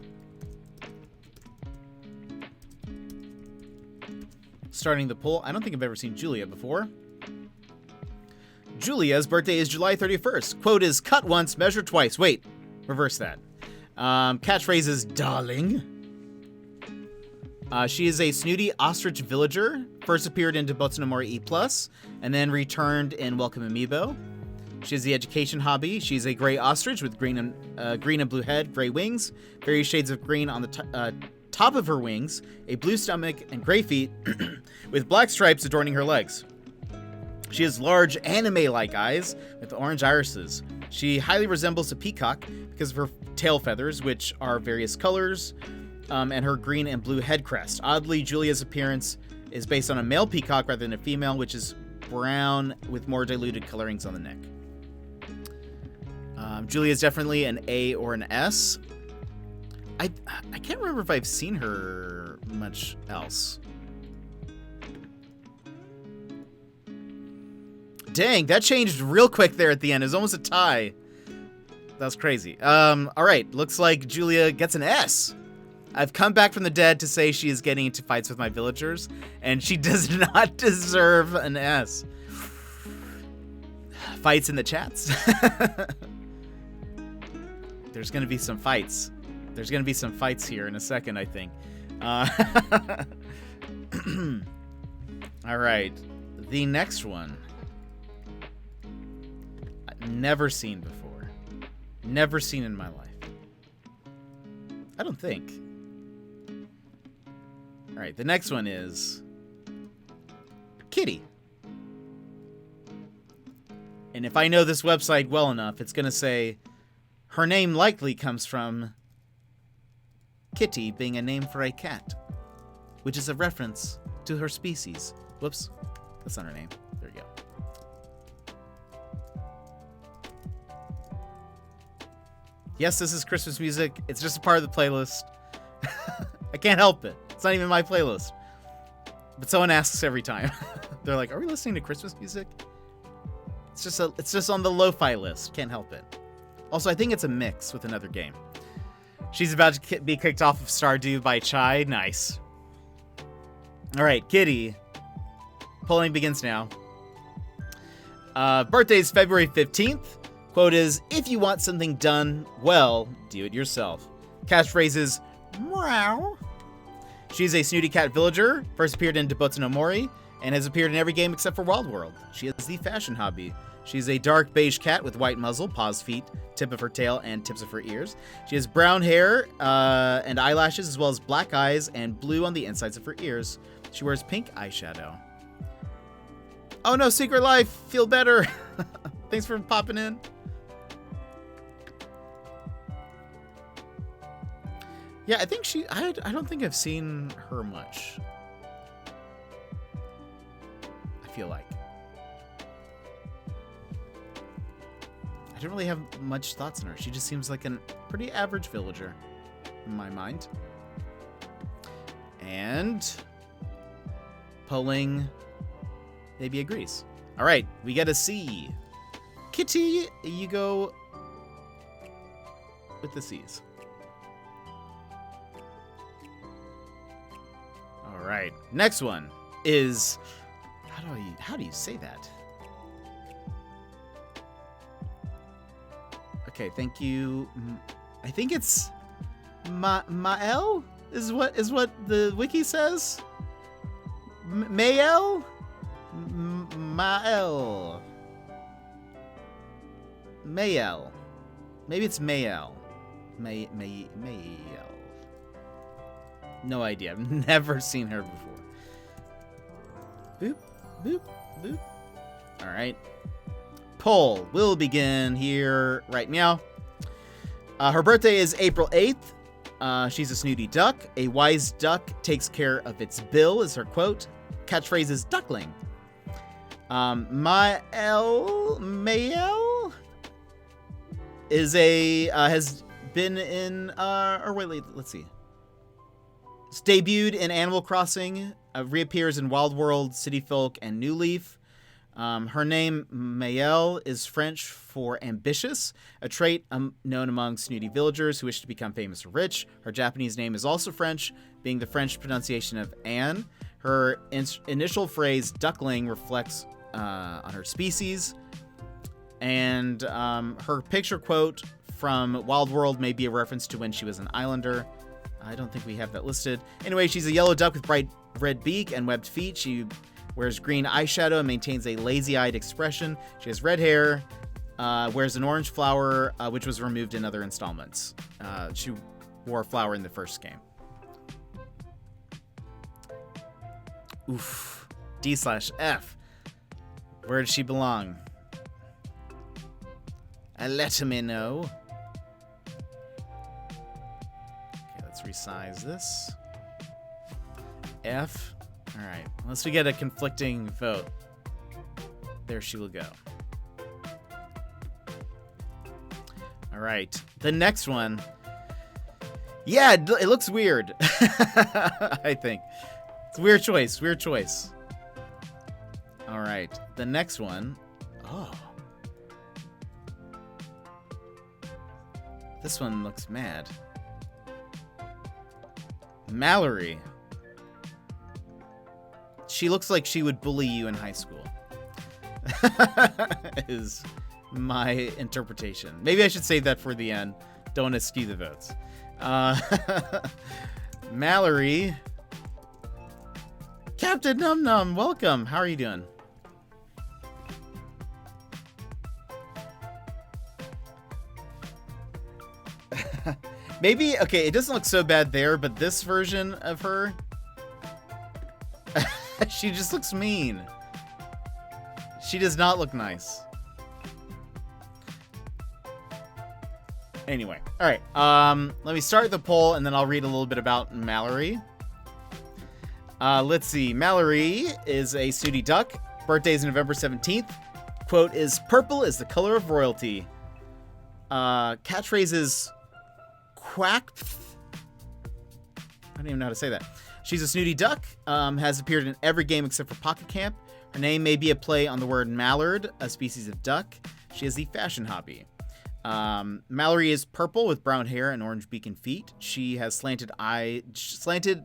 Starting the poll. I don't think I've ever seen Julia before. Julia's birthday is July 31st. Quote is cut once, measure twice. Wait, reverse that. Catchphrase is darling. She is a snooty ostrich villager. First appeared in Debotsu no Mori E+, and then returned in Welcome Amiibo. She has the education hobby. She's a gray ostrich with green and blue head, gray wings, various shades of green on the top of her wings, a blue stomach, and gray feet, with black stripes adorning her legs. She has large anime-like eyes with orange irises. She highly resembles a peacock because of her tail feathers, which are various colors, and her green and blue head crest. Oddly, Julia's appearance is based on a male peacock rather than a female, which is brown with more diluted colorings on the neck. Julia is definitely an A or an S. I can't remember if I've seen her much else. Dang, that changed real quick there at the end. It was almost a tie. That was crazy. All right, looks like Julia gets an S. I've come back from the dead to say she is getting into fights with my villagers, and she does not deserve an S. Fights in the chats. There's going to be some fights. There's going to be some fights here in a second, I think. All right. The next one. I've never seen before. Never seen in my life. I don't think. All right. The next one is Kitty. And if I know this website well enough, it's going to say her name likely comes from Kitty being a name for a cat, which is a reference to her species. Whoops, that's not her name. There you go. Yes, this is Christmas music. It's just a part of the playlist. I can't help it. It's not even my playlist. But someone asks every time. They're like, "Are we listening to Christmas music?" It's just on the lo-fi list. Can't help it. Also, I think it's a mix with another game. She's about to be kicked off of Stardew by Chai. Nice. All right, Kitty. Polling begins now. Birthday is February 15th. Quote is, if you want something done well, do it yourself. Catchphrase is, meow. She's a snooty cat villager. First appeared in Debotsu no Mori, and has appeared in every game except for Wild World. She has the fashion hobby. She's a dark beige cat with white muzzle, paws, feet, tip of her tail, and tips of her ears. She has brown hair and eyelashes, as well as black eyes and blue on the insides of her ears. She wears pink eyeshadow. Oh no, Secret Life! Feel better! Thanks for popping in. Yeah, I think I don't think I've seen her much. I feel like. I don't really have much thoughts on her. She just seems like a pretty average villager in my mind. And polling maybe agrees. All right, we get a C. Kitty, you go with the C's. All right, next one is how do you say that? Okay, thank you. I think it's Mael is what the wiki says. Mael? Mael. Mael. Maybe it's Mael. Mael. No idea. I've never seen her before. Boop, boop, boop. All right. Poll will begin here right now. Her birthday is April 8th. She's a snooty duck. A wise duck takes care of its bill is her quote. Catchphrase is duckling. Mael is has been in let's see. It's debuted in Animal Crossing reappears in Wild World, City Folk, and New Leaf. Her name, Mayel, is French for ambitious, a trait known among Snooty villagers who wish to become famous or rich. Her Japanese name is also French, being the French pronunciation of Anne. Her initial phrase, duckling, reflects on her species. And her picture quote from Wild World may be a reference to when she was an islander. I don't think we have that listed. Anyway, she's a yellow duck with bright red beak and webbed feet. She wears green eyeshadow and maintains a lazy-eyed expression. She has red hair, wears an orange flower, which was removed in other installments. She wore a flower in the first game. Oof. D/F. Where does she belong? Let me know. Okay, let's resize this. F. All right. Unless we get a conflicting vote. There she will go. All right. The next one. Yeah, it looks weird. I think. It's a weird choice. Weird choice. All right. The next one. Oh. This one looks mad. Mallory. She looks like she would bully you in high school. Is my interpretation. Maybe I should save that for the end. Don't want to skew the votes. Mallory. Captain Num Num, welcome. How are you doing? Maybe, okay, it doesn't look so bad there, but this version of her, she just looks mean. She does not look nice. Anyway, all right, let me start the poll, and then I'll read a little bit about Mallory. Let's see. Mallory is a snooty duck. Birthday is November 17th. Quote is, "Purple is the color of royalty." Catchphrase is, "Quack." I don't even know how to say that. She's a snooty duck. Has appeared in every game except for Pocket Camp. Her name may be a play on the word mallard, a species of duck. She has the fashion hobby. Mallory is purple with brown hair and orange beak and feet. She has slanted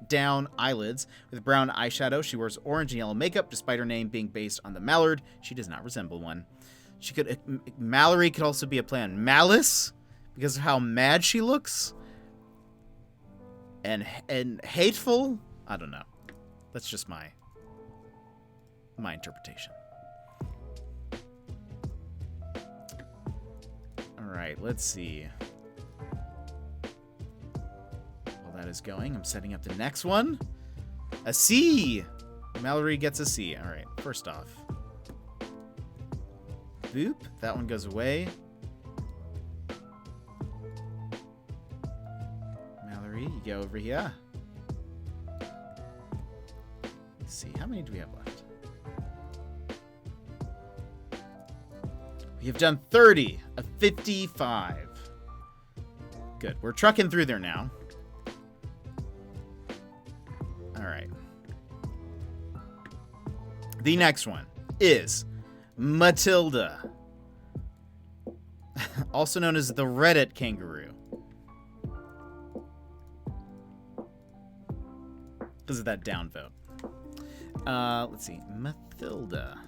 down eyelids with brown eyeshadow. She wears orange and yellow makeup. Despite her name being based on the mallard, she does not resemble one. Mallory could also be a play on malice because of how mad she looks and hateful. I don't know. That's just my interpretation. All right, let's see. While that is going, I'm setting up the next one. A C. Mallory gets a C. All right, first off. Boop. That one goes away. Mallory, you go over here. Let's see. How many do we have left? We have done 30 of 55. Good. We're trucking through there now. All right. The next one is Matilda, also known as the Reddit kangaroo. Because of that downvote. Let's see. Matilda.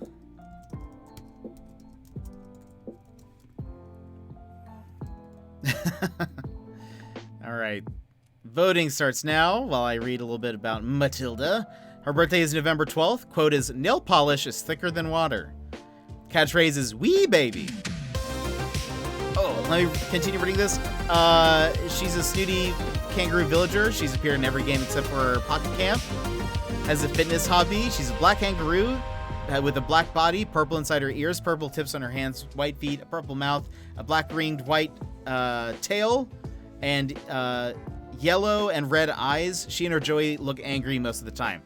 All right. Voting starts now while I read a little bit about Matilda. Her birthday is November 12th. Quote is, "Nail polish is thicker than water." Catchphrase is, "Wee baby." Oh, let me continue reading this. She's a snooty kangaroo villager. She's appeared in every game except for Pocket Camp. Has a fitness hobby. She's a black kangaroo with a black body, purple inside her ears, purple tips on her hands, white feet, a purple mouth, a black ringed white tail, and yellow and red eyes. She and her Joey look angry most of the time.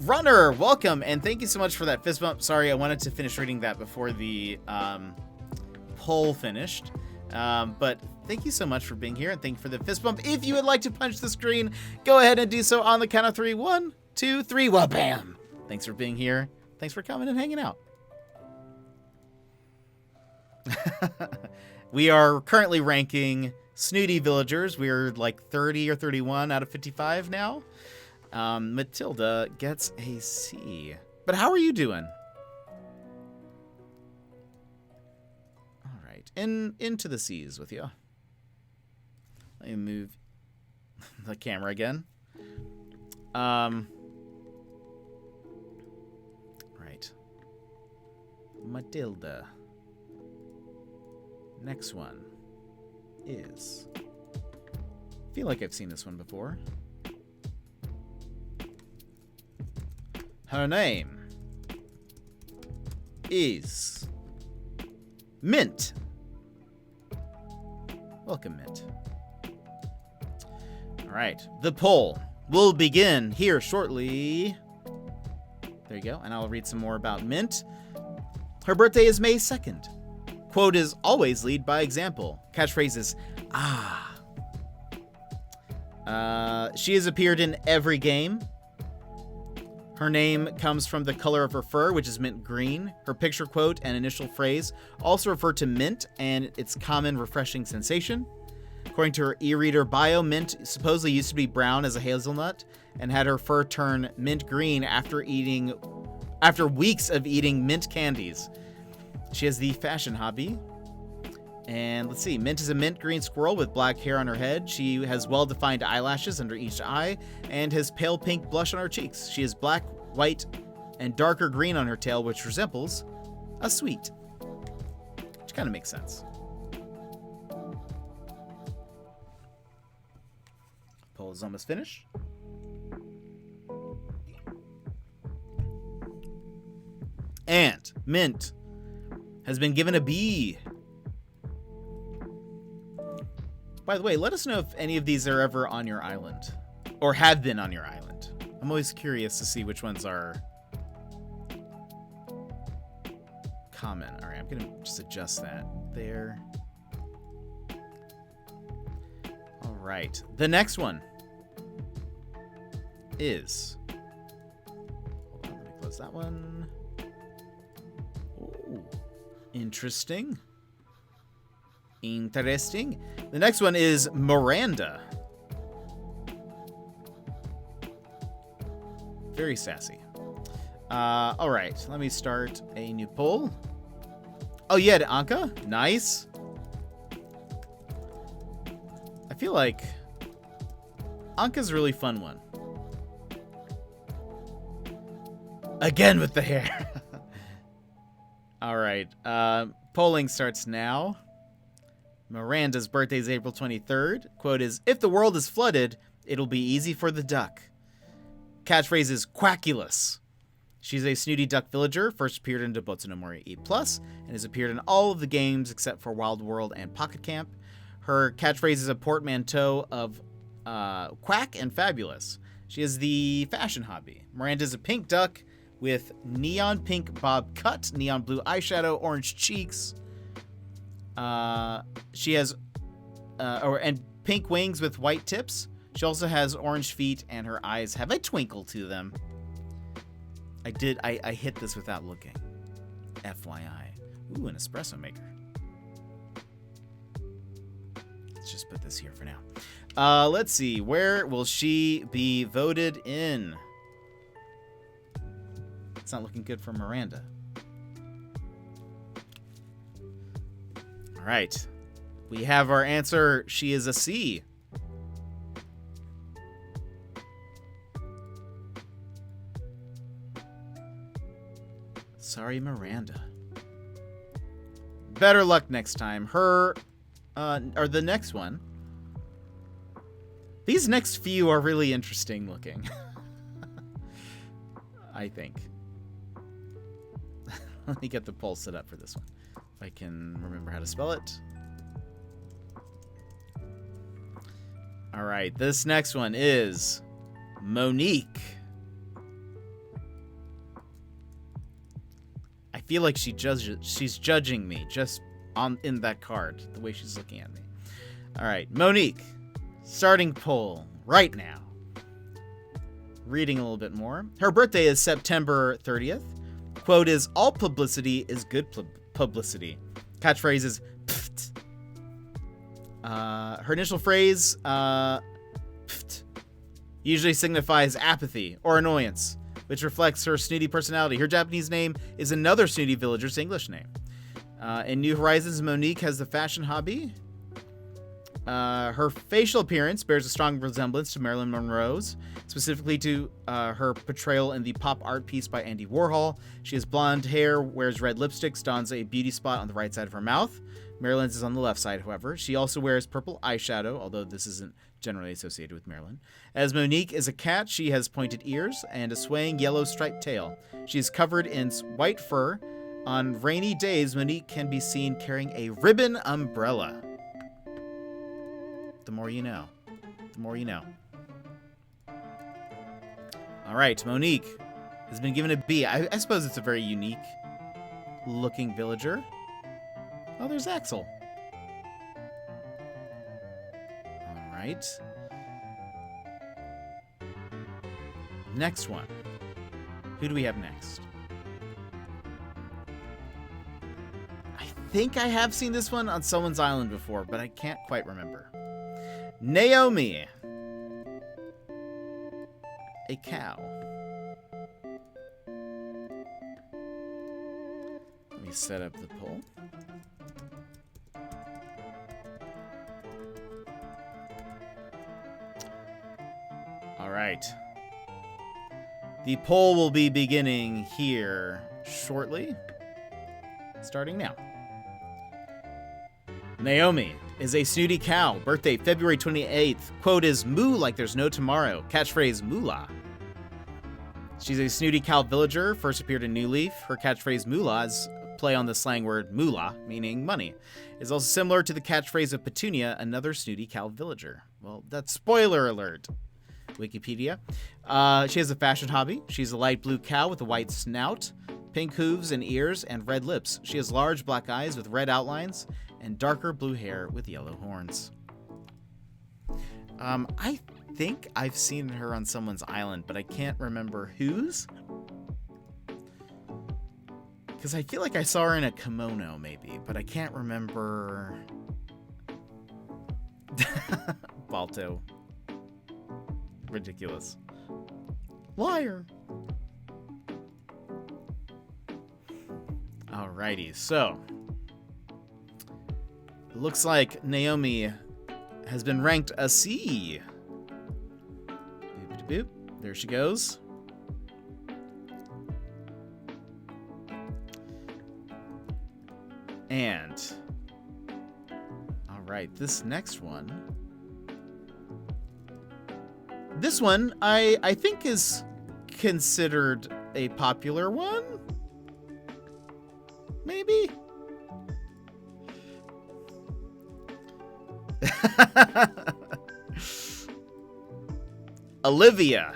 Runner, welcome, and thank you so much for that fist bump. Sorry, I wanted to finish reading that before the poll finished. But thank you so much for being here, and thank you for the fist bump. If you would like to punch the screen, go ahead and do so on the count of 3. 1, 2, 3. Well, bam! Thanks for being here. Thanks for coming and hanging out. We are currently ranking Snooty villagers. We're like 30 or 31 out of 55 now. Matilda gets a C. But how are you doing? All right. Into the C's with you. Let me move the camera again. Right. Matilda. Next one is... I feel like I've seen this one before. Her name is Mint. Welcome, Mint. All right, the poll will begin here shortly. There you go, and I'll read some more about Mint. Her birthday is May 2nd. Quote is always lead by example. Catchphrase is, ah. She has appeared in every game. Her name comes from the color of her fur, which is mint green. Her picture quote and initial phrase also refer to mint and its common refreshing sensation. According to her e-reader bio, Mint supposedly used to be brown as a hazelnut and had her fur turn mint green after weeks of eating mint candies. She has the fashion hobby. And let's see, Mint is a mint green squirrel with black hair on her head. She has well-defined eyelashes under each eye and has pale pink blush on her cheeks. She has black, white, and darker green on her tail, which resembles a sweet. Which kind of makes sense. Poll is almost finished. And Mint has been given a B. By the way, let us know if any of these are ever on your island or have been on your island. I'm always curious to see which ones are common. All right, I'm going to just adjust that there. All right, the next one is... Hold on, let me close that one. Ooh, interesting. Interesting. The next one is Miranda. Very sassy. All right, let me start a new poll. Oh, you had Anka? Nice. I feel like Anka's a really fun one. Again with the hair. All right, polling starts now. Miranda's birthday is April 23rd. Quote is, if the world is flooded, it'll be easy for the duck. Catchphrase is quackulous. She's a Snooty Duck villager, first appeared in Boku no Mori E+, and has appeared in all of the games except for Wild World and Pocket Camp. Her catchphrase is a portmanteau of quack and fabulous. She has the fashion hobby. Miranda's a pink duck with neon pink bob cut, neon blue eyeshadow, orange cheeks. She has and pink wings with white tips. She also has orange feet, and her eyes have a twinkle to them. I hit this without looking. FYI. Ooh, an espresso maker. Let's just put this here for now. Let's see. Where will she be voted in? It's not looking good for Miranda. All right. We have our answer. She is a C. Sorry, Miranda. Better luck next time. Her, or the next one. These next few are really interesting looking. I think. Let me get the poll set up for this one. If I can remember how to spell it. All right, this next one is Monique. I feel like she's judging me just in that card, the way she's looking at me. All right, Monique, starting poll right now. reading a little bit more. Her birthday is September 30th. Quote is, all publicity is good publicity. Catchphrase is, pft. Her initial phrase, pft, usually signifies apathy or annoyance, which reflects her snooty personality. Her Japanese name is another snooty villager's English name. In New Horizons, Monique has the fashion hobby. Her facial appearance bears a strong resemblance to Marilyn Monroe's, specifically to her portrayal in the pop art piece by Andy Warhol. She has blonde hair, wears red lipsticks, dons a beauty spot on the right side of her mouth. Marilyn's is on the left side, however. She also wears purple eyeshadow, although this isn't generally associated with Marilyn. As Monique is a cat, she has pointed ears and a swaying yellow striped tail. She is covered in white fur. On rainy days, Monique can be seen carrying a ribbon umbrella. The more you know. The more you know. All right, Monique has been given a B. I suppose it's a very unique looking villager. Oh, there's Axel. All right. Next one. Who do we have next? I think I have seen this one on someone's island before, but I can't quite remember. Naomi. A cow. Let me set up the poll. All right. The poll will be beginning here shortly. Starting now. Naomi is a snooty cow. Birthday February 28th. Quote is, moo like there's no tomorrow. Catchphrase, moolah. She's a snooty cow villager. First appeared in New Leaf. Her catchphrase, moolah, is a play on the slang word moolah, meaning money. Is also similar to the catchphrase of Petunia, another snooty cow villager. Well, that's spoiler alert. Wikipedia. She has a fashion hobby. She's a light blue cow with a white snout, pink hooves and ears, and red lips. She has large black eyes with red outlines and darker blue hair with yellow horns. I think I've seen her on someone's island, but I can't remember whose. Because I feel like I saw her in a kimono, maybe, but I can't remember. Balto. Ridiculous. Liar. Alrighty, so it looks like Naomi has been ranked a C. Boop, boop. There she goes. And all right, this next one. This one I think is considered a popular one. Maybe. Olivia.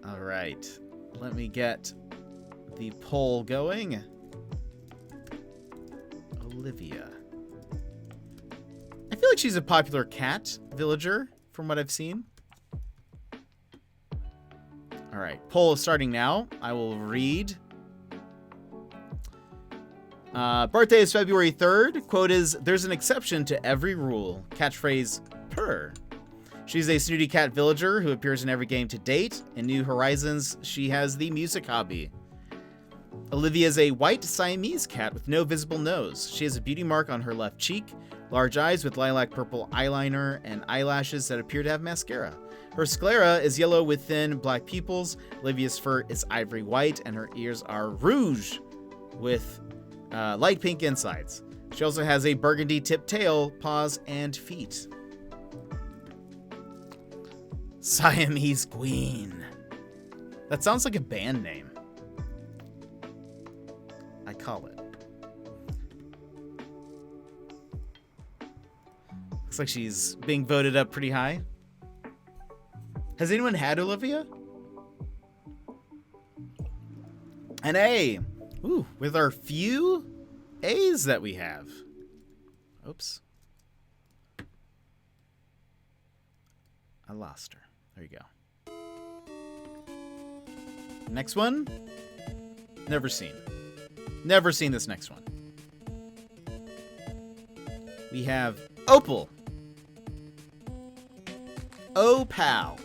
All right. Let me get the poll going. Olivia. I feel like she's a popular cat villager from what I've seen. All right, poll is starting now. I will read. Birthday is February 3rd. Quote is, there's an exception to every rule. Catchphrase, purr. She's a snooty cat villager who appears in every game to date. In New Horizons, she has the music hobby. Olivia is a white Siamese cat with no visible nose. She has a beauty mark on her left cheek, large eyes with lilac purple eyeliner, and eyelashes that appear to have mascara. Her sclera is yellow with thin black pupils. Olivia's fur is ivory white, and her ears are rouge with light pink insides. She also has a burgundy tipped tail, paws, and feet. Siamese Queen. That sounds like a band name. I call it. Looks like she's being voted up pretty high. Has anyone had Olivia? An A. Ooh, with our few A's that we have. Oops. I lost her. There you go. Next one. Never seen. Never seen this next one. We have Opal. Opal.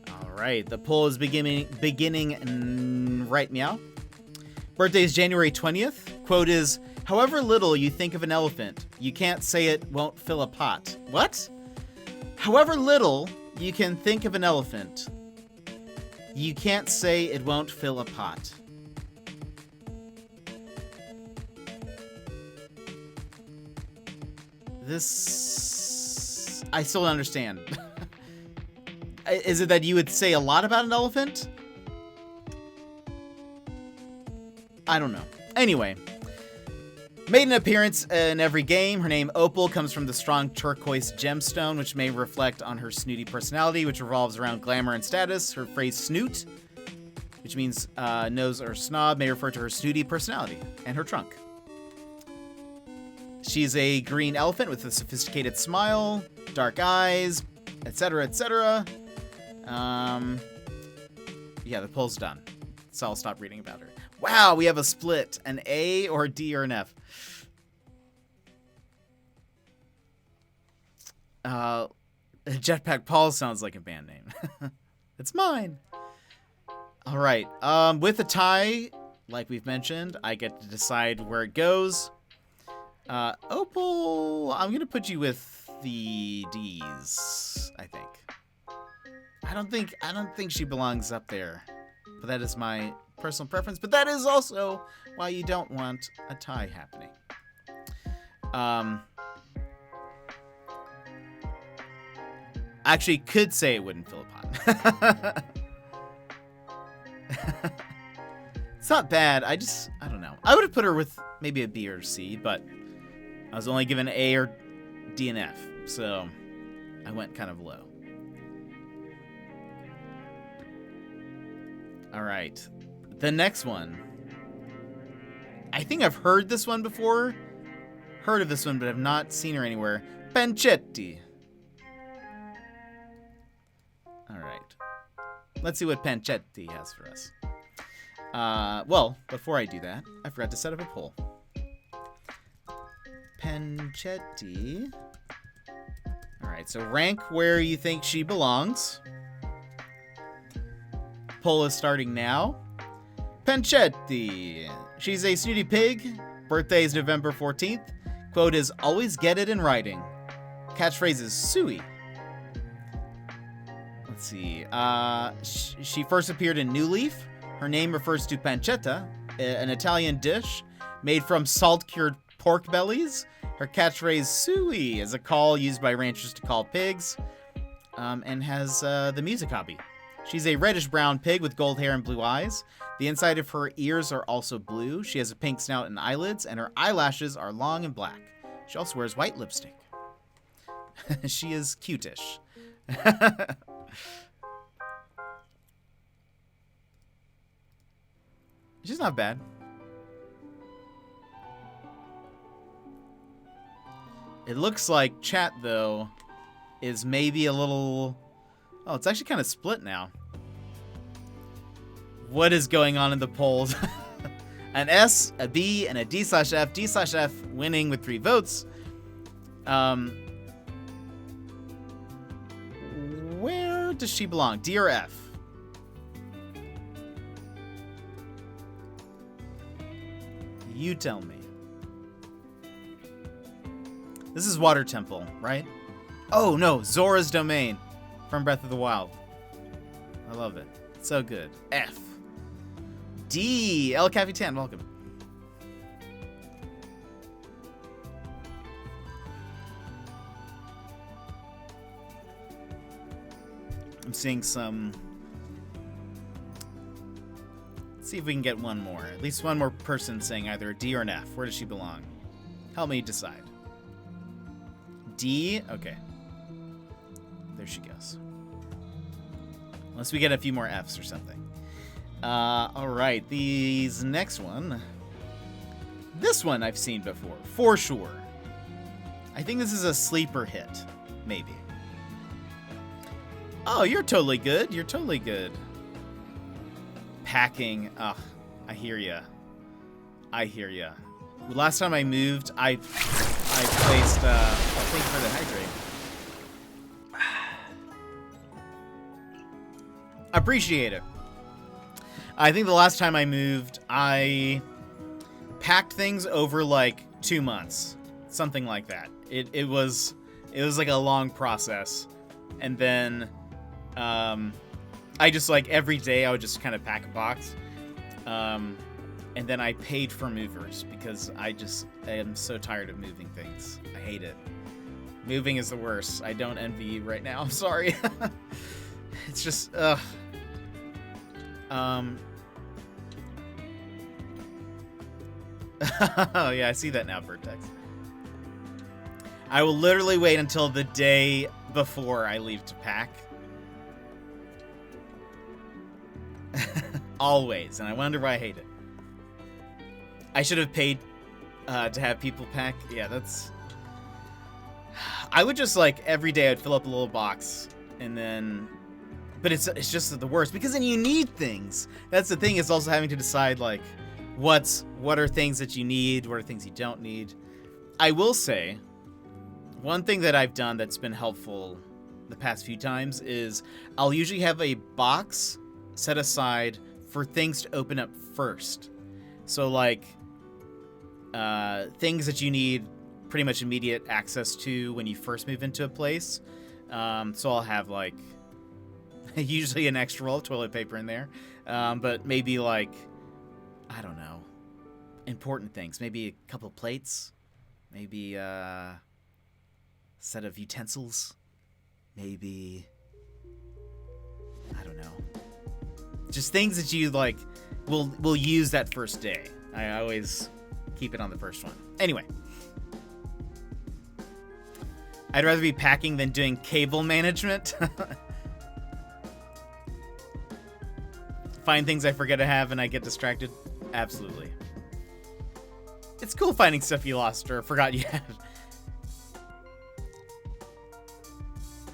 All right, the poll is beginning right meow. Birthday is January 20th. Quote is, however little you think of an elephant, you can't say it won't fill a pot. What? However little you can think of an elephant, you can't say it won't fill a pot. This... I still don't understand. Is it that you would say a lot about an elephant? I don't know. Anyway. Made an appearance in every game. Her name, Opal, comes from the strong turquoise gemstone, which may reflect on her snooty personality, which revolves around glamour and status. Her phrase, snoot, which means nose or snob, may refer to her snooty personality and her trunk. She's a green elephant with a sophisticated smile, dark eyes, etc., etc. Yeah, the poll's done. So I'll stop reading about her. Wow, we have a split. An A or a D or an F. Jetpack Paul sounds like a band name. It's mine. All right. With a tie, like we've mentioned, I get to decide where it goes. Opal, I'm gonna put you with the D's, I think. I don't think she belongs up there. But that is my personal preference. But that is also why you don't want a tie happening. Actually, could say it wouldn't fill a pot. It's not bad. I don't know. I would have put her with maybe a B or C, but I was only given A or D and F, so I went kind of low. All right. The next one. I think I've heard this one before. Heard of this one, but have not seen her anywhere. Panchetti. All right. Let's see what Panchetti has for us. Well, before I do that, I forgot to set up a poll. Panchetti. All right, so rank where you think she belongs. Poll is starting now. Panchetti. She's a snooty pig. Birthday is November 14th. Quote is, always get it in writing. Catchphrase is suey. Let's see. She first appeared in New Leaf. Her name refers to pancetta, an Italian dish made from salt-cured pork bellies. Her catchphrase, suey, is a call used by ranchers to call pigs, and has the music hobby. She's a reddish-brown pig with gold hair and blue eyes. The inside of her ears are also blue. She has a pink snout and eyelids, and her eyelashes are long and black. She also wears white lipstick. She is cutish. She's not bad. It looks like chat, though, is maybe a little... Oh, it's actually kind of split now. What is going on in the polls? An S, a B, and a D/F. D/F winning with 3 votes. Where does she belong? D or F? You tell me. This is Water Temple, right? Oh, no. Zora's Domain from Breath of the Wild. I love it. It's so good. F. D. El Capitan, welcome. I'm seeing some... Let's see if we can get one more. At least one more person saying either a D or an F. Where does she belong? Help me decide. D? Okay. There she goes. Unless we get a few more Fs or something. All right, these next one. This one I've seen before, for sure. I think this is a sleeper hit, maybe. Oh, you're totally good. You're totally good. Packing. Ugh, I hear ya. I hear ya. Last time I moved, I placed, thank you for the hydrate. Appreciate it. I think the last time I moved, I packed things over like 2 months. Something like that. It was like a long process. And then, I just like every day I would just kind of pack a box. And then I paid for movers because I am so tired of moving things. I hate it. Moving is the worst. I don't envy you right now. I'm sorry. It's just, ugh. Oh yeah, I see that now, Vertex. I will literally wait until the day before I leave to pack. Always, and I wonder why I hate it. I should have paid to have people pack. Yeah, that's... I would just, like, every day I'd fill up a little box, and then... But it's just the worst, because then you need things. That's the thing, is also having to decide, like, what are things that you need, what are things you don't need. I will say, one thing that I've done that's been helpful the past few times is I'll usually have a box set aside for things to open up first. So, like, things that you need pretty much immediate access to when you first move into a place. So I'll have, like, usually an extra roll of toilet paper in there. But maybe, like, I don't know, important things. Maybe a couple plates. Maybe a set of utensils. Maybe, I don't know. Just things that you, like, will use that first day. I always keep it on the first one. Anyway. I'd rather be packing than doing cable management. Find things I forget to have and I get distracted. Absolutely. It's cool finding stuff you lost or forgot you had.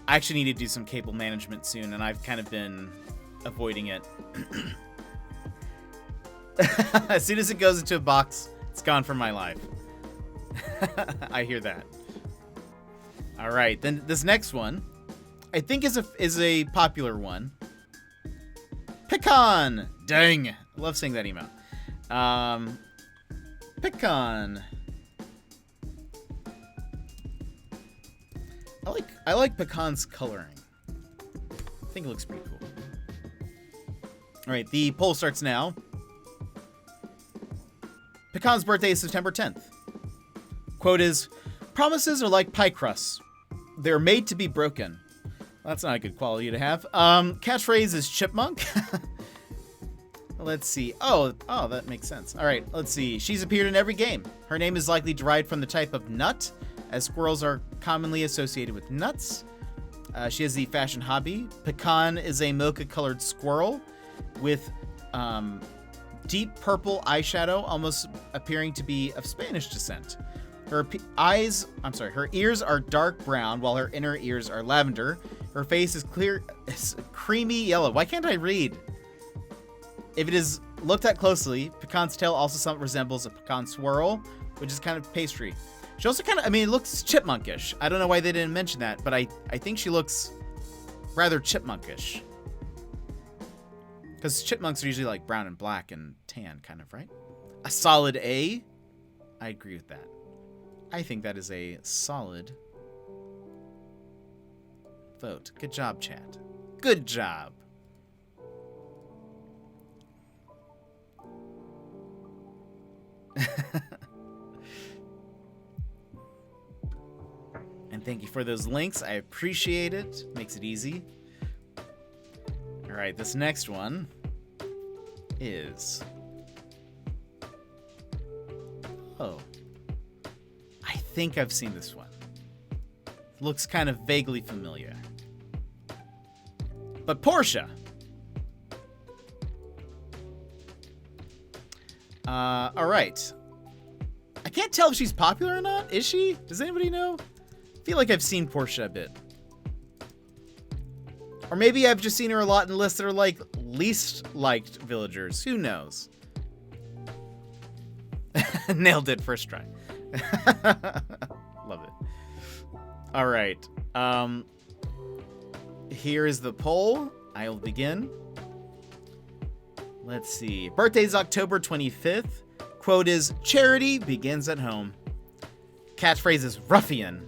I actually need to do some cable management soon, and I've kind of been avoiding it. As soon as it goes into a box, it's gone from my life. I hear that. All right, then this next one, I think is a popular one. Pecan. Dang, I love saying that email. Pecan. I like Pecan's coloring. I think it looks pretty cool. All right, the poll starts now. Pecan's birthday is September 10th. Quote is, "Promises are like pie crusts. They're made to be broken." Well, that's not a good quality to have. Catchphrase is chipmunk. Let's see. Oh, that makes sense. All right, let's see. She's appeared in every game. Her name is likely derived from the type of nut, as squirrels are commonly associated with nuts. She has the fashion hobby. Pecan is a mocha-colored squirrel with deep purple eyeshadow, almost appearing to be of Spanish descent. Her ears are dark brown, while her inner ears are lavender. Her face is creamy yellow. Why can't I read? If it is looked at closely, Pecan's tail also somewhat resembles a pecan swirl, which is kind of pastry. She also kind of, it looks chipmunkish. I don't know why they didn't mention that, but I think she looks rather chipmunkish. Because chipmunks are usually like brown and black and tan, kind of, right? A solid A? I agree with that. I think that is a solid vote. Good job, chat. Good job. And thank you for those links. I appreciate it. Makes it easy. All right, this next one is... Oh. I think I've seen this one. Looks kind of vaguely familiar. But Portia. All right. I can't tell if she's popular or not. Is she? Does anybody know? I feel like I've seen Portia a bit. Or maybe I've just seen her a lot in lists that are like least liked villagers. Who knows? Nailed it first try. Love it. All right. Here is the poll. I'll begin. Let's see. Birthday's October 25th. Quote is, charity begins at home. Catchphrase is ruffian.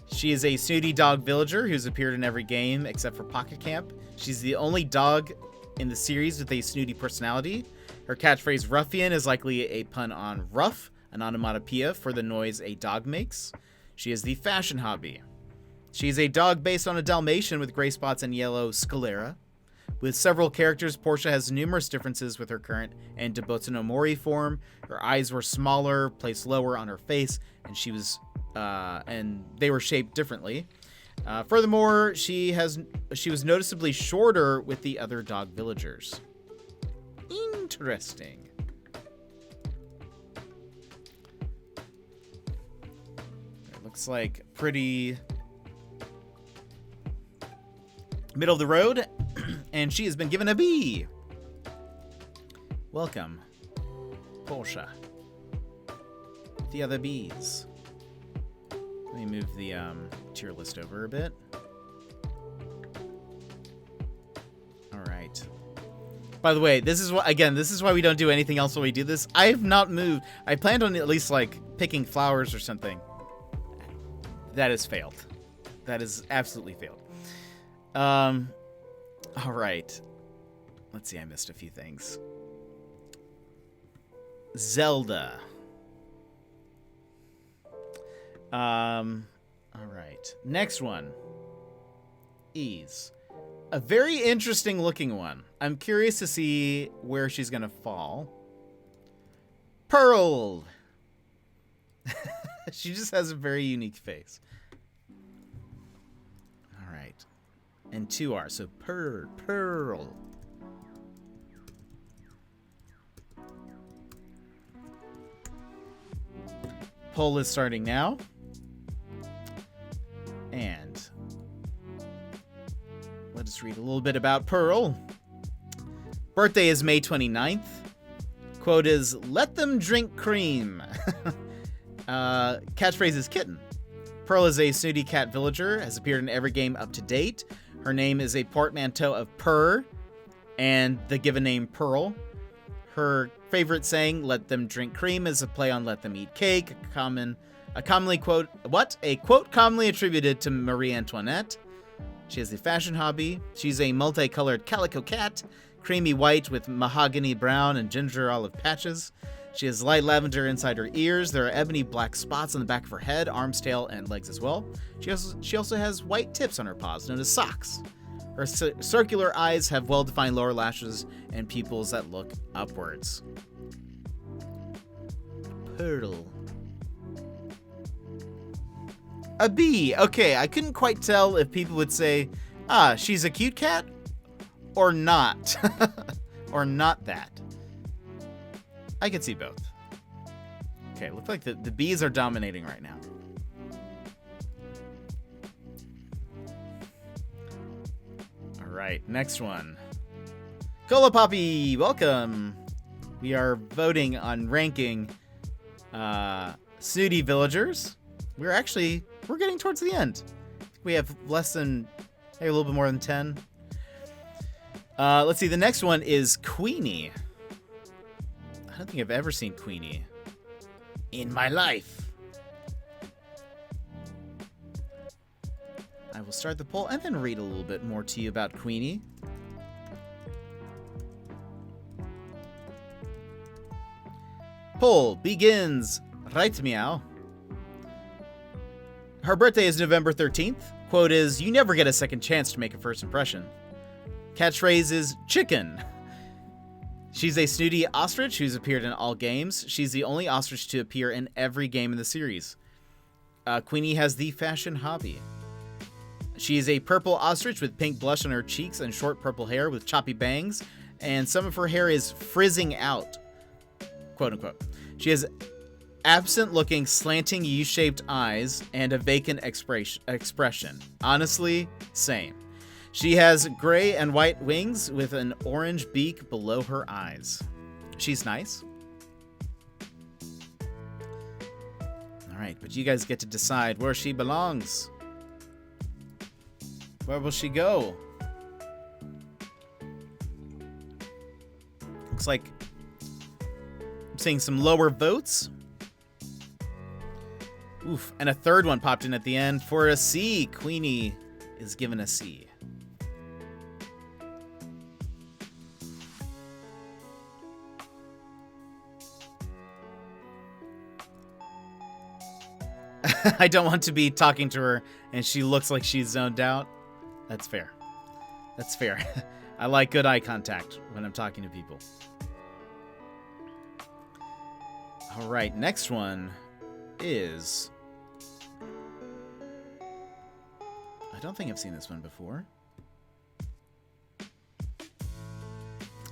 She is a snooty dog villager who's appeared in every game except for Pocket Camp. She's the only dog in the series with a snooty personality. Her catchphrase ruffian is likely a pun on rough, an onomatopoeia for the noise a dog makes. She is the fashion hobby. She's a dog based on a Dalmatian with gray spots and yellow sclera. With several characters, Portia has numerous differences with her current and Debotsu no Mori form. Her eyes were smaller, placed lower on her face, and they were shaped differently. Furthermore, she was noticeably shorter with the other dog villagers. Interesting. It looks like pretty middle of the road, and she has been given a B. Welcome, Portia. The other Bs. Let me move the tier list over a bit. All right. By the way, this is why we don't do anything else when we do this. I have not moved. I planned on at least like picking flowers or something. That has failed. That has absolutely failed. All right. Let's see. I missed a few things. Zelda. All right. Next one is a very interesting looking one. I'm curious to see where she's gonna fall. Pearl. She just has a very unique face. All right. And two are so Pearl. Poll is starting now. And let us read a little bit about Pearl. Birthday is May 29th. Quote is, let them drink cream. Catchphrase is kitten. Pearl is a snooty cat villager, has appeared in every game up to date. Her name is a portmanteau of purr and the given name Pearl. Her favorite saying, let them drink cream, is a play on let them eat cake, a quote commonly attributed to Marie Antoinette. She has a fashion hobby. She's a multicolored calico cat, creamy white with mahogany brown and ginger olive patches. She has light lavender inside her ears. There are ebony black spots on the back of her head, arms, tail, and legs as well. She also has white tips on her paws, known as socks. Her circular eyes have well-defined lower lashes and pupils that look upwards. Pearl. A B. Okay, I couldn't quite tell if people would say, she's a cute cat, or not. Or not that. I could see both. Okay, looks like the B's are dominating right now. All right, next one. Cola Poppy, welcome. We are voting on ranking snooty villagers. We're getting towards the end. We have maybe a little bit more than 10. Let's see, the next one is Queenie. I don't think I've ever seen Queenie in my life. I will start the poll and then read a little bit more to you about Queenie. Poll begins right meow. Her birthday is November 13th. Quote is, you never get a second chance to make a first impression. Catchphrase is chicken. She's a snooty ostrich who's appeared in all games. She's the only ostrich to appear in every game in the series. Queenie has the fashion hobby. She is a purple ostrich with pink blush on her cheeks and short purple hair with choppy bangs, and some of her hair is frizzing out. quote unquote. She has absent-looking, slanting U-shaped eyes and a vacant expression. Honestly, same. She has gray and white wings with an orange beak below her eyes. She's nice. All right, but you guys get to decide where she belongs. Where will she go? Looks like I'm seeing some lower votes. Oof, and a third one popped in at the end for a C. Queenie is given a C. I don't want to be talking to her and she looks like she's zoned out. That's fair. That's fair. I like good eye contact when I'm talking to people. All right, next one is... I don't think I've seen this one before. All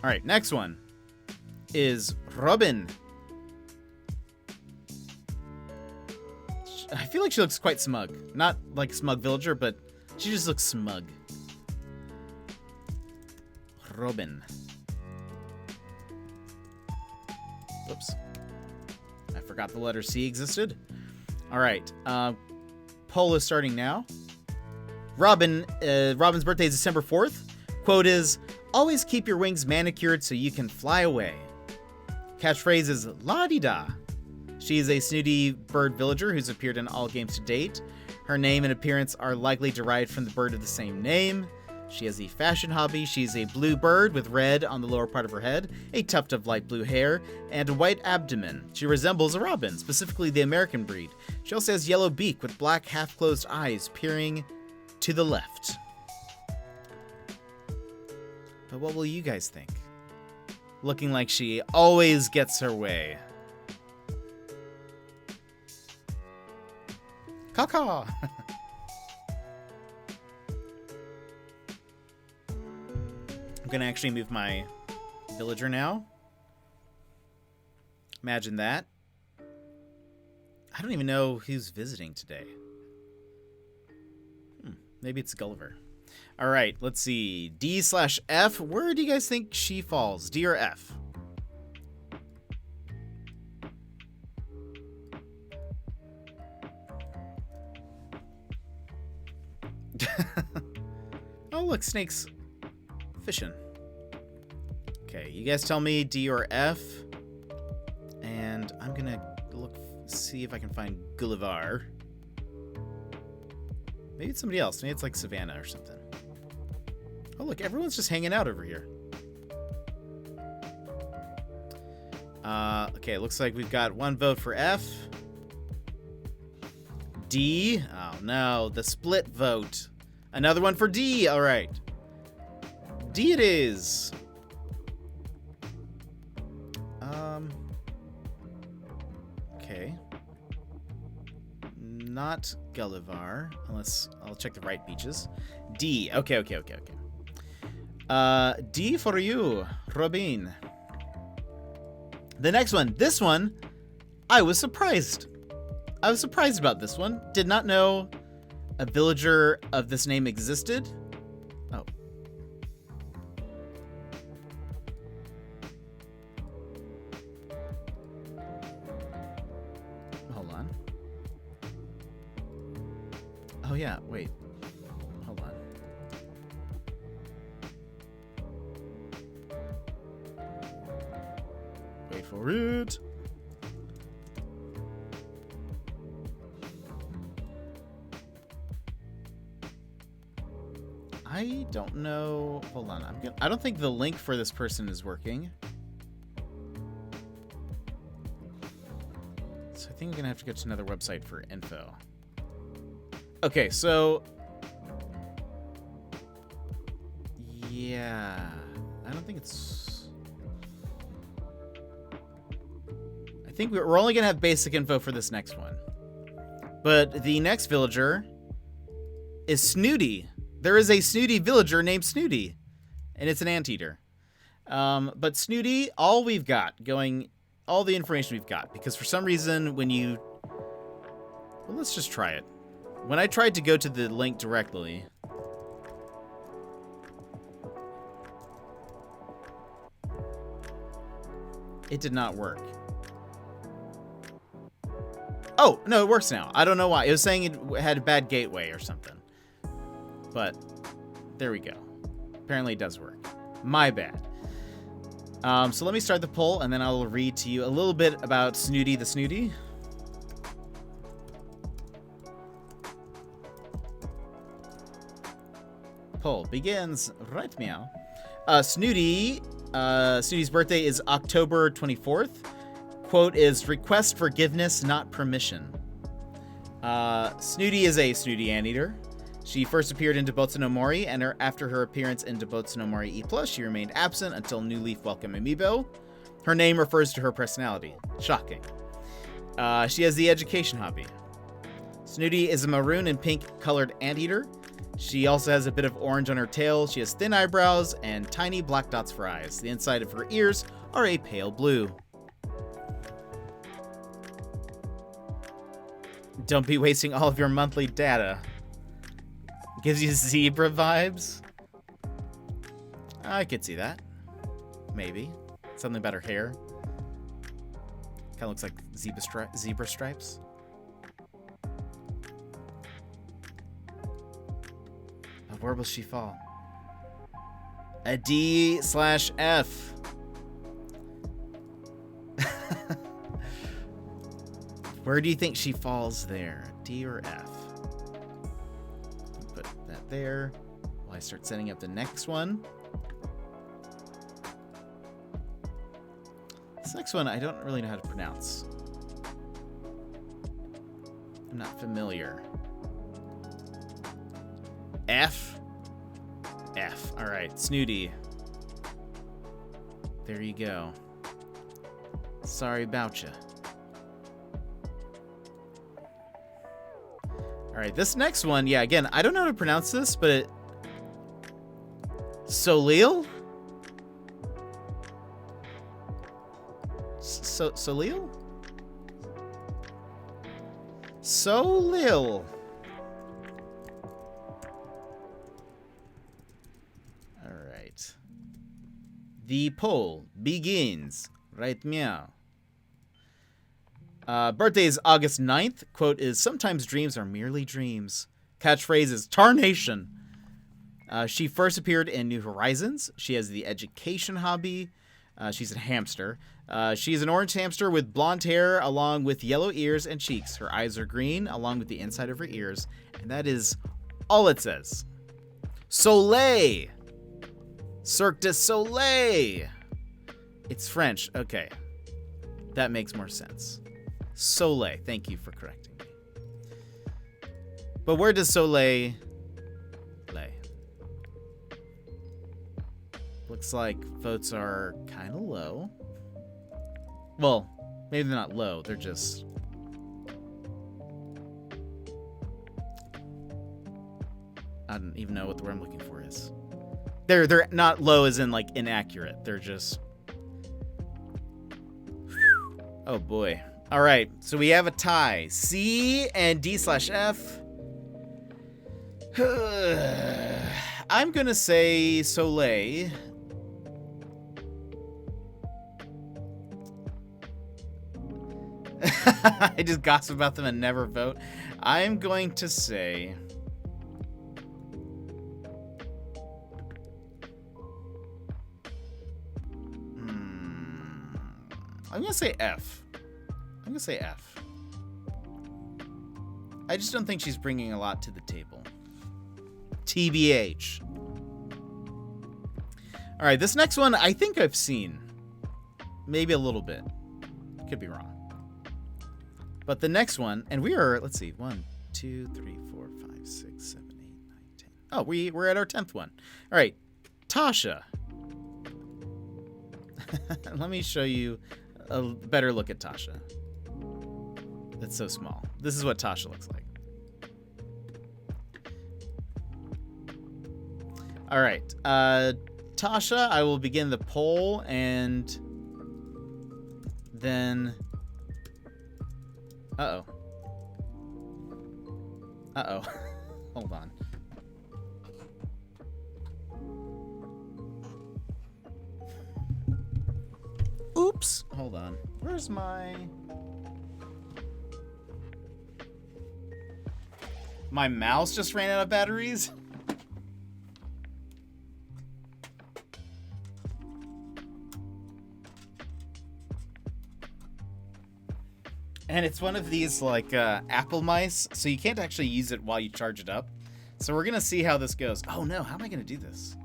right, next one is Robin. I feel like she looks quite smug. Not like a smug villager, but she just looks smug. Robin. Whoops. I forgot the letter C existed. All right. Poll is starting now. Robin's birthday is December 4th. Quote is, always keep your wings manicured so you can fly away. Catchphrase is la-di-da. She is a snooty bird villager who's appeared in all games to date. Her name and appearance are likely derived from the bird of the same name. She has a fashion hobby. She's a blue bird with red on the lower part of her head, a tuft of light blue hair, and a white abdomen. She resembles a robin, specifically the American breed. She also has yellow beak with black half-closed eyes peering to the left. But what will you guys think? Looking like she always gets her way. Caw-caw! I'm gonna actually move my villager now. Imagine that. I don't even know who's visiting today. Maybe it's Gulliver. All right, let's see. D/F. Where do you guys think she falls? D or F? Oh, look, snakes fishing. Okay, you guys tell me D or F. And I'm gonna see if I can find Gulliver. Maybe it's somebody else. Maybe it's like Savannah or something. Oh, look, everyone's just hanging out over here. Okay, looks like we've got one vote for F. D. Oh, no, the split vote. Another one for D. All right. D it is. Okay. Not Gulliver, unless I'll check the right beaches. D. Okay. D for you, Robin. The next one. This one, I was surprised. I was surprised about this one. Did not know a villager of this name existed. Oh. Hold on. Oh yeah, wait. Hold on. Wait for it. I don't know. Hold on. I don't think the link for this person is working. So I think I'm gonna have to go to another website for info. Okay, so yeah, I don't think it's. I think we're only gonna have basic info for this next one, but the next villager is Snooty. There is a Snooty villager named Snooty, and it's an anteater. But Snooty, all we've got going all the information we've got, because for some reason when you... Well, let's just try it. When I tried to go to the link directly... It did not work. Oh, no, it works now. I don't know why. It was saying it had a bad gateway or something. But there we go. Apparently it does work. My bad. So let me start the poll, and then I will read to you a little bit about Snooty the Snooty. Poll begins right meow. Snooty's birthday is October 24th. Quote is, request forgiveness, not permission. Snooty is a Snooty anteater. She first appeared in Dobotsu no Mori, and after her appearance in Dobotsu no Mori E+, she remained absent until New Leaf Welcome Amiibo. Her name refers to her personality. Shocking. She has the education hobby. Snooty is a maroon and pink colored anteater. She also has a bit of orange on her tail. She has thin eyebrows and tiny black dots for eyes. The inside of her ears are a pale blue. Don't be wasting all of your monthly data. Gives you zebra vibes? I could see that. Maybe. Something about her hair. Kind of looks like zebra stripes. But where will she fall? A D/F. Where do you think she falls there? D or F? Put that there while I start setting up the next one. This next one I don't really know how to pronounce. I'm not familiar. F? F. Alright, Snooty. There you go. Sorry about ya. Alright, this next one, yeah, again, I don't know how to pronounce this, but it... Solil? Solil? Solil. Alright. The poll begins right meow. Birthday is August 9th. Quote is, sometimes dreams are merely dreams. Catchphrase is tarnation. She first appeared in New Horizons. She has the education hobby. She's a hamster. She's an orange hamster with blonde hair along with yellow ears and cheeks. Her eyes are green along with the inside of her ears. And that is all it says. Soleil. Cirque du Soleil. It's French. Okay. That makes more sense. Soleil. Thank you for correcting me. But where does Soleil lay? Looks like votes are kind of low. Well, maybe they're not low. They're just... I don't even know what the word I'm looking for is. They're not low as in like inaccurate. They're just... Oh boy. All right, so we have a tie. C and D/F. I'm going to say Soleil. I just gossip about them and never vote. I'm going to say... I'm going to say F. I'm going to say F. I just don't think she's bringing a lot to the table. TBH. All right, this next one I think I've seen. Maybe a little bit. Could be wrong. But the next one, and we are, let's see, 1, 2, 3, 4, 5, 6, 7, 8, 9, 10. Oh, we're at our 10th one. All right, Tasha. Let me show you a better look at Tasha. That's so small. This is what Tasha looks like. All right, Tasha, I will begin the poll, and then... Uh-oh. Uh-oh. Hold on. Oops. Hold on. Where's my... My mouse just ran out of batteries? And it's one of these, like, Apple mice, so you can't actually use it while you charge it up. So we're gonna see how this goes. Oh no, how am I gonna do this?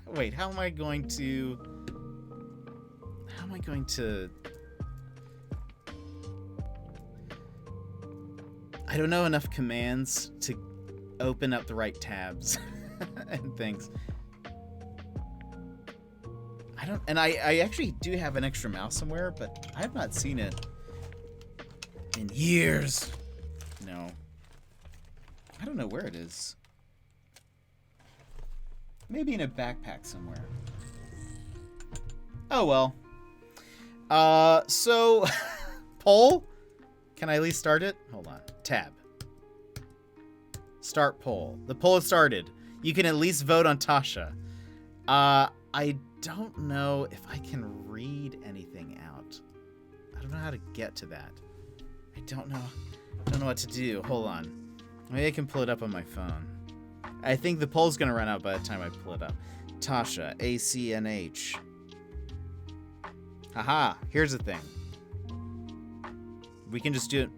Wait, how am I going to... I don't know enough commands to open up the right tabs and things. I actually do have an extra mouse somewhere, but I have not seen it in years. No. I don't know where it is. Maybe in a backpack somewhere. Oh well. So poll? Can I at least start it? Hold on. Tab. Start poll. The poll has started. You can at least vote on Tasha. I don't know if I can read anything out. I don't know how to get to that. I don't know what to do. Hold on. Maybe I can pull it up on my phone. I think the poll's gonna run out by the time I pull it up. Tasha, ACNH. Haha, here's the thing. We can just do it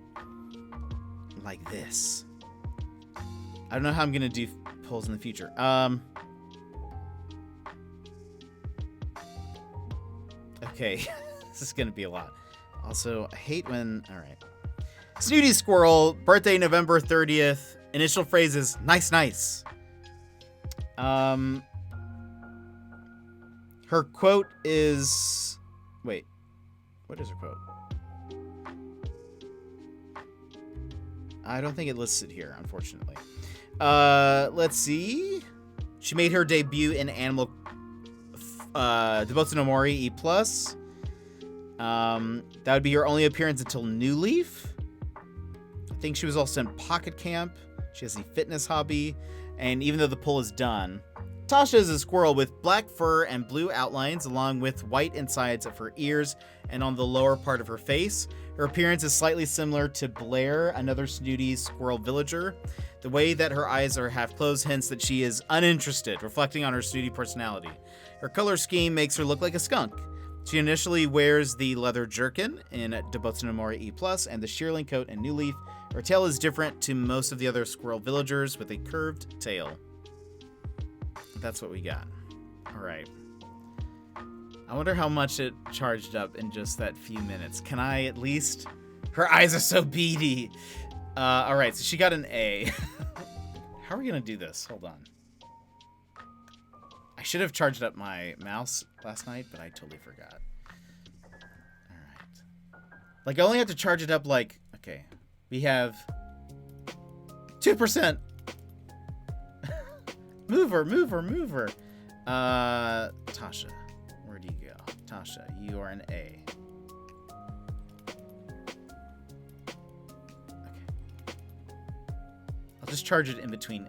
like this. I don't know how I'm gonna do polls in the future. Okay, this is gonna be a lot. Also, I hate when... Alright. Snooty Squirrel, birthday November 30th. Initial phrase is, nice, nice. Her quote is... Wait. What is her quote? I don't think it lists it here, unfortunately. Let's see. She made her debut in Animal... Debotsu no Mori E+. That would be her only appearance until New Leaf. I think she was also in Pocket Camp. She has a fitness hobby. And even though the poll is done, Tasha is a squirrel with black fur and blue outlines, along with white insides of her ears and on the lower part of her face. Her appearance is slightly similar to Blair, another snooty squirrel villager. The way that her eyes are half closed hints that she is uninterested, reflecting on her snooty personality. Her color scheme makes her look like a skunk. She initially wears the leather jerkin in Debotsu no Mori E+, and the shearling coat in New Leaf. Her tail is different to most of the other squirrel villagers, with a curved tail. That's what we got. Alright. I wonder how much it charged up in just that few minutes. Can I at least... Her eyes are so beady. Alright, so she got an A. How are we gonna do this? Hold on. I should have charged up my mouse last night, but I totally forgot. Alright. Like, I only have to charge it up, like... Okay. We have... 2%! Mover, mover, mover! Tasha. Where do you go? Tasha, you are an A. Okay. I'll just charge it in between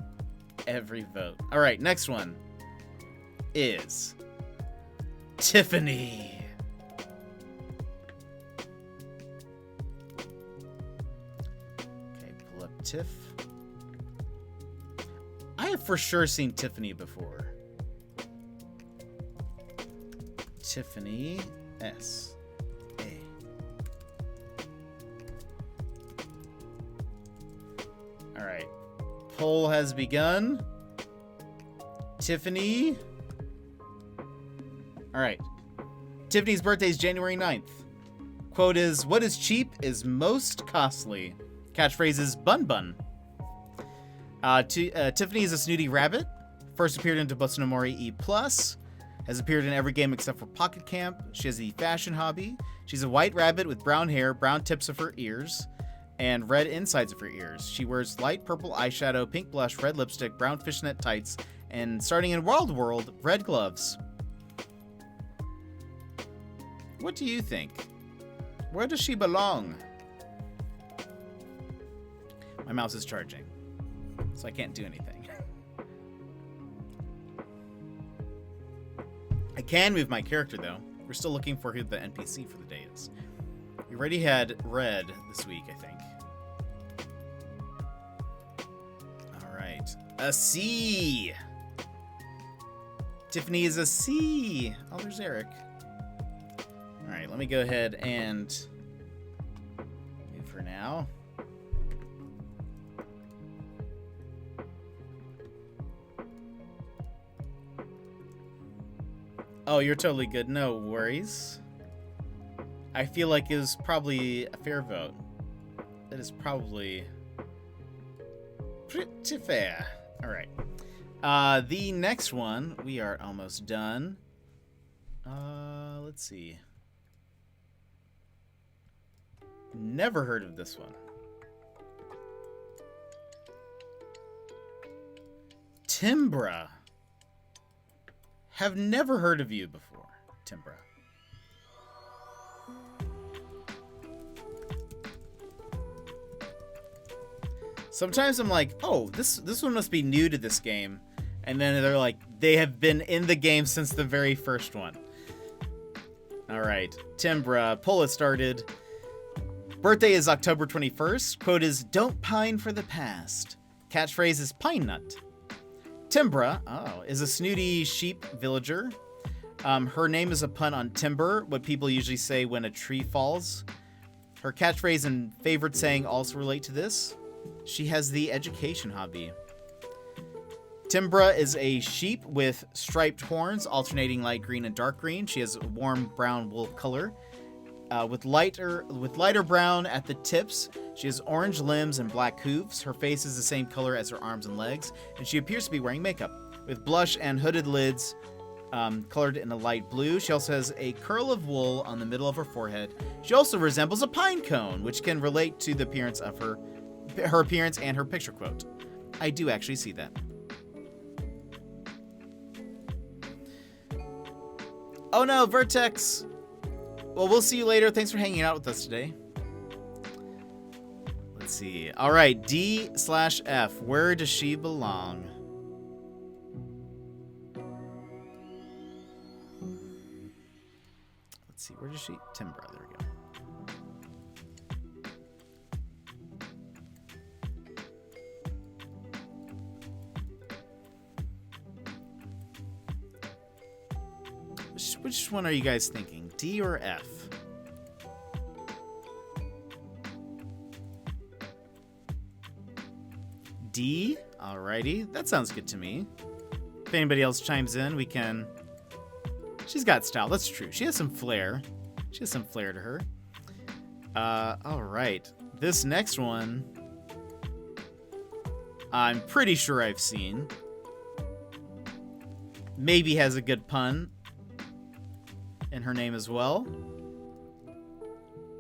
every vote. Alright, next one is Tiffany. Okay, pull up Tiff. I have for sure seen Tiffany before. Tiffany S. A. Alright. Poll has begun. Tiffany. Alright. Tiffany's birthday is January 9th. Quote is, what is cheap is most costly. Catchphrase is bun bun. Tiffany is a snooty rabbit. First appeared in Debotsu no Mori E+. Has appeared in every game except for Pocket Camp. She has a fashion hobby. She's a white rabbit with brown hair, brown tips of her ears, and red insides of her ears. She wears light purple eyeshadow, pink blush, red lipstick, brown fishnet tights, and starting in Wild World, red gloves. What do you think? Where does she belong? My mouse is charging, so I can't do anything. I can move my character, though. We're still looking for who the NPC for the day is. We already had Red this week, I think. All right. A C! Tiffany is a C! Oh, there's Eric. All right, let me go ahead and move her now. Oh, you're totally good. No worries. I feel like it was probably a fair vote. That is probably pretty fair. All right. The next one, we are almost done. Let's see. Never heard of this one. Timbra. Have never heard of you before, Timbra. Sometimes I'm like, oh, this one must be new to this game. And then they're like, they have been in the game since the very first one. All right, Timbra, pull it started. Birthday is October 21st. Quote is, "Don't pine for the past." Catchphrase is pine nut. Timbra, is a snooty sheep villager. Her name is a pun on timber, what people usually say when a tree falls. Her catchphrase and favorite saying also relate to this. She has the education hobby. Timbra is a sheep with striped horns, alternating light green and dark green. She has a warm brown wool color. With lighter brown at the tips. She has orange limbs and black hooves. Her face is the same color as her arms and legs, and she appears to be wearing makeup, with blush and hooded lids colored in a light blue. She also has a curl of wool on the middle of her forehead. She also resembles a pine cone, which can relate to the appearance of her appearance and her picture quote. I do actually see that. Oh no, Vertex! Well, we'll see you later. Thanks for hanging out with us today. Let's see. All right, D/F. Where does she belong? Let's see. Where does she? Timbra. There we go. Which one are you guys thinking? D or F? D? Alrighty. That sounds good to me. If anybody else chimes in, we can... She's got style. That's true. She has some flair. She has some flair to her. Alright. This next one... I'm pretty sure I've seen. Maybe has a good pun in her name as well.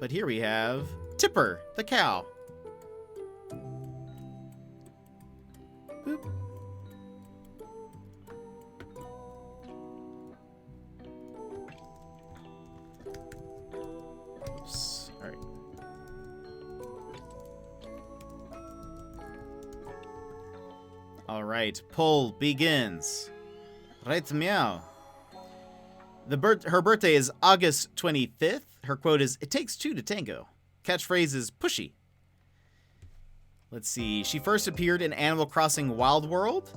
But here we have Tipper, the cow. Boop. Oops. All right. All right. Poll begins. Right, meow. Her birthday is August 25th. Her quote is, "It takes two to tango." Catchphrase is pushy. Let's see. She first appeared in Animal Crossing Wild World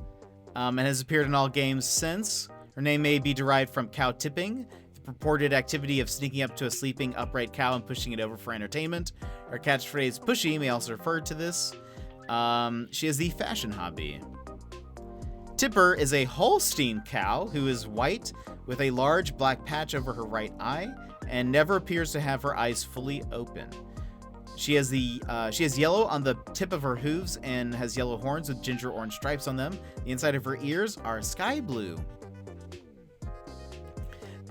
and has appeared in all games since. Her name may be derived from cow tipping, the purported activity of sneaking up to a sleeping upright cow and pushing it over for entertainment. Her catchphrase pushy may also refer to this. She has the fashion hobby. Tipper is a Holstein cow who is white with a large black patch over her right eye and never appears to have her eyes fully open. She has yellow on the tip of her hooves and has yellow horns with ginger orange stripes on them. The inside of her ears are sky blue.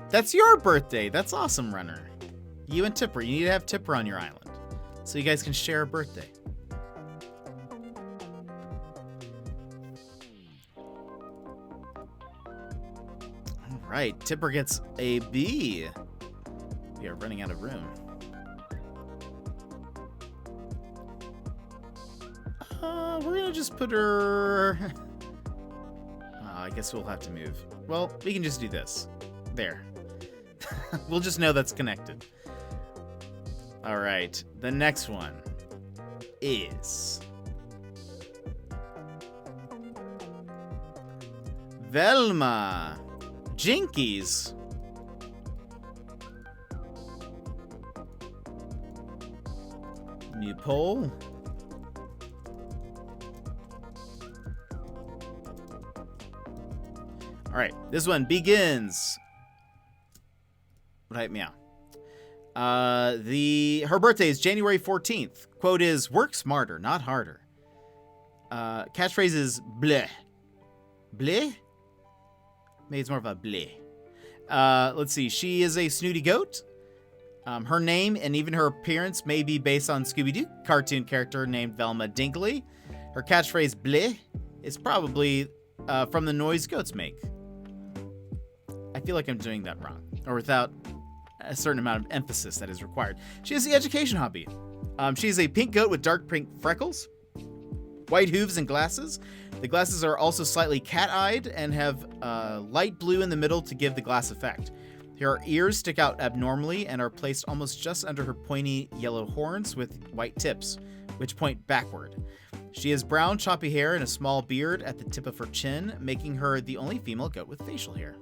That's your birthday. That's awesome, Runner. You and Tipper. You need to have Tipper on your island so you guys can share a birthday. Right, Tipper gets a B. We are running out of room. We're gonna just put her... I guess we'll have to move. Well, we can just do this. There. We'll just know that's connected. Alright, the next one is... Velma. Jinkies. New poll. Alright, this one begins. Right, meow. Her birthday is January 14th. Quote is, work smarter, not harder. Catchphrase is bleh. Bleh? Maybe it's more of a bleh. Let's see. She is a snooty goat. Her name and even her appearance may be based on Scooby-Doo cartoon character named Velma Dinkley. Her catchphrase bleh is probably from the noise goats make. I feel like I'm doing that wrong, or without a certain amount of emphasis that is required. She has the education hobby. She's a pink goat with dark pink freckles, white hooves, and glasses. The glasses are also slightly cat-eyed and have light blue in the middle to give the glass effect. Her ears stick out abnormally and are placed almost just under her pointy yellow horns with white tips, which point backward. She has brown, choppy hair and a small beard at the tip of her chin, making her the only female goat with facial hair.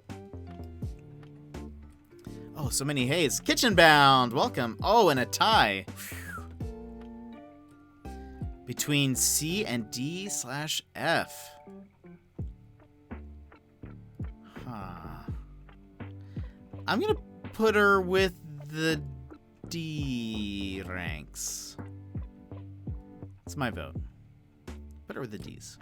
Oh, so many hays. Kitchen Bound, welcome. Oh, and a tie. Between C and D/F. Huh. I'm going to put her with the D ranks. It's my vote. Put her with the Ds.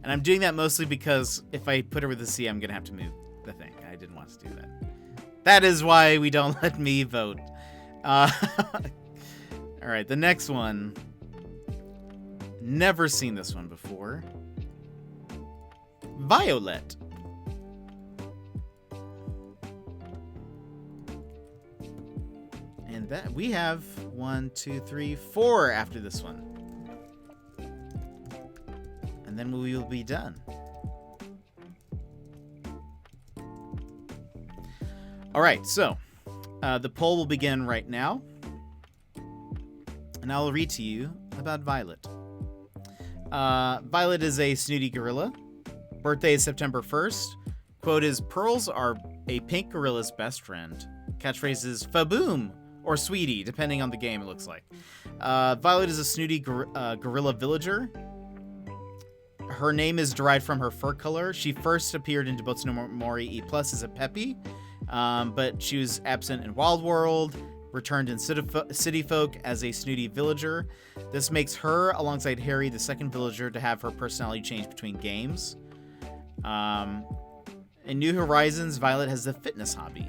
And I'm doing that mostly because if I put her with the C, I'm going to have to move the thing. I didn't want to do that. That is why we don't let me vote. All right, the next one. Never seen this one before. Violet. And that we have 1, 2, 3, 4 after this one. And then we will be done. All right, so the poll will begin right now. And I'll read to you about Violet. Violet is a snooty gorilla. Birthday is September 1st. Quote is, pearls are a pink gorilla's best friend. Catchphrase is fa-boom or sweetie, depending on the game it looks like. Violet is a snooty gorilla villager. Her name is derived from her fur color. She first appeared in Dobutsu no Mori E+ as a Peppy, but she was absent in Wild World, returned in City Folk as a snooty villager. This makes her, alongside Harry, the second villager to have her personality change between games. In New Horizons, Violet has the fitness hobby.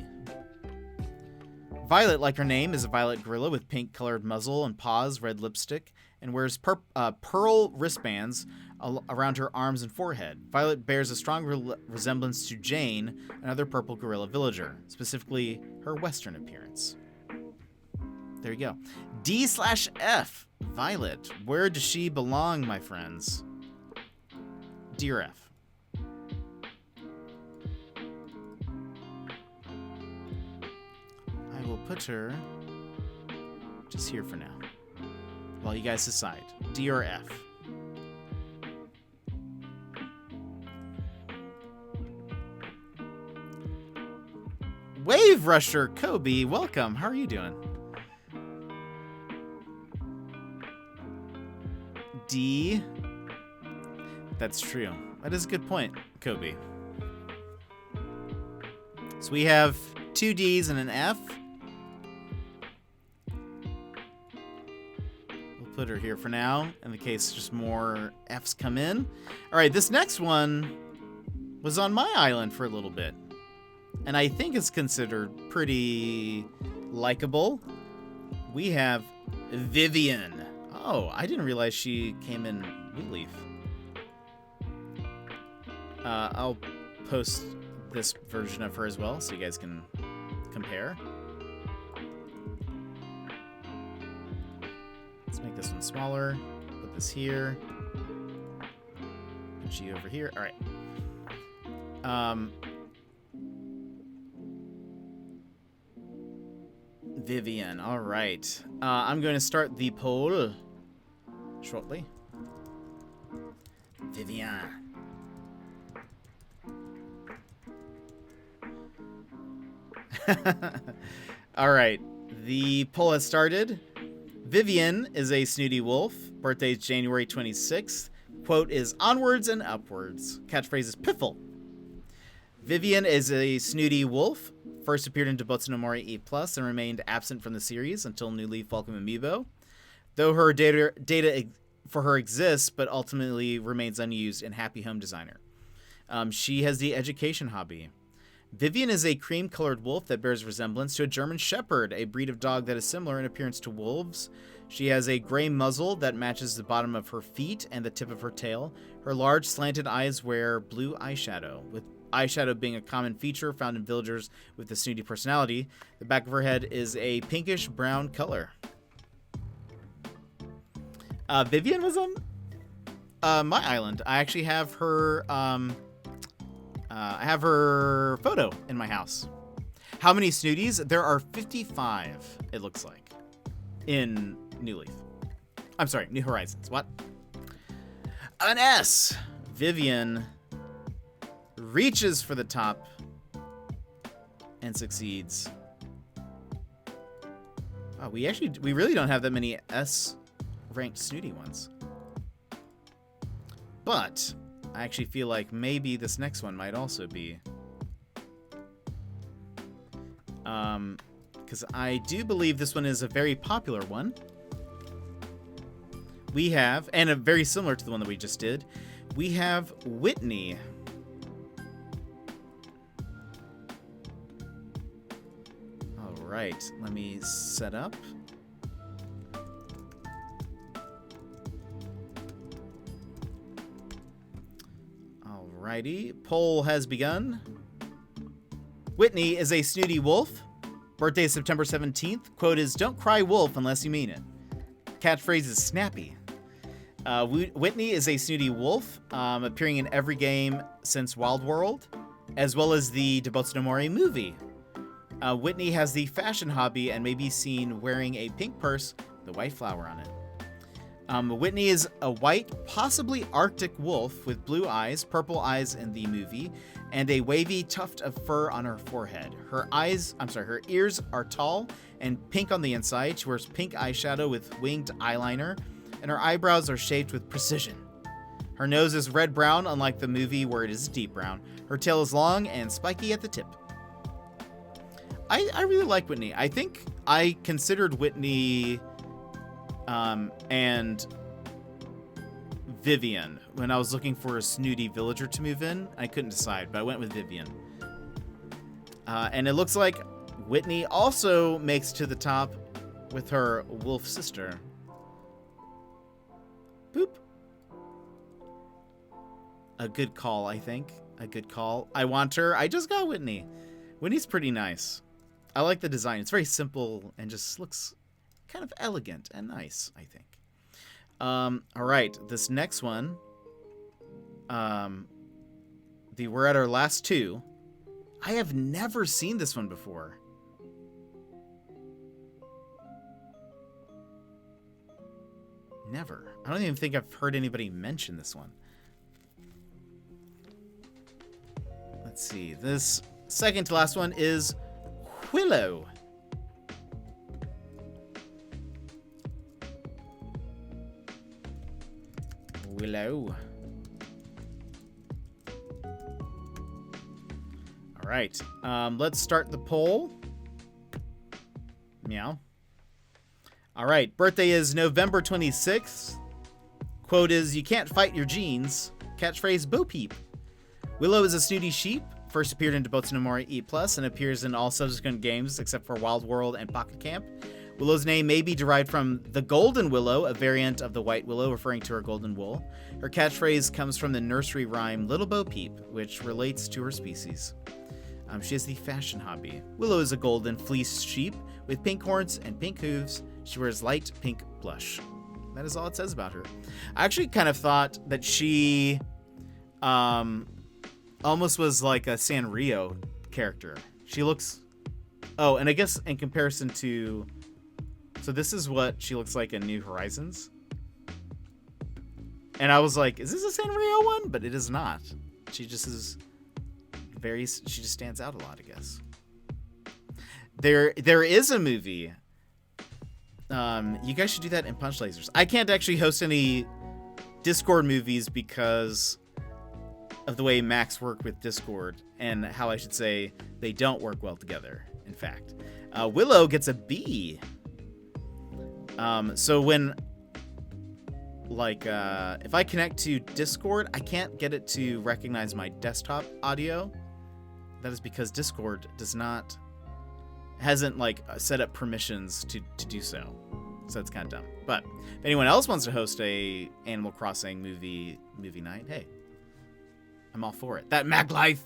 Violet, like her name, is a violet gorilla with pink-colored muzzle and paws, red lipstick, and wears pearl wristbands around her arms and forehead. Violet bears a strong resemblance to Jane, another purple gorilla villager, specifically her western appearance. There you go. D/F. Violet. Where does she belong, my friends? D or F? I will put her just here for now, while you guys decide. D or F? Wave Rusher Kobe, welcome. How are you doing? D. That's true. That is a good point, Kobe. So we have 2 Ds and an F. We'll put her here for now, in the case just more Fs come in. All right, this next one was on my island for a little bit, and I think it's considered pretty likable. We have Vivian. Oh, I didn't realize she came in Wheat Leaf. I'll post this version of her as well, so you guys can compare. make this one smaller. Put this here. Put you over here. All right. Vivian. All right. I'm going to start the poll shortly. Vivian. All right. The poll has started. Vivian is a snooty wolf. Birthday is January 26th. Quote is onwards and upwards. Catchphrase is piffle. Vivian is a snooty wolf. First appeared in Debotsu no Mori 8+ and remained absent from the series until New Leaf Welcome Amiibo. Though her data for her exists, but ultimately remains unused in Happy Home Designer. She has the education hobby. Vivian is a cream-colored wolf that bears resemblance to a German Shepherd, a breed of dog that is similar in appearance to wolves. She has a gray muzzle that matches the bottom of her feet and the tip of her tail. Her large slanted eyes wear blue eyeshadow, with eyeshadow being a common feature found in villagers with a snooty personality. The back of her head is a pinkish-brown color. Vivian was on my island. I actually have her... I have her photo in my house. How many Snooties? There are 55, it looks like, in New Leaf. I'm sorry, New Horizons. What? An S. Vivian reaches for the top and succeeds. Oh, we really don't have that many S-ranked Snooty ones. But I actually feel like maybe this next one might also be. Because I do believe this one is a very popular one. We have, and a very similar to the one that we just did, we have Whitney. All right, let me set up. Alrighty, poll has begun. Whitney is a snooty wolf. Birthday is September 17th. Quote is, don't cry wolf unless you mean it. Catchphrase is snappy. Whitney is a snooty wolf, appearing in every game since Wild World, as well as the Debotsu no Mori movie. Whitney has the fashion hobby and may be seen wearing a pink purse with a white flower on it. Whitney is a white, possibly Arctic wolf with blue eyes, purple eyes in the movie, and a wavy tuft of fur on her forehead. Her ears are tall and pink on the inside. She wears pink eyeshadow with winged eyeliner, and her eyebrows are shaped with precision. Her nose is red-brown, unlike the movie where it is deep brown. Her tail is long and spiky at the tip. I really like Whitney. I think I considered Whitney and Vivian when I was looking for a snooty villager to move in. I couldn't decide, but I went with Vivian. And it looks like Whitney also makes to the top with her wolf sister. Boop. A good call, I think. A good call. I want her. I just got Whitney. Whitney's pretty nice. I like the design. It's very simple and just looks kind of elegant and nice, I think. All right, this next one. We're at our last two. I have never seen this one before. Never. I don't even think I've heard anybody mention this one. Let's see. This second to last one is Willow. Willow. All right. Let's start the poll. Meow. All right. Birthday is November 26th. Quote is, you can't fight your genes. Catchphrase, Bo Peep. Willow is a snooty sheep. First appeared in Debotsu no Mori 8+ and appears in all subsequent games except for Wild World and Pocket Camp. Willow's name may be derived from the golden willow, a variant of the white willow, referring to her golden wool. Her catchphrase comes from the nursery rhyme Little Bo Peep, which relates to her species. She has the fashion hobby. Willow is a golden fleece sheep with pink horns and pink hooves. She wears light pink blush. That is all it says about her. I actually kind of thought that she almost was like a Sanrio character. She looks... Oh, and I guess in comparison to... So this is what she looks like in New Horizons. And I was like, is this a Sanrio one? But it is not. She just is very... She just stands out a lot, I guess. There is a movie. You guys should do that in Punch Lasers. I can't actually host any Discord movies because of the way Macs work with Discord and how I should say they don't work well together, in fact. Willow gets a B. So when, like, if I connect to Discord, I can't get it to recognize my desktop audio. That is because Discord hasn't like set up permissions to do so. So it's kind of dumb. But if anyone else wants to host a Animal Crossing movie night, hey, I'm all for it. That Mac life.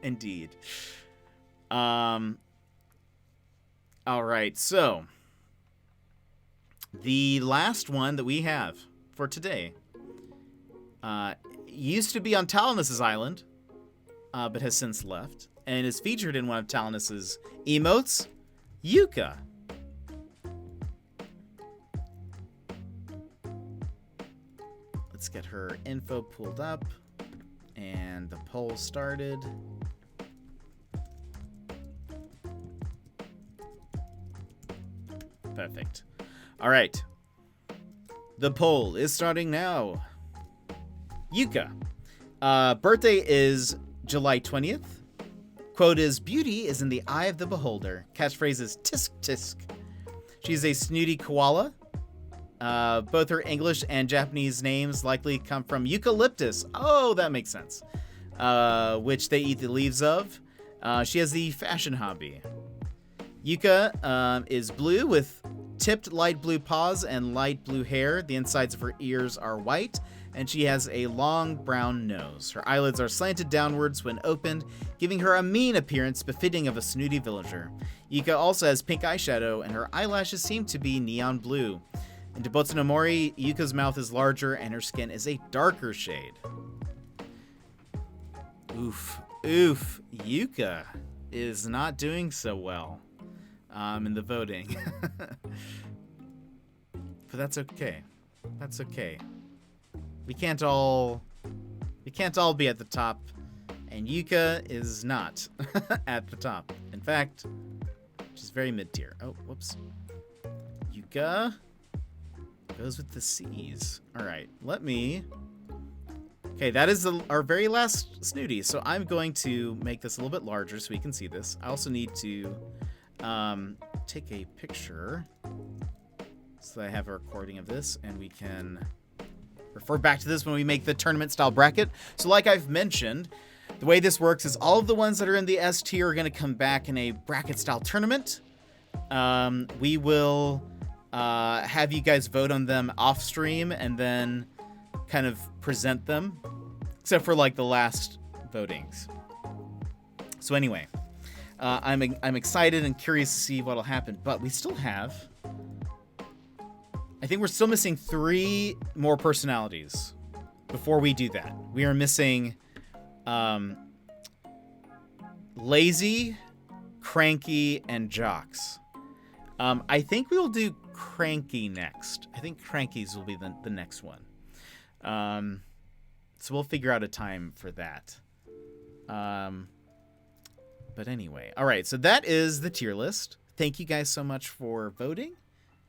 Indeed. All right. So the last one that we have for today used to be on Talanis's island, but has since left, and is featured in one of Talanis's emotes, Yuka. Let's get her info pulled up and the poll started. Perfect. All right. The poll is starting now. Yuka. Birthday is July 20th. Quote is, beauty is in the eye of the beholder. Catchphrase is tisk tisk. She's a snooty koala. Both her English and Japanese names likely come from eucalyptus. Oh, that makes sense. Which they eat the leaves of. She has the fashion hobby. Yuka is blue with tipped light blue paws and light blue hair. The insides of her ears are white, and she has a long brown nose. Her eyelids are slanted downwards when opened, giving her a mean appearance befitting of a snooty villager. Yuka also has pink eyeshadow, and her eyelashes seem to be neon blue. In Dobotsu no Mori, Yuka's mouth is larger, and her skin is a darker shade. Oof. Yuka is not doing so well in the voting. But that's okay. That's okay. We can't all be at the top, and Yuka is not at the top. In fact, she's very mid-tier. Oh, whoops. Yuka goes with the C's. All right, let me... Okay, that is our very last Snooty, so I'm going to make this a little bit larger so we can see this. I also need to take a picture so that I have a recording of this, and we can refer back to this when we make the tournament-style bracket. So like I've mentioned, the way this works is all of the ones that are in the S tier are going to come back in a bracket-style tournament. We will have you guys vote on them off-stream and then kind of present them, except for like the last votings. So anyway, I'm excited and curious to see what'll happen, but we still have... I think we're still missing 3 more personalities before we do that. We are missing Lazy, Cranky, and Jocks. I think we'll do Cranky next. I think Cranky's will be the next one. So we'll figure out a time for that. But anyway, all right, so that is the tier list. Thank you guys so much for voting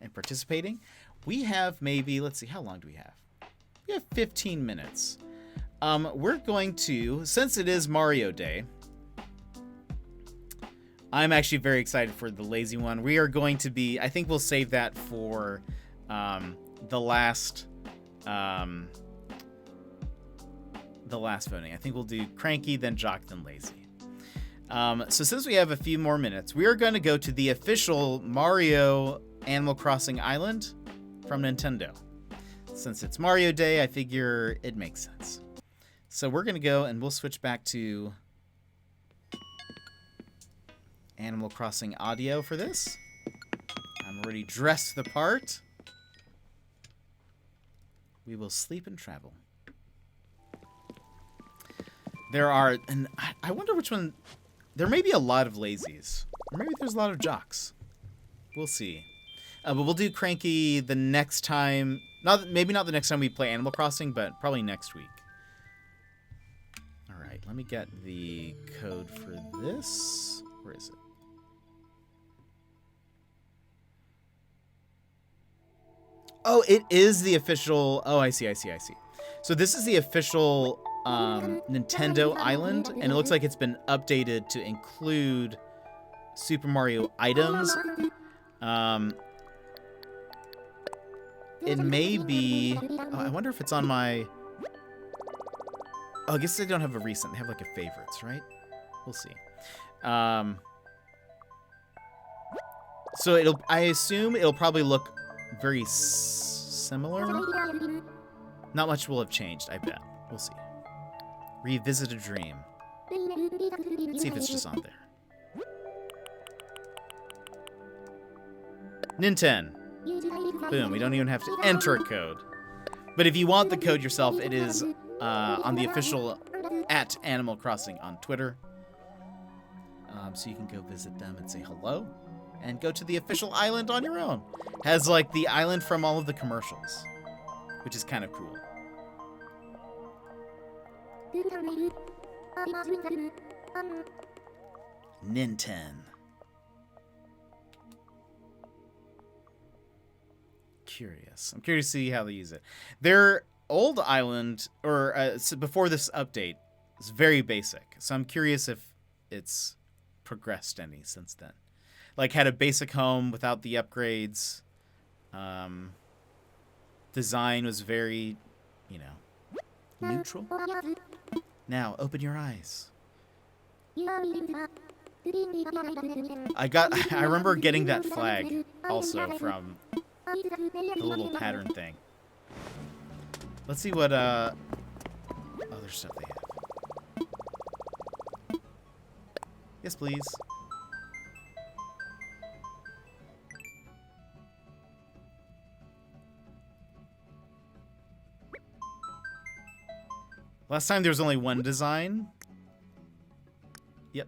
and participating. We have maybe, let's see, how long do we have? We have 15 minutes. We're going to, since it is Mario Day, I'm actually very excited for the lazy one. We are going to be, I think we'll save that for the last voting. I think we'll do Cranky, then Jock, then Lazy. So since we have a few more minutes, we are going to go to the official Mario Animal Crossing Island from Nintendo. Since it's Mario Day, I figure it makes sense. So we're going to go and we'll switch back to Animal Crossing audio for this. I'm already dressed the part. We will sleep and travel. There are, and I wonder which one. There may be a lot of lazies, or maybe there's a lot of jocks. We'll see. But we'll do Cranky the next time. Maybe not the next time we play Animal Crossing, but probably next week. All right, let me get the code for this. Where is it? Oh, it is the official. Oh, I see. So this is the official Nintendo Island, and it looks like it's been updated to include Super Mario items. It may be. Oh, I wonder if it's on my. Oh, I guess they don't have a recent. They have like a favorites, right? We'll see. So I assume it'll probably look very similar. Not much will have changed, I bet. We'll see. Revisit a dream. Let's see if it's just on there. Ninten. Boom, we don't even have to enter a code. But if you want the code yourself, it is on the official @Animal Crossing on Twitter. So you can go visit them and say hello. And go to the official island on your own. Has like the island from all of the commercials. Which is kind of cool. Ninten. Curious. I'm curious to see how they use it. Their old island, or so before this update, is very basic. So I'm curious if it's progressed any since then. Like, had a basic home without the upgrades. Design was very, neutral. Now, open your eyes. I remember getting that flag also from the little pattern thing. Let's see what other stuff they have. Yes, please. Last time there was only one design. Yep.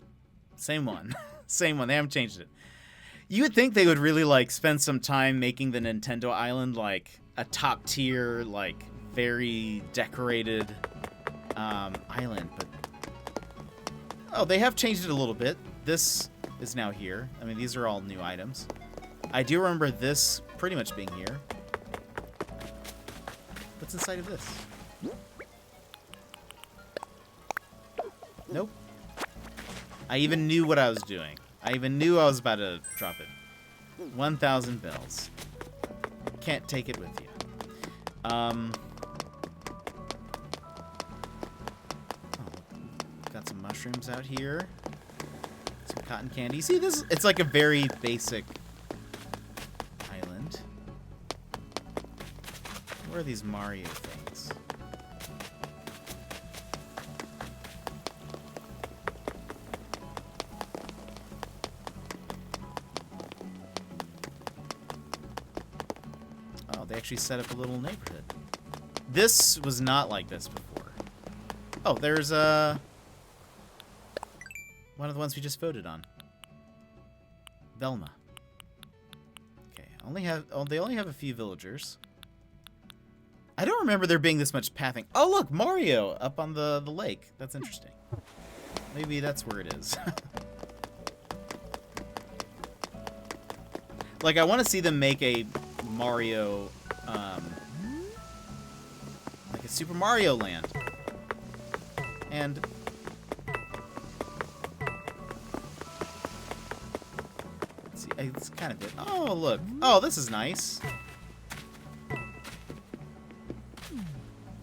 Same one. Same one. They haven't changed it. You would think they would really, like, spend some time making the Nintendo Island, like, a top tier, like, very decorated island, but... Oh, they have changed it a little bit. This is now here. I mean, these are all new items. I do remember this pretty much being here. What's inside of this? Nope. I even knew what I was doing. I even knew I was about to drop it. 1,000 bells. Can't take it with you. Oh, got some mushrooms out here. Some cotton candy. See this? It's like a very basic island. Where are these Mario things? They actually set up a little neighborhood. This was not like this before. Oh, there's one of the ones we just voted on. Velma. Okay, they only have a few villagers. I don't remember there being this much pathing. Oh, look, Mario up on the lake. That's interesting. Maybe that's where it is. Like, I want to see them make a Mario, like a Super Mario Land. And let's see, it's kind of it. Oh, look. Oh, this is nice.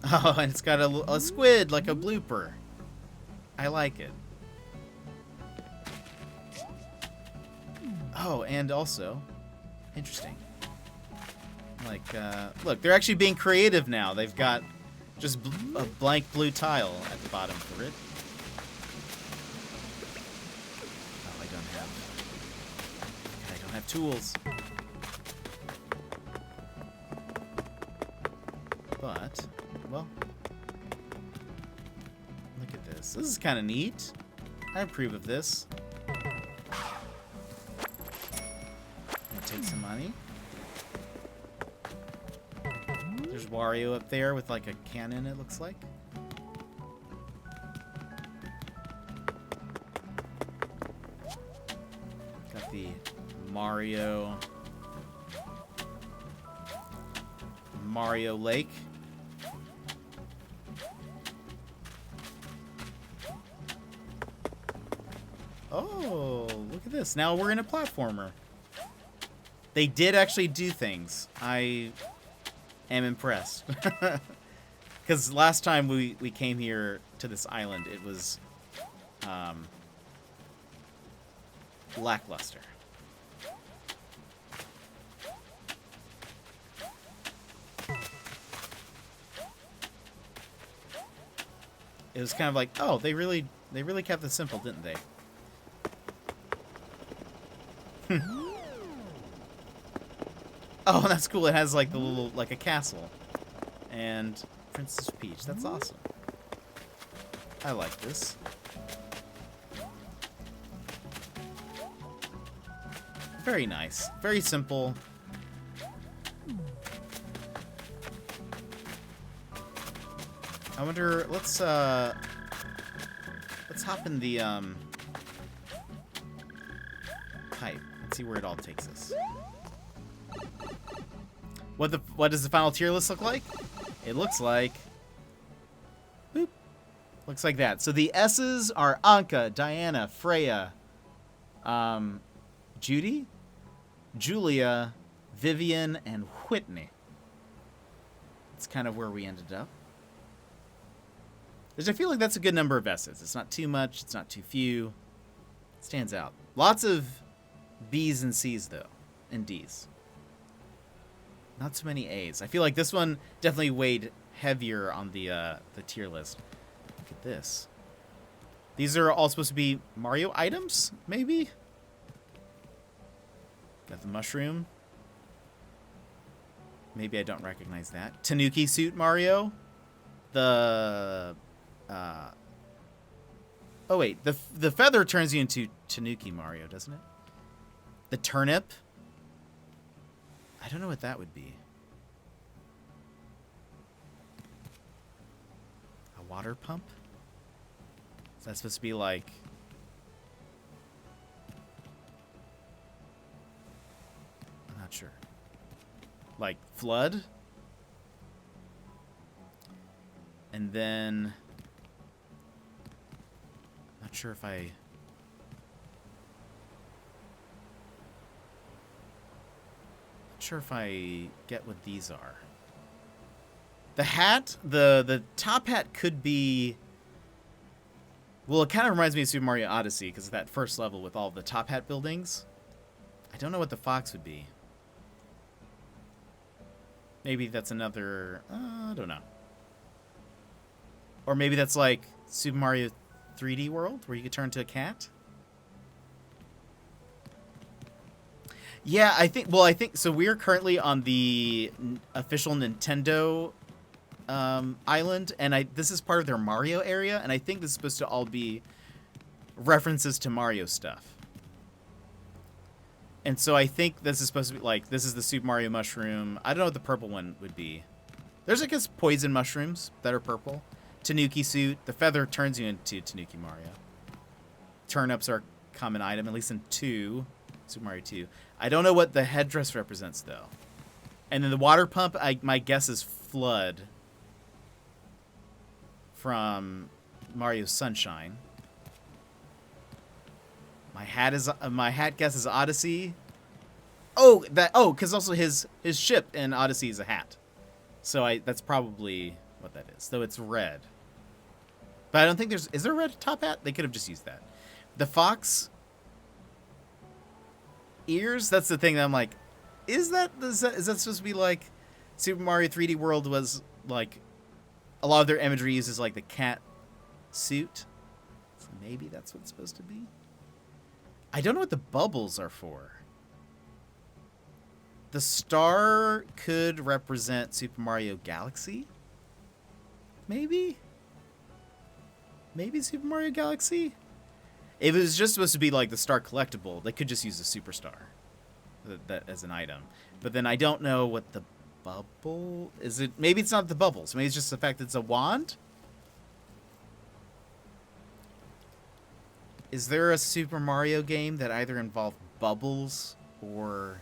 Oh, and it's got a squid, like a blooper. I like it. Oh, and also, interesting. Like, look, they're actually being creative now. They've got just a blank blue tile at the bottom for it. Oh, I don't have tools. But, well, look at this. This is kind of neat. I approve of this. Gonna take some money. There's Wario up there with like a cannon, it looks like. Got the Mario Lake. Oh, look at this. Now we're in a platformer. They did actually do things. I am impressed. Because last time we came here to this island, it was lackluster. It was kind of like, oh, they really kept it simple, didn't they? Oh, that's cool. It has like the little, like a castle. And Princess Peach. That's awesome. I like this. Very nice. Very simple. I wonder, let's hop in the pipe and see where it all takes us. What does the final tier list look like? It looks like, boop, looks like that. So the S's are Anka, Diana, Freya, Judy, Julia, Vivian, and Whitney. It's kind of where we ended up. I feel like that's a good number of S's. It's not too much. It's not too few. It stands out. Lots of B's and C's, though, and D's. Not too many A's. I feel like this one definitely weighed heavier on the tier list. Look at this. These are all supposed to be Mario items, maybe? Got the mushroom. Maybe I don't recognize that. Tanuki suit Mario. The... oh, wait. The feather turns you into Tanuki Mario, doesn't it? The turnip. I don't know what that would be. A water pump? Is that supposed to be like... I'm not sure. Like flood? And then... Not sure if I... Sure if I get what these are. The hat, the top hat could be, well, it kind of reminds me of Super Mario Odyssey because of that first level with all the top hat buildings. I don't know what the fox would be. Maybe that's another, I don't know. Or maybe that's like Super Mario 3D World where you could turn into a cat. Yeah, I think so. We're currently on the official Nintendo island, and this is part of their Mario area, and I think this is supposed to all be references to Mario stuff. And so I think this is supposed to be like, this is the Super Mario mushroom. I don't know what the purple one would be. There's, I guess, poison mushrooms that are purple. Tanuki suit. The feather turns you into Tanuki Mario. Turnips are a common item, at least in Super Mario 2. I don't know what the headdress represents, though. And then the water pump, my guess is Flood from Mario Sunshine. My hat guess is Odyssey. Because also his ship in Odyssey is a hat. So that's probably what that is. Though it's red. But I don't think is there a red top hat? They could have just used that. The fox ears, that's the thing that I'm like, is that supposed to be like Super Mario 3D World was like a lot of their imagery uses like the cat suit. So maybe that's what it's supposed to be. I don't know what the bubbles are for. The star could represent Super Mario Galaxy. Maybe? Maybe Super Mario Galaxy? If it was just supposed to be like the star collectible, they could just use the superstar that as an item. But then I don't know what the bubble is. It maybe it's not the bubbles. Maybe it's just the fact that it's a wand. Is there a Super Mario game that either involved bubbles or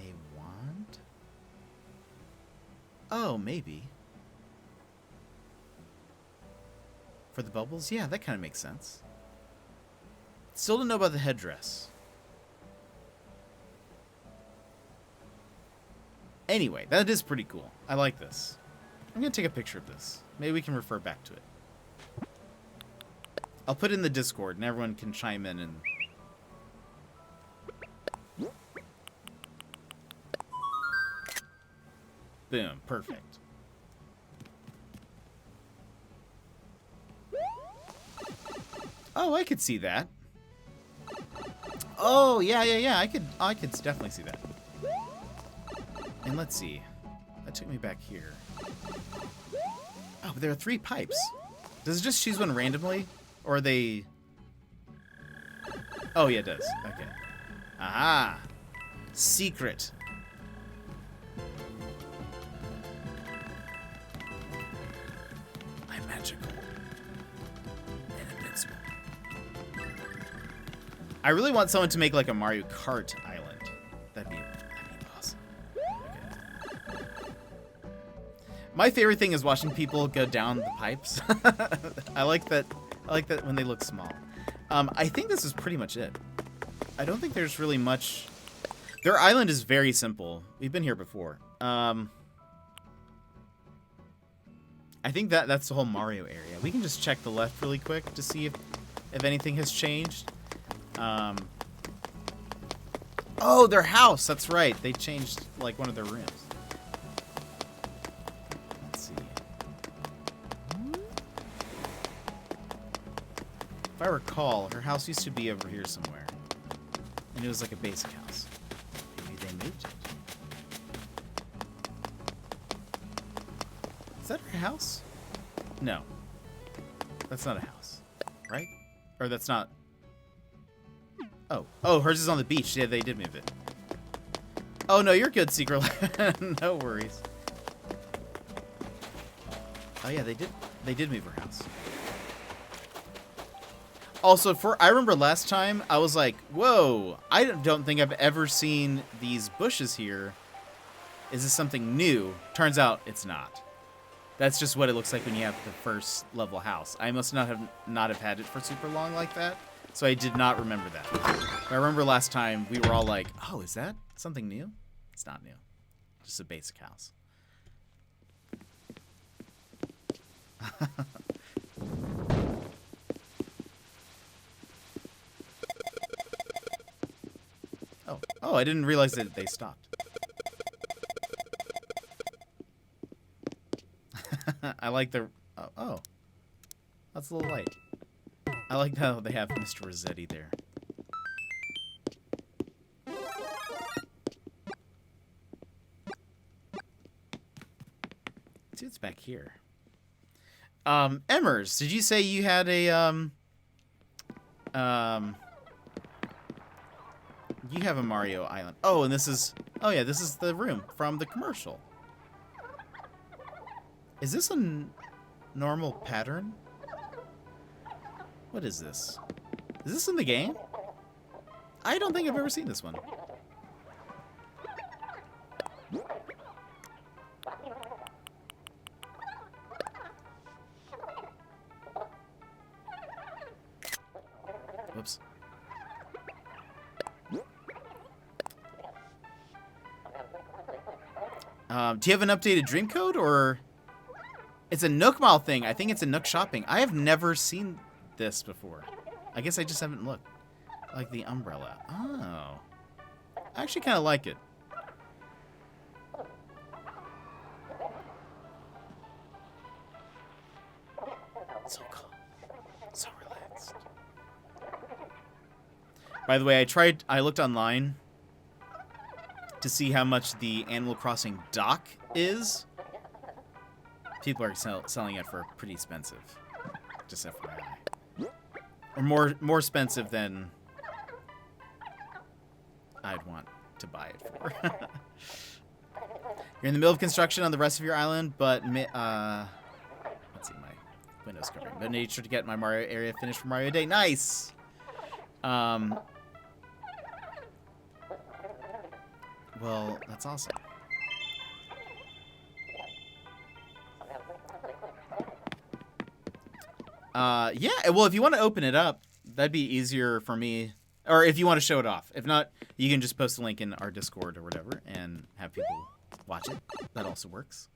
a wand? Oh, maybe. For the bubbles? Yeah, that kind of makes sense. Still don't know about the headdress. Anyway, that is pretty cool. I like this. I'm going to take a picture of this. Maybe we can refer back to it. I'll put it in the Discord and everyone can chime in and... Boom. Perfect. Oh, I could see that. Oh, yeah. I could definitely see that. And let's see. That took me back here. Oh, but there are 3 pipes. Does it just choose one randomly? Or are they... Oh, yeah, it does. Okay. Aha! Secret. I'm magical. And invincible. I really want someone to make like a Mario Kart island. That'd be awesome. Okay. My favorite thing is watching people go down the pipes. I like that when they look small. I think this is pretty much it. I don't think there's really much. Their island is very simple. We've been here before. I think that's the whole Mario area. We can just check the left really quick to see if anything has changed. Oh, their house. That's right. They changed like one of their rooms. Let's see. If I recall, her house used to be over here somewhere. And it was like a basic house. Maybe they moved it. Is that her house? No. That's not a house. Right? Or that's not... Oh, hers is on the beach. Yeah, they did move it. Oh, no, you're good, Secret Life. No worries. Oh, yeah, they did move her house. Also, I remember last time, I was like, whoa, I don't think I've ever seen these bushes here. Is this something new? Turns out it's not. That's just what it looks like when you have the first level house. I must not have had it for super long like that. So I did not remember that. But I remember last time we were all like, oh, is that something new? It's not new. Just a basic house. Oh, I didn't realize that they stopped. I like the... Oh. That's a little light. I like how they have Mr. Rossetti there. See what's back here. Emmers, did you say you had a, you have a Mario Island. Oh, and this is... Oh, yeah, this is the room from the commercial. Is this a normal pattern? What is this? Is this in the game? I don't think I've ever seen this one. Whoops. Do you have an updated dream code, or... It's a Nook Mall thing. I think it's a Nook Shopping. I have never seen this before. I guess I just haven't looked. Like the umbrella. Oh. I actually kind of like it. So calm. So relaxed. By the way, I looked online to see how much the Animal Crossing dock is. People are selling it for pretty expensive. Just FYI. Or more expensive than I'd want to buy it for. You're in the middle of construction on the rest of your island, but let's see, my window's covering. But made sure to get my Mario area finished for Mario Day. Nice. Well, that's awesome. Yeah, well, if you want to open it up, that'd be easier for me. Or if you want to show it off. If not, you can just post a link in our Discord or whatever and have people watch it. That also works.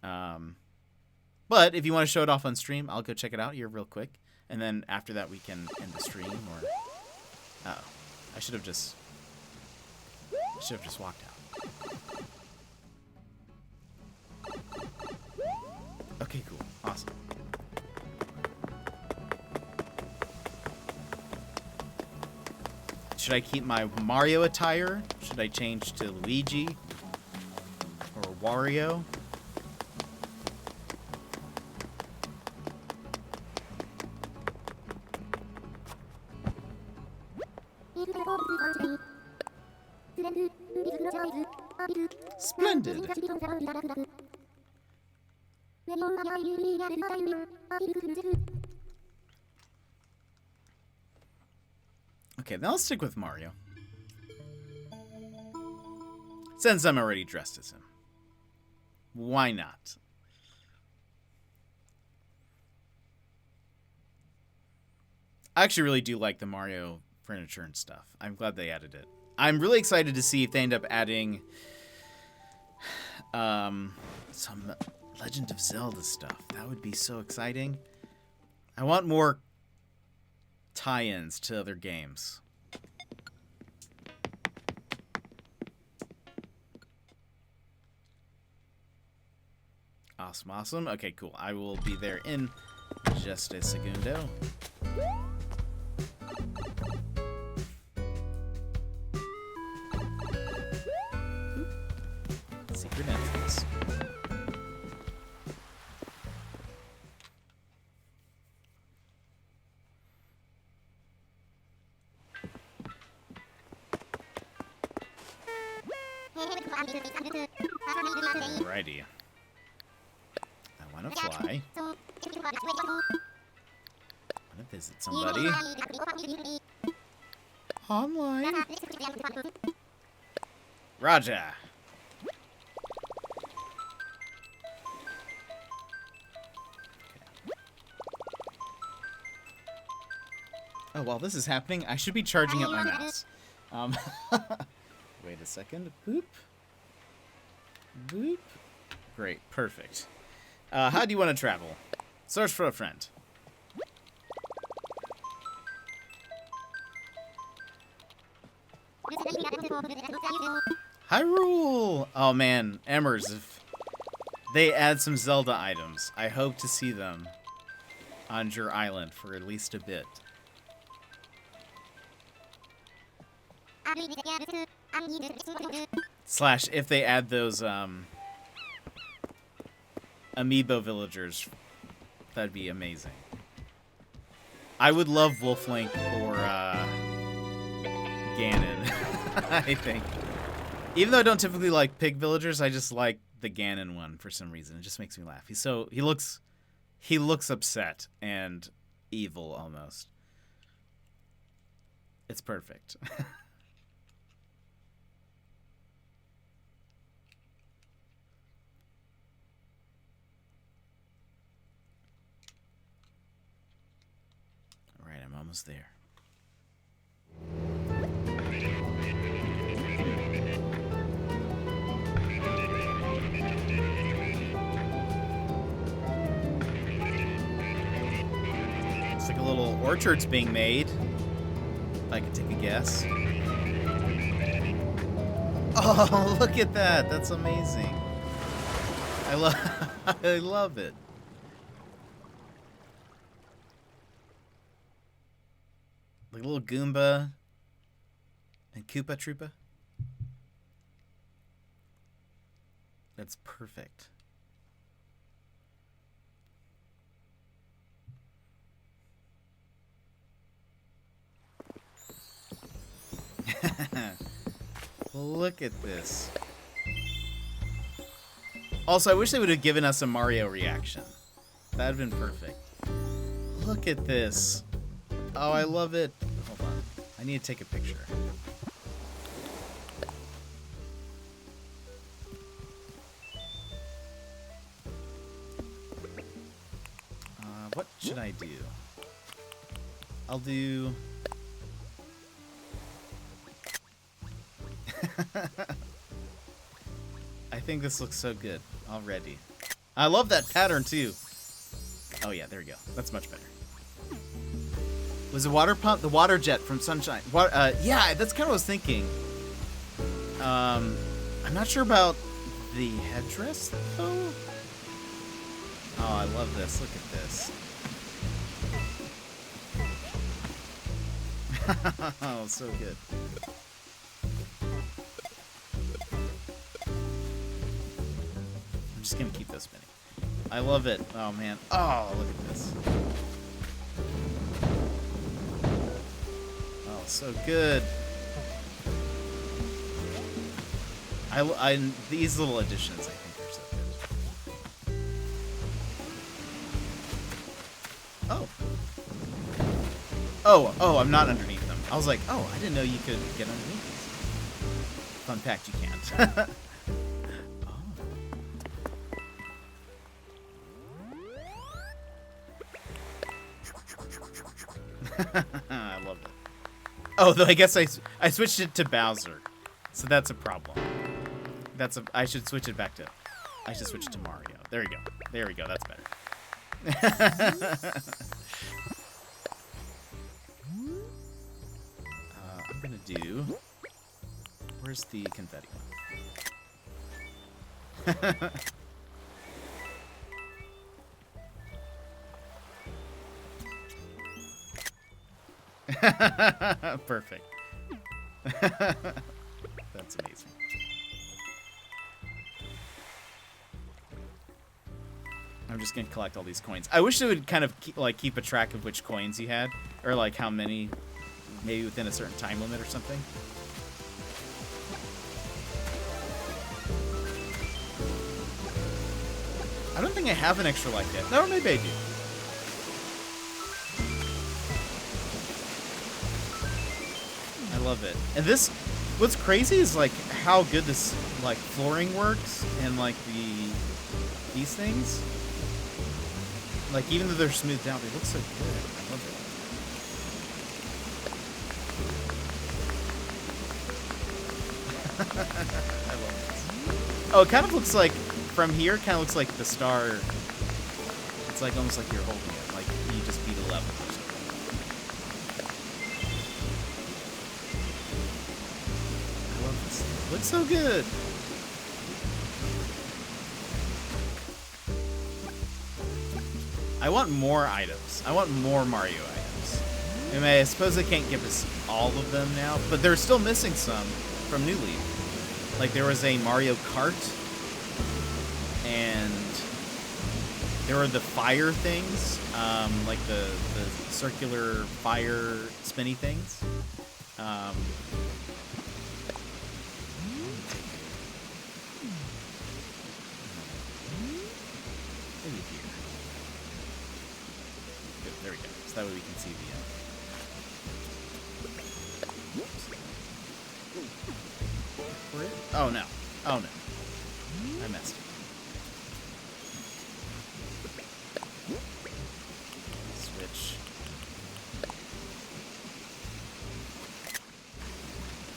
But if you want to show it off on stream, I'll go check it out here real quick. And then after that, we can end the stream. Or I should have just walked out. Okay, cool. Awesome. Should I keep my Mario attire? Should I change to Luigi? Or Wario? Splendid! Okay, now let's stick with Mario. Since I'm already dressed as him. Why not? I actually really do like the Mario furniture and stuff. I'm glad they added it. I'm really excited to see if they end up adding some Legend of Zelda stuff. That would be so exciting. I want more tie-ins to other games. Awesome, awesome. Okay, cool. I will be there in just a segundo. Secret entrance. Alrighty. I want to fly. I want to visit somebody. Online. Raja. Oh, while this is happening, I should be charging up my mouse. Wait a second. Boop. Boop. Great. Perfect. How do you want to travel? Search for a friend. Hyrule! Oh man, Emmers, if they add some Zelda items, I hope to see them on your island for at least a bit. Slash, if they add those amiibo villagers, that'd be amazing. I would love Wolflink or Ganon, I think. Even though I don't typically like pig villagers, I just like the Ganon one for some reason. It just makes me laugh. He looks upset and evil almost. It's perfect. All right, I'm almost there. Looks like a little orchard's being made. If I could take a guess. Oh, look at that. That's amazing. I love it. Like a little Goomba and Koopa Troopa. That's perfect. Look at this. Also, I wish they would have given us a Mario reaction. That would have been perfect. Look at this. Oh, I love it. Hold on. I need to take a picture. What should I do? I'll do... I think this looks so good already. I love that pattern too. Oh yeah, there we go. That's much better. Was the water pump the water jet from Sunshine? Yeah, that's kind of what I was thinking. I'm not sure about the headdress though. Oh, I love this. Look at this. Oh, so good. I'm just gonna keep this spinning. I love it. Oh man. Oh, look at this. Oh, so good. These little additions, I think, are so good. Oh. Oh, I'm not underneath them. I was like, oh, I didn't know you could get underneath these. Fun fact, you can't. I love it. Oh, though I guess I switched it to Bowser, so that's a problem. I should switch it back to. I should switch it to Mario. There we go. There we go. That's better. I'm gonna do. Where's the confetti one? Perfect. That's amazing. I'm just gonna collect all these coins. I wish it would kind of keep a track of which coins you had, or like how many, maybe within a certain time limit or something. I don't think I have an extra like that. No, maybe I do. I love it. And this, what's crazy is like how good this like flooring works and like these things. Like even though they're smoothed out, they look so good. I love it. I love this. Oh, it kind of looks like from here. Kind of looks like the star. It's like almost like you're holding it. Like you just beat a level or something. Looks so good. I want more items. I want more Mario items. I mean, I suppose they can't give us all of them now, but they're still missing some from New Leaf. Like there was a Mario Kart, and there were the fire things, like the circular fire spinny things. Maybe here. Good, there we go. So that way we can see the Oh no. Oh no. I messed it. Switch.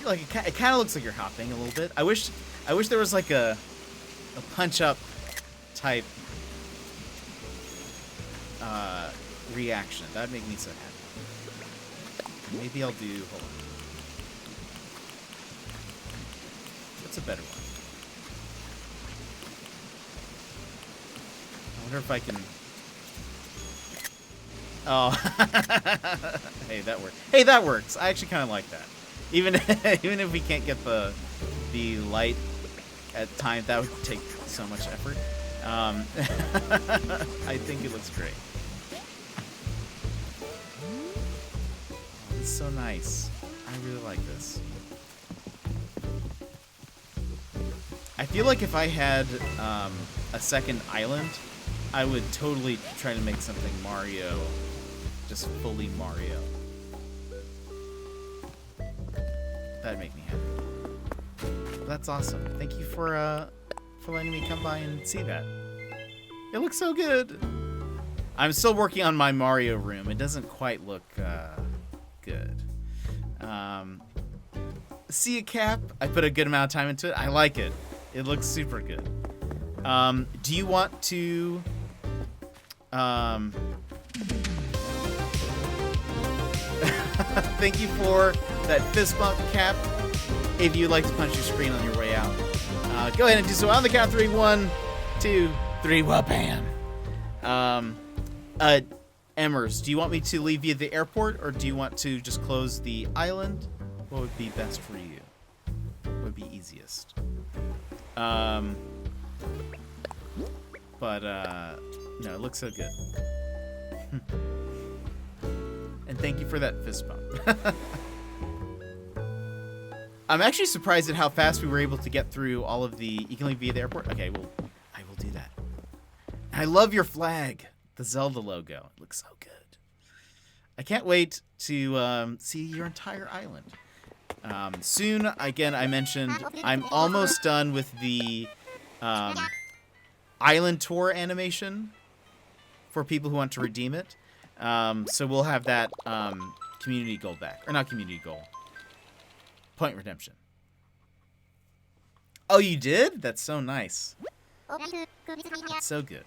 Like it kind of looks like you're hopping a little bit. I wish there was like a punch up type reaction. That'd make me so happy. Maybe I'll do. Hold on. What's a better one? I wonder if I can. Oh, hey, that works. Hey, that works. I actually kind of like that. Even if we can't get the light at times, that would take so much effort. I think it looks great. Oh, it's so nice. I really like this. I feel like if I had a second island, I would totally try to make something Mario, just fully Mario. That'd make me happy. That's awesome. Thank you for letting me come by and see that. It looks so good. I'm still working on my Mario room. It doesn't quite look good. See a cap? I put a good amount of time into it. I like it. It looks super good. Do you want to... Thank you for that fist bump, Cap. If you'd like to punch your screen on your way out, go ahead and do so on the count of 3. 1, 2, 3. Well, bam. Emmers, do you want me to leave you at the airport, or do you want to just close the island? What would be best for you? What would be easiest? No, it looks so good. And thank you for that fist bump. I'm actually surprised at how fast we were able to get through all of the... You can leave via the airport? Okay, well, I will do that. I love your flag. The Zelda logo. It looks so good. I can't wait to see your entire island. Soon, again, I mentioned I'm almost done with the island tour animation for people who want to redeem it. So we'll have that community goal back. Or not community goal. Point redemption. Oh, you did? That's so nice. That's so good.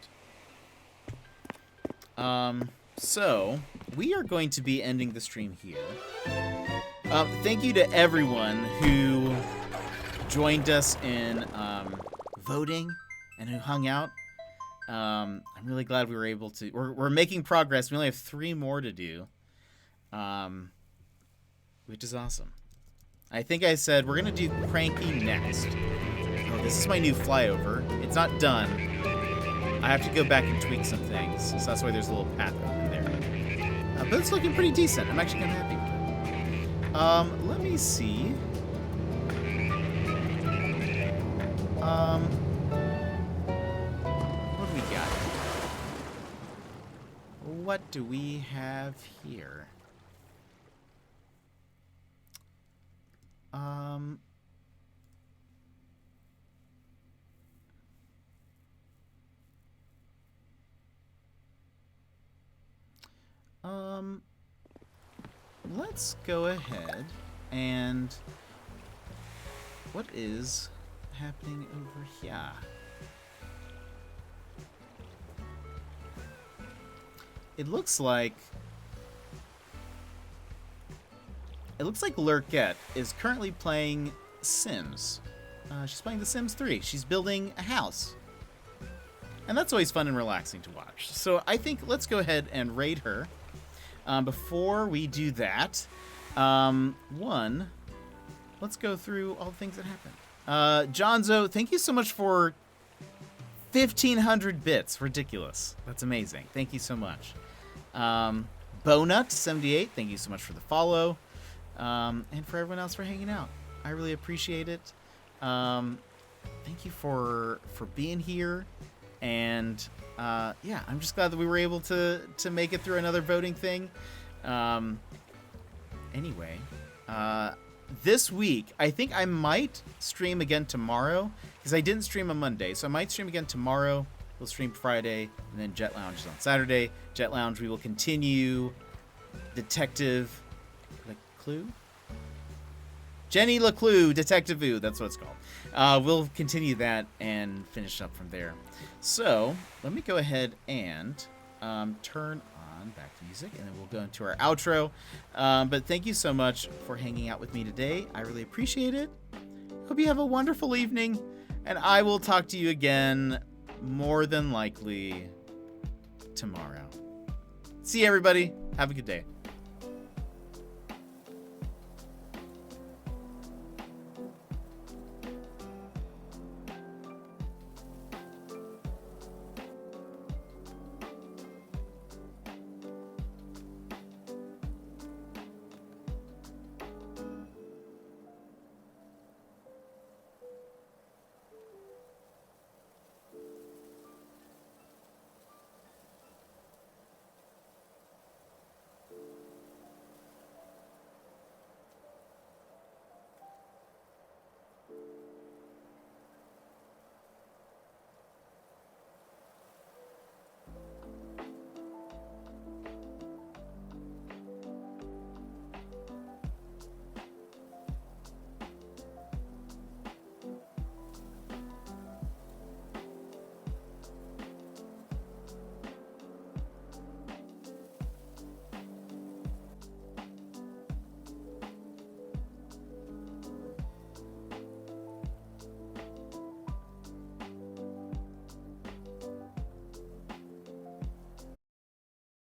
So we are going to be ending the stream here. Thank you to everyone who joined us in voting and who hung out. I'm really glad we were able to. We're making progress. We only have 3 more to do, which is awesome. I think I said we're gonna do Cranky next. Oh, this is my new flyover. It's not done. I have to go back and tweak some things, so that's why there's a little path in there. But it's looking pretty decent. I'm actually kind of happy with it. Let me see. What do we got? What do we have here? Let's go ahead and what is happening over here? It looks like Lurkette is currently playing Sims. She's playing The Sims 3. She's building a house. And that's always fun and relaxing to watch. So I think let's go ahead and raid her. Before we do that, let's go through all the things that happened. Johnzo, thank you so much for 1,500 bits. Ridiculous. That's amazing. Thank you so much. Bonut78, thank you so much for the follow. And for everyone else for hanging out. I really appreciate it. Thank you for being here. And yeah, I'm just glad that we were able to make it through another voting thing. Anyway, this week, I think I might stream again tomorrow, because I didn't stream on Monday. So I might stream again tomorrow. We'll stream Friday, and then Jet Lounge is on Saturday. Jet Lounge, we will continue Detective Clue? Jenny LeClue, Detective Vu, that's what it's called. We'll continue that and finish up from there. So, let me go ahead and turn on back to music, and then we'll go into our outro. But thank you so much for hanging out with me today. I really appreciate it. Hope you have a wonderful evening, and I will talk to you again, more than likely, tomorrow. See you, everybody. Have a good day.